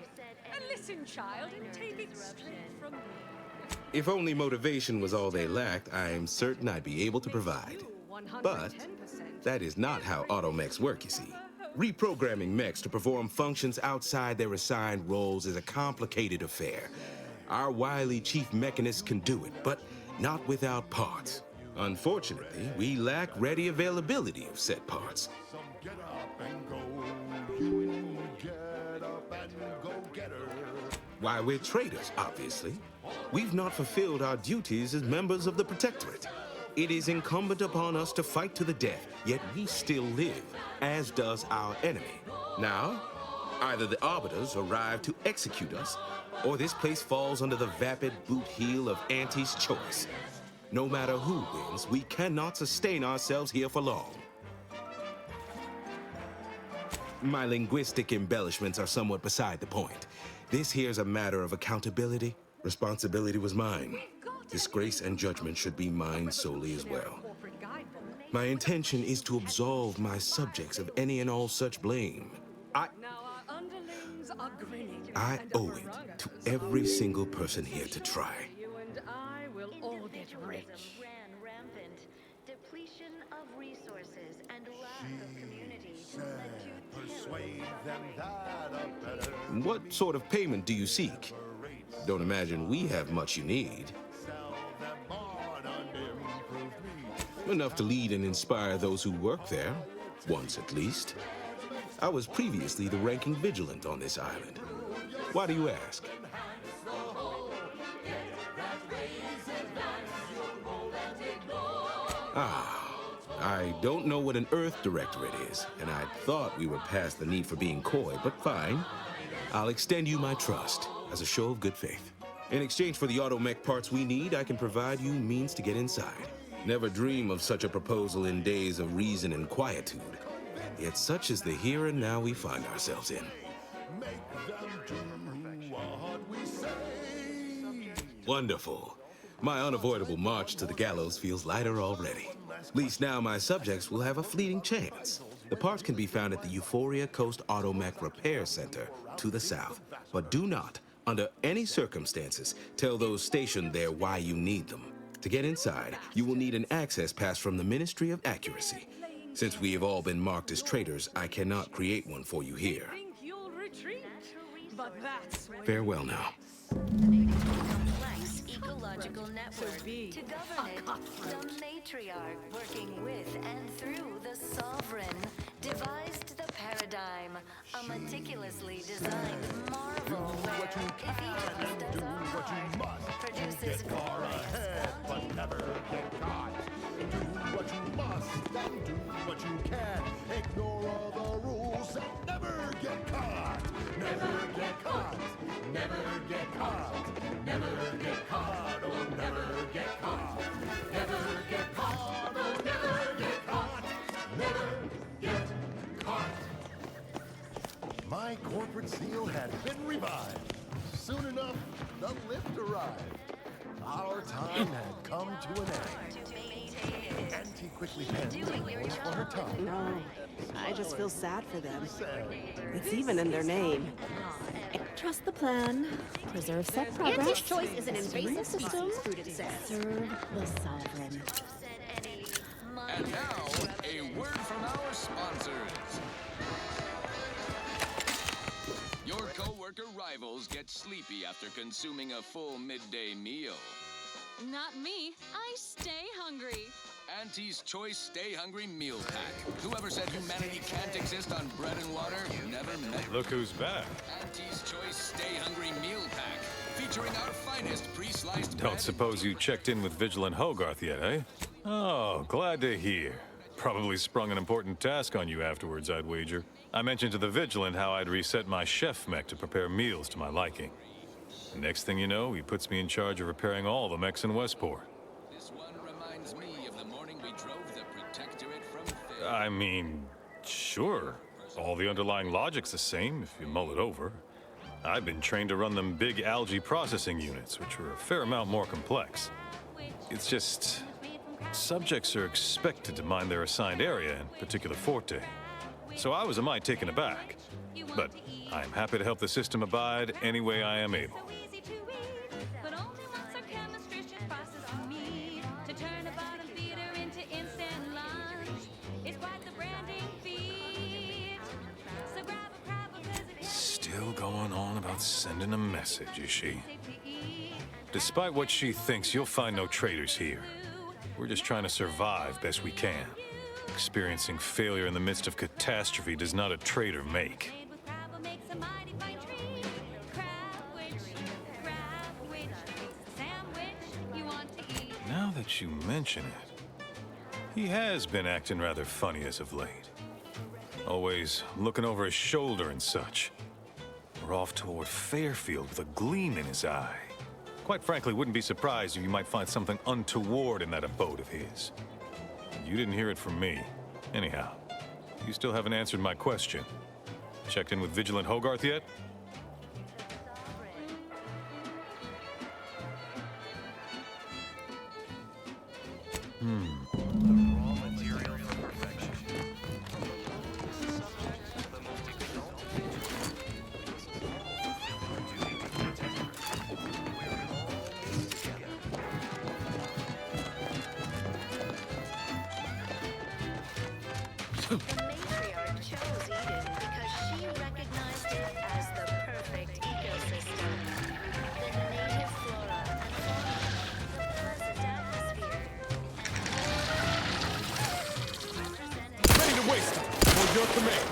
And listen Listen, child, and take it straight from me. If only motivation was all they lacked, I am certain I'd be able to provide. But that is not how automechs work, you see. Reprogramming mechs to perform functions outside their assigned roles is a complicated affair. Our wily chief mechanist can do it, but not without parts. Unfortunately, we lack ready availability of said parts. Why, we're traitors, obviously. We've not fulfilled our duties as members of the Protectorate. It is incumbent upon us to fight to the death, yet we still live, as does our enemy. Now, either the Arbiters arrive to execute us, or this place falls under the vapid boot heel of Auntie's choice. No matter who wins, we cannot sustain ourselves here for long. My linguistic embellishments are somewhat beside the point. This here's a matter of accountability. Responsibility was mine. Disgrace and judgment should be mine solely as well. My intention is to absolve my subjects of any and all such blame. I owe it to every single person here to try. You and I will all get rich. Ran rampant. Depletion of resources and lack of community led to Persuade them that a better What sort of payment do you seek? Don't imagine we have much you need. Enough to lead and inspire those who work there, once at least. I was previously the ranking vigilant on this island. Why do you ask? I don't know what an Earth Directorate is, and I thought we were past the need for being coy, but fine. I'll extend you my trust as a show of good faith. In exchange for the automech parts we need, I can provide you means to get inside. Never dream of such a proposal in days of reason and quietude. Yet such is the here and now we find ourselves in. Wonderful. My unavoidable march to the gallows feels lighter already. At least now my subjects will have a fleeting chance. The parts can be found at the Euphoria Coast Automech Repair Center to the south. But do not, under any circumstances, tell those stationed there why you need them. To get inside, you will need an access pass from the Ministry of Accuracy. Since we have all been marked as traitors, I cannot create one for you here. You'll retreat, but that's when Farewell now. complex ecological network. To govern it, the matriarch, working with and through the sovereign, devised the paradigm, a meticulously designed marvel where, if each of us does our part, produces glorious but never get caught. Do what you must and do what you can. Ignore all the rules and never get caught. Never get caught. Never get caught. Never get caught. Oh, never get caught. Never get caught. Oh, never get caught. Never get caught. My corporate seal had been revived. Soon enough, the lift arrived. Our time had come to an end. Auntie quickly penned words for her tongue. No, I just feel sad for them. It's even in their name. Trust the plan. Preserve set progress. Auntie's choice is an invasive system. species. Serve the sovereign. And now, a word from our sponsors. Your co-worker rivals get sleepy after consuming a full midday meal. Not me. I stay hungry. Auntie's Choice Stay Hungry Meal Pack. Whoever said humanity can't exist on bread and water never met. Look who's back. Auntie's Choice Stay Hungry Meal Pack, featuring our finest pre-sliced bread. Don't suppose you checked in with Vigilant Hogarth yet, eh? Oh, glad to hear. Probably sprung an important task on you afterwards, I'd wager. I mentioned to the Vigilant how I'd reset my chef mech to prepare meals to my liking. The next thing you know, he puts me in charge of repairing all the mechs in Westport. This one reminds me of the morning we drove the Protectorate from Fair. I mean, sure. All the underlying logic's the same if you mull it over. I've been trained to run them big algae processing units, which are a fair amount more complex. It's just, subjects are expected to mind their assigned area, in particular Forte. So I was a mite taken aback. But I'm happy to help the system abide any way I am able. But only once our chemistry should process the meat to turn a bottom feeder into instant lunch. It's quite the branding feat. So grab a crab because it is Still going on about sending a message, is she? Despite what she thinks, you'll find no traitors here. We're just trying to survive best we can. Experiencing failure in the midst of catastrophe does not a traitor make. crab makes a mighty fine treat. Crab witch, sandwich you want to eat. Now that you mention it, he has been acting rather funny as of late. Always looking over his shoulder and such. We're off toward Fairfield with a gleam in his eye. Quite frankly, wouldn't be surprised if you might find something untoward in that abode of his. You didn't hear it from me. Anyhow, you still haven't answered my question. Checked in with Vigilant Hogarth yet? The matriarch chose Eden because she recognized it as the perfect ecosystem. The native flora and fauna, the pleasant atmosphere. Ready to waste it. For your command.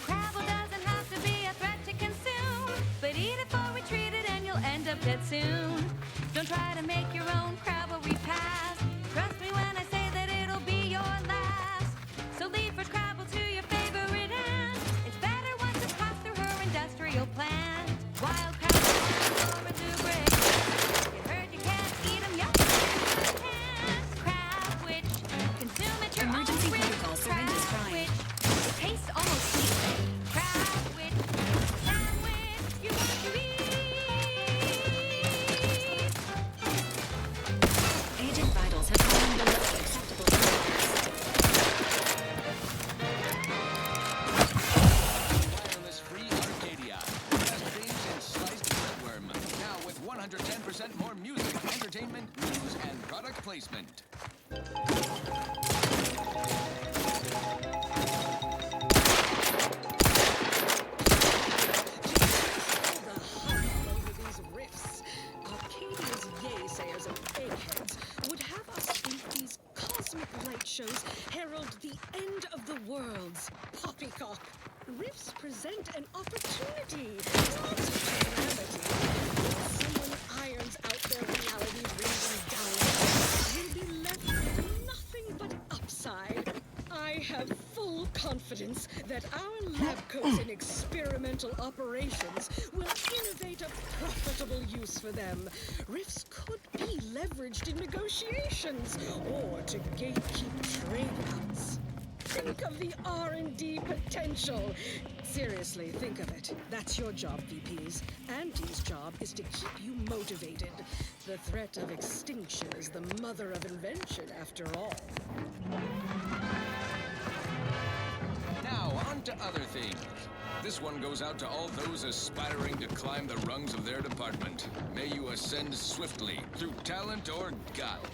Crabble doesn't have to be a threat to consume, but eat it before we treat it and you'll end up dead soon. Don't try to make your own crabble repast. Trust me when I say that it'll be your last. So leave for crabble to your favorite ant. It's better once it's passed through her industrial plant. Wild crabble over to break. You heard you can't eat 'em, yup. Crab witch, consume at your Emergency own risk. protocol, syringes prime. Witch, it tastes almost sweet. Crab witch, sandwich you want to eat. Agent vitals have fallen below acceptable levels. Wireless free Arcadia. Best dreams in sliced breadworm. Now with 110% more music, entertainment, news, and product placement. Over these riffs, Arcadia's yaysayers and eggheads would have us think these cosmic light shows herald the end of the worlds. Poppycock. Riffs present an opportunity, not a calamity. If someone irons out their reality ringing down, we'll be left with nothing but upside. I have full confidence that our lab coats in experimental operations will innovate a profitable use for them. Riffs could be leveraged in negotiations or to gatekeep trade routes. Think of the R&D potential. Seriously, think of it. That's your job, VPs. Auntie's job is to keep you motivated. The threat of extinction is the mother of invention, after all. Now, on to other things. This one goes out to all those aspiring to climb the rungs of their department. May you ascend swiftly through talent or gut.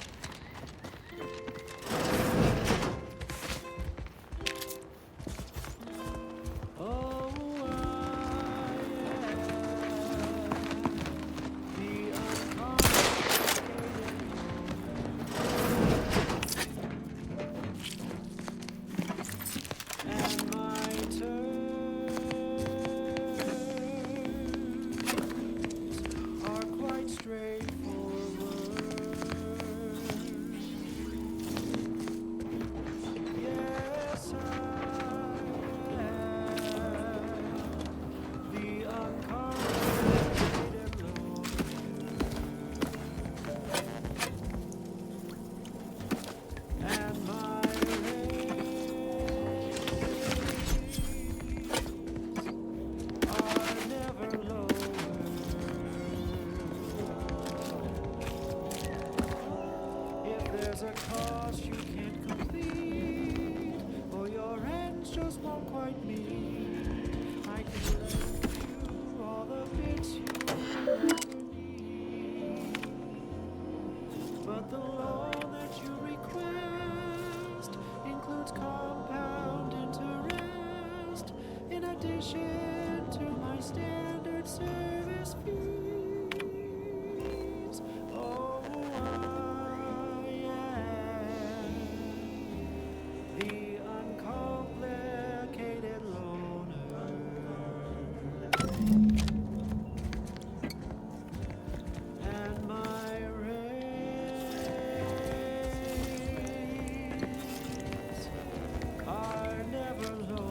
there's a cost you can't complete, or your ends just won't quite meet, I can lend you all the bits you ever need. But the loan that you request includes compound interest, in addition to my standard service fees. Oh, I am the uncomplicated loner. And my rates are never lower.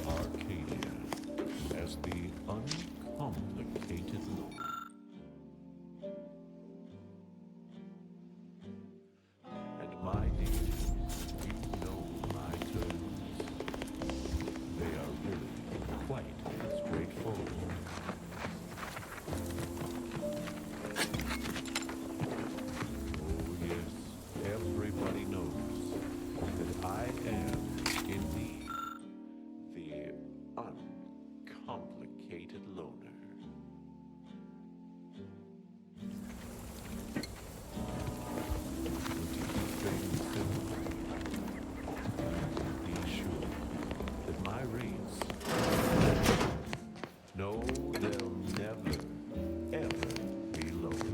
Arcadia as the uncomplicated look. And my dears, you know my terms. They are really quite straightforward. Oh yes, everybody knows that I am indeed the uncomplicated loner. Be sure that my rates, no, they'll never, ever be lower.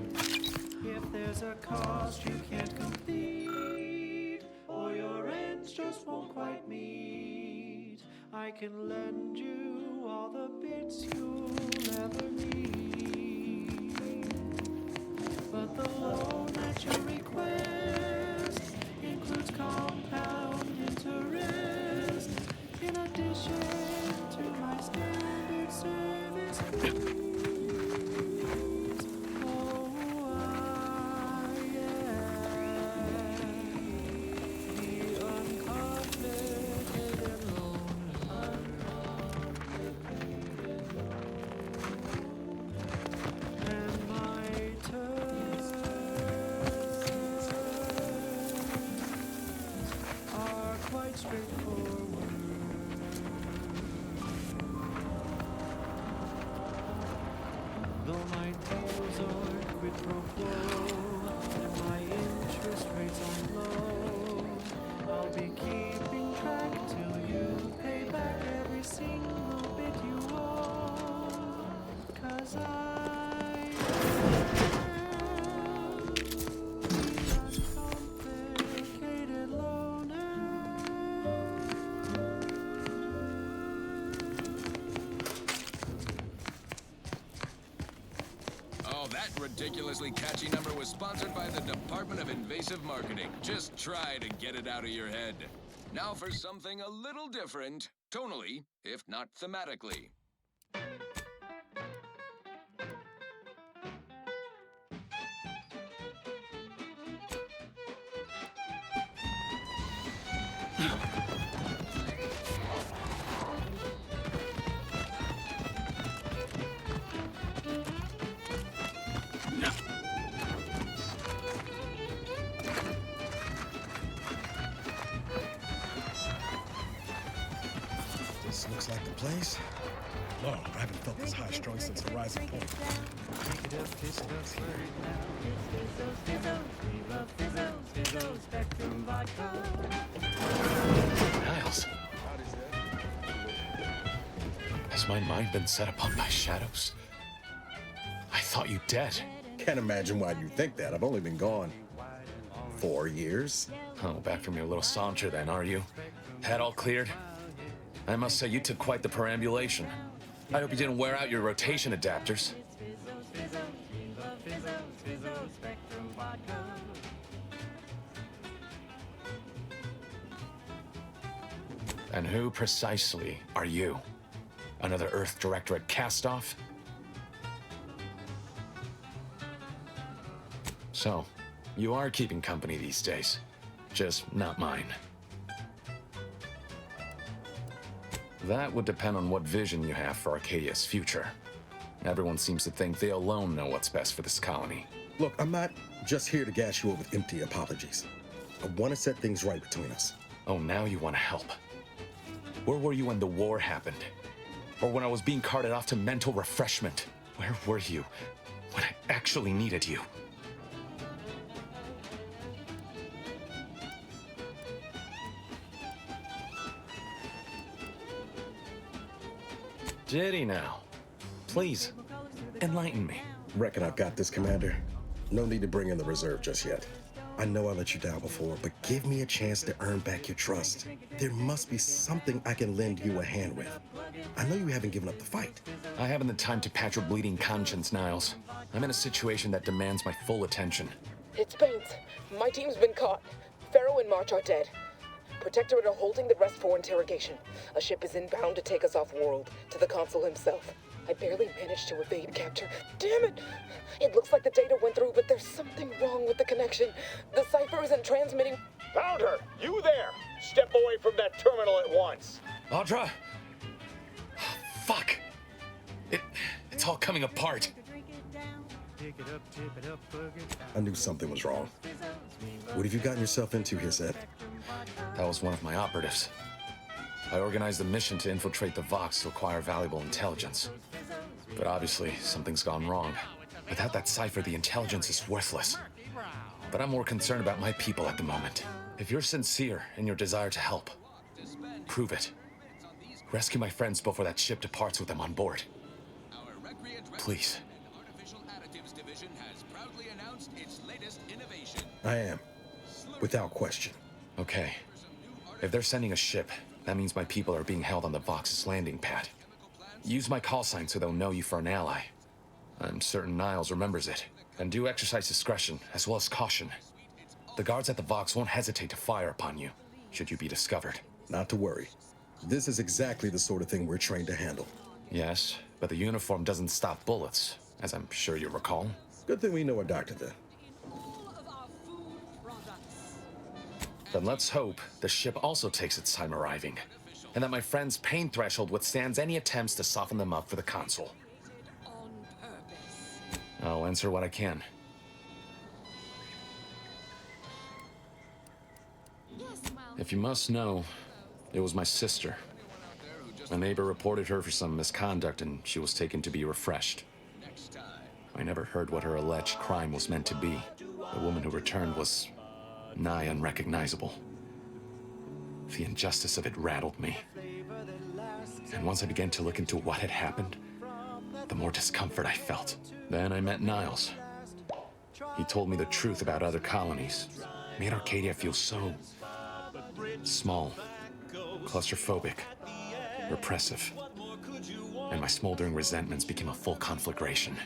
If there's a cost you can't complete, or your ends just won't quite meet, I can lend you all the bits you'll ever need. But the loan that you request includes compound interest, in addition to my standard service fees. Oh, I am the uncomplicated loner. And my terms are quite straightforward. Though my deals are quid pro quo, and my interest rates are low, I'll be keeping track till you pay back every single bit you owe. 'Cause I am the uncomplicated loner. Oh, that ridiculously catchy number was sponsored by the Department of Invasive Marketing. Just try to get it out of your head. Now for something a little different, tonally, if not thematically. This looks like the place. Whoa, I haven't felt this high strung since the rising point. Niles. Has my mind been set upon by shadows? I thought you dead. Can't imagine why you think that. I've only been gone 4 years. Oh, back from your little saunter then, are you? Head all cleared? I must say you took quite the perambulation. I hope you didn't wear out your rotation adapters. And who precisely are you? Another Earth Directorate cast-off? So, you are keeping company these days. Just not mine. That would depend on what vision you have for Arcadia's future. Everyone seems to think they alone know what's best for this colony. Look, I'm not just here to gas you up with empty apologies. I want to set things right between us. Oh, now you want to help. Where were you when the war happened? Or when I was being carted off to mental refreshment? Where were you when I actually needed you? Diddy now. Please, enlighten me. Reckon I've got this, Commander. No need to bring in the reserve just yet. I know I let you down before, but give me a chance to earn back your trust. There must be something I can lend you a hand with. I know you haven't given up the fight. I haven't the time to patch your bleeding conscience, Niles. I'm in a situation that demands my full attention. It's Baines. My team's been caught. Pharaoh and March are dead. Protectorate are holding the rest for interrogation. A ship is inbound to take us off-world, to the consul himself. I barely managed to evade capture. Damn it! It looks like the data went through, but there's something wrong with the connection. The cipher isn't transmitting. Found her! You there! Step away from that terminal at once! Audra! Fuck! It's all coming apart. I knew something was wrong. What have you gotten yourself into here, Zed? That was one of my operatives. I organized a mission to infiltrate the Vox to acquire valuable intelligence. But obviously, something's gone wrong. Without that cipher, the intelligence is worthless. But I'm more concerned about my people at the moment. If you're sincere in your desire to help, prove it. Rescue my friends before that ship departs with them on board. Please. I am. Without question. Okay. If they're sending a ship, that means my people are being held on the Vox's landing pad. Use my call sign so they'll know you for an ally. I'm certain Niles remembers it. And do exercise discretion, as well as caution. The guards at the Vox won't hesitate to fire upon you, should you be discovered. Not to worry. This is exactly the sort of thing we're trained to handle. Yes, but the uniform doesn't stop bullets, as I'm sure you recall. Good thing we know a doctor then. Then let's hope the ship also takes its time arriving, and that my friend's pain threshold withstands any attempts to soften them up for the consul. I'll answer what I can. If you must know, it was my sister. A neighbor reported her for some misconduct, and she was taken to be refreshed. I never heard what her alleged crime was meant to be. The woman who returned was nigh unrecognizable. The injustice of it rattled me. And once I began to look into what had happened, the more discomfort I felt. Then I met Niles. He told me the truth about other colonies. Made Arcadia feel so small, claustrophobic, repressive. And my smoldering resentments became a full conflagration.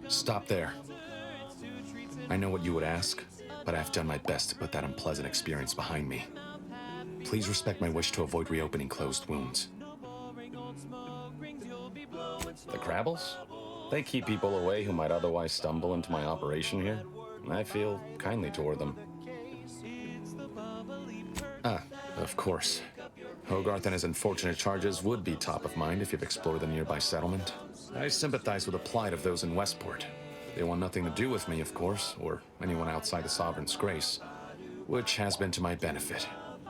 Stop there. I know what you would ask, but I've done my best to put that unpleasant experience behind me. Please respect my wish to avoid reopening closed wounds. The Crabbles? They keep people away who might otherwise stumble into my operation here. I feel kindly toward them. Ah, of course. Hogarth and his unfortunate charges would be top of mind if you've explored the nearby settlement. I sympathize with the plight of those in Westport. They want nothing to do with me, of course, or anyone outside the Sovereign's grace, which has been to my benefit.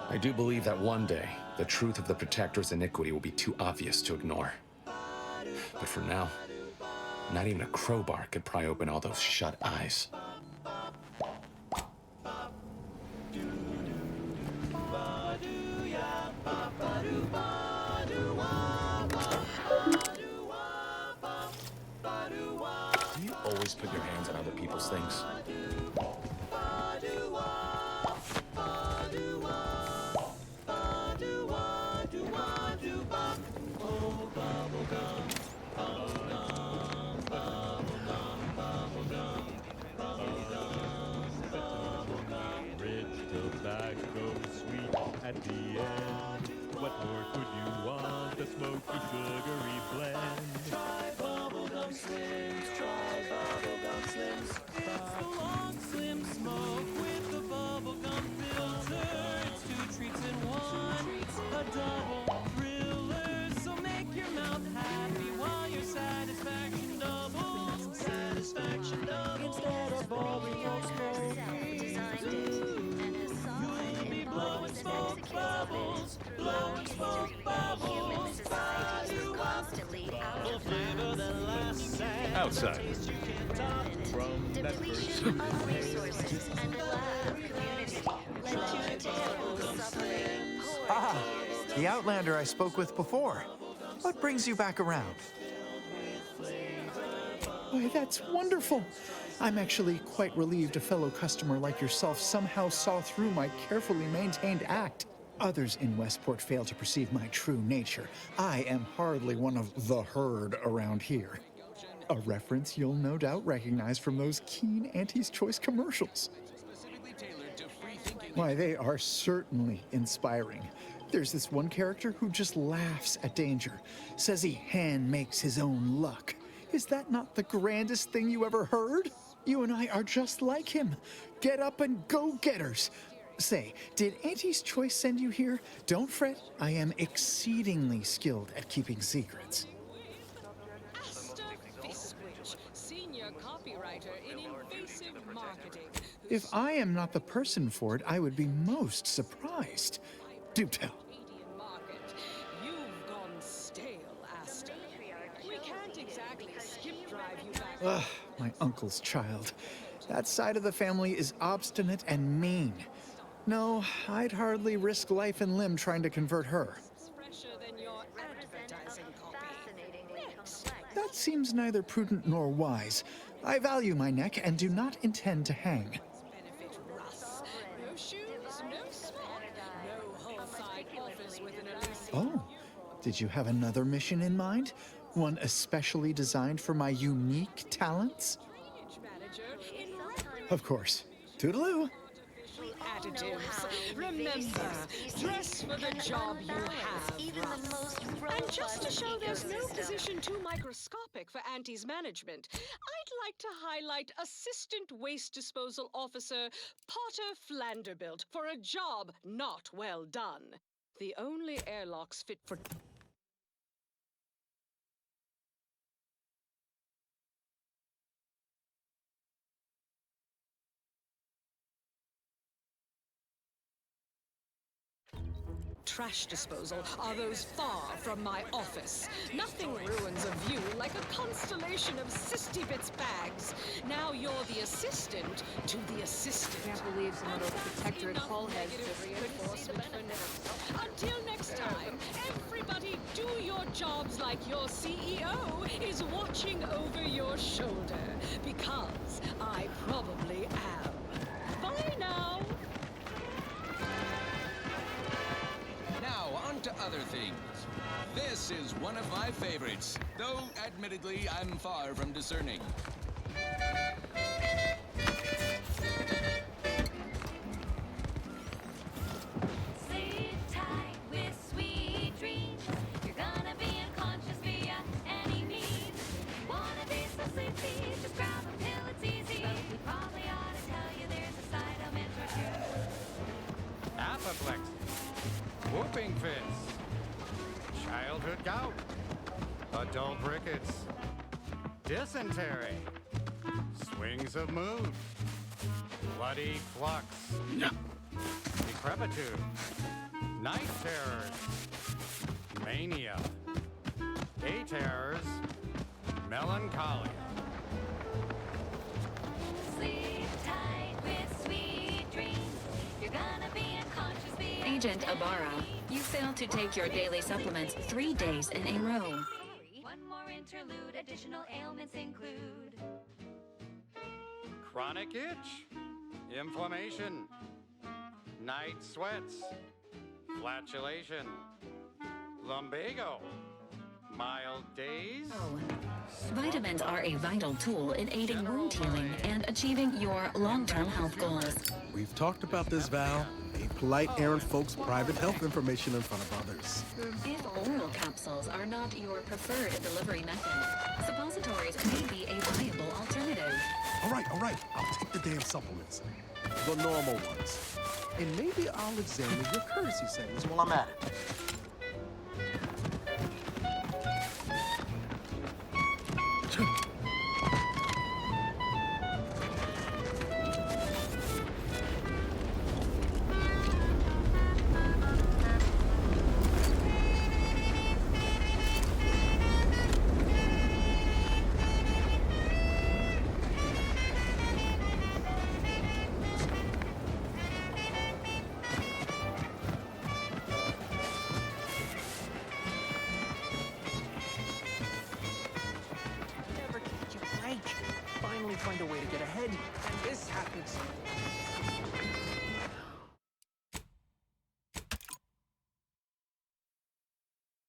I do believe that one day, the truth of the Protector's iniquity will be too obvious to ignore. But for now, not even a crowbar could pry open all those shut eyes. Do you always put your hands on other people's things? Tobacco sweet at the end. What more could you want? A smoky, sugary blend. Try bubblegum slims. Try bubblegum slims. It's the long slim smoke. outsiders. Depletion of resources and lab community led to terrible suffering. Ah, the Outlander I spoke with before. What brings you back around? Why, that's wonderful. I'm actually quite relieved a fellow customer like yourself somehow saw through my carefully maintained act. Others in Westport fail to perceive my true nature. I am hardly one of the herd around here. A reference you'll no doubt recognize from those keen Auntie's Choice commercials. Why, they are certainly inspiring. There's this one character who just laughs at danger, says he hand makes his own luck. Is that not the grandest thing you ever heard? You and I are just like him. Get up and go-getters. Say, did Auntie's Choice send you here? Don't fret, I am exceedingly skilled at keeping secrets. Asta Fiskwich, senior copywriter in invasive marketing. If I am not the person for it, I would be most surprised. Do tell. Market. You've gone stale, Asta. We can't exactly skip drive you back. Ugh, my uncle's child. That side of the family is obstinate and mean. No, I'd hardly risk life and limb trying to convert her. Fresher than your advertising copy. Next. That seems neither prudent nor wise. I value my neck and do not intend to hang. Benefit Russ. No shoes, no smock, no whole side office with an elusive. Oh, did you have another mission in mind? One especially designed for my unique talents? Manager in Of course. Toodaloo. additives. Remember, dress for the job you have, Russ. And just to show there's no position too microscopic for Auntie's management, I'd like to highlight Assistant Waste Disposal Officer Potter Flanderbilt for a job not well done. The only airlocks fit for... trash disposal are those far from my office. Nothing ruins a view like a constellation of Sisty Bits bags. Now you're the assistant to the assistant. Can't believe some of those protectorate hall heads just reinforcement for now. Until next time, everybody do your jobs like your CEO is watching over your shoulder. Because I probably am. Bye now. Now, on to other things. This is one of my favorites, though admittedly I'm far from discerning. Sleep tight with sweet dreams. You're gonna be unconscious via any means. Wanna be so sleepy, just grab a pill, it's easy. We probably ought to tell you there's a side of mentor too. Apoplexy, whooping fist, childhood gout, adult rickets, dysentery, swings of mood, bloody flux, decrepitude, night terrors, mania, day terrors, melancholia. Sleep tight with sweet dreams. You're gonna be unconscious via Agent Ibarra, you failed to take your daily supplements 3 days in a row. One more interlude, additional ailments include Chronic itch, inflammation, night sweats, flatulation, lumbago, mild days. Vitamins are a vital tool in aiding wound healing and achieving your long-term health goals. We've talked about this, Val. Be polite, errand folks' private health information in front of others. If oral capsules are not your preferred delivery method, suppositories may be a viable alternative. All right. I'll take the damn supplements. The normal ones. And maybe I'll examine your courtesy settings while I'm at it. find a way to get ahead. And this happens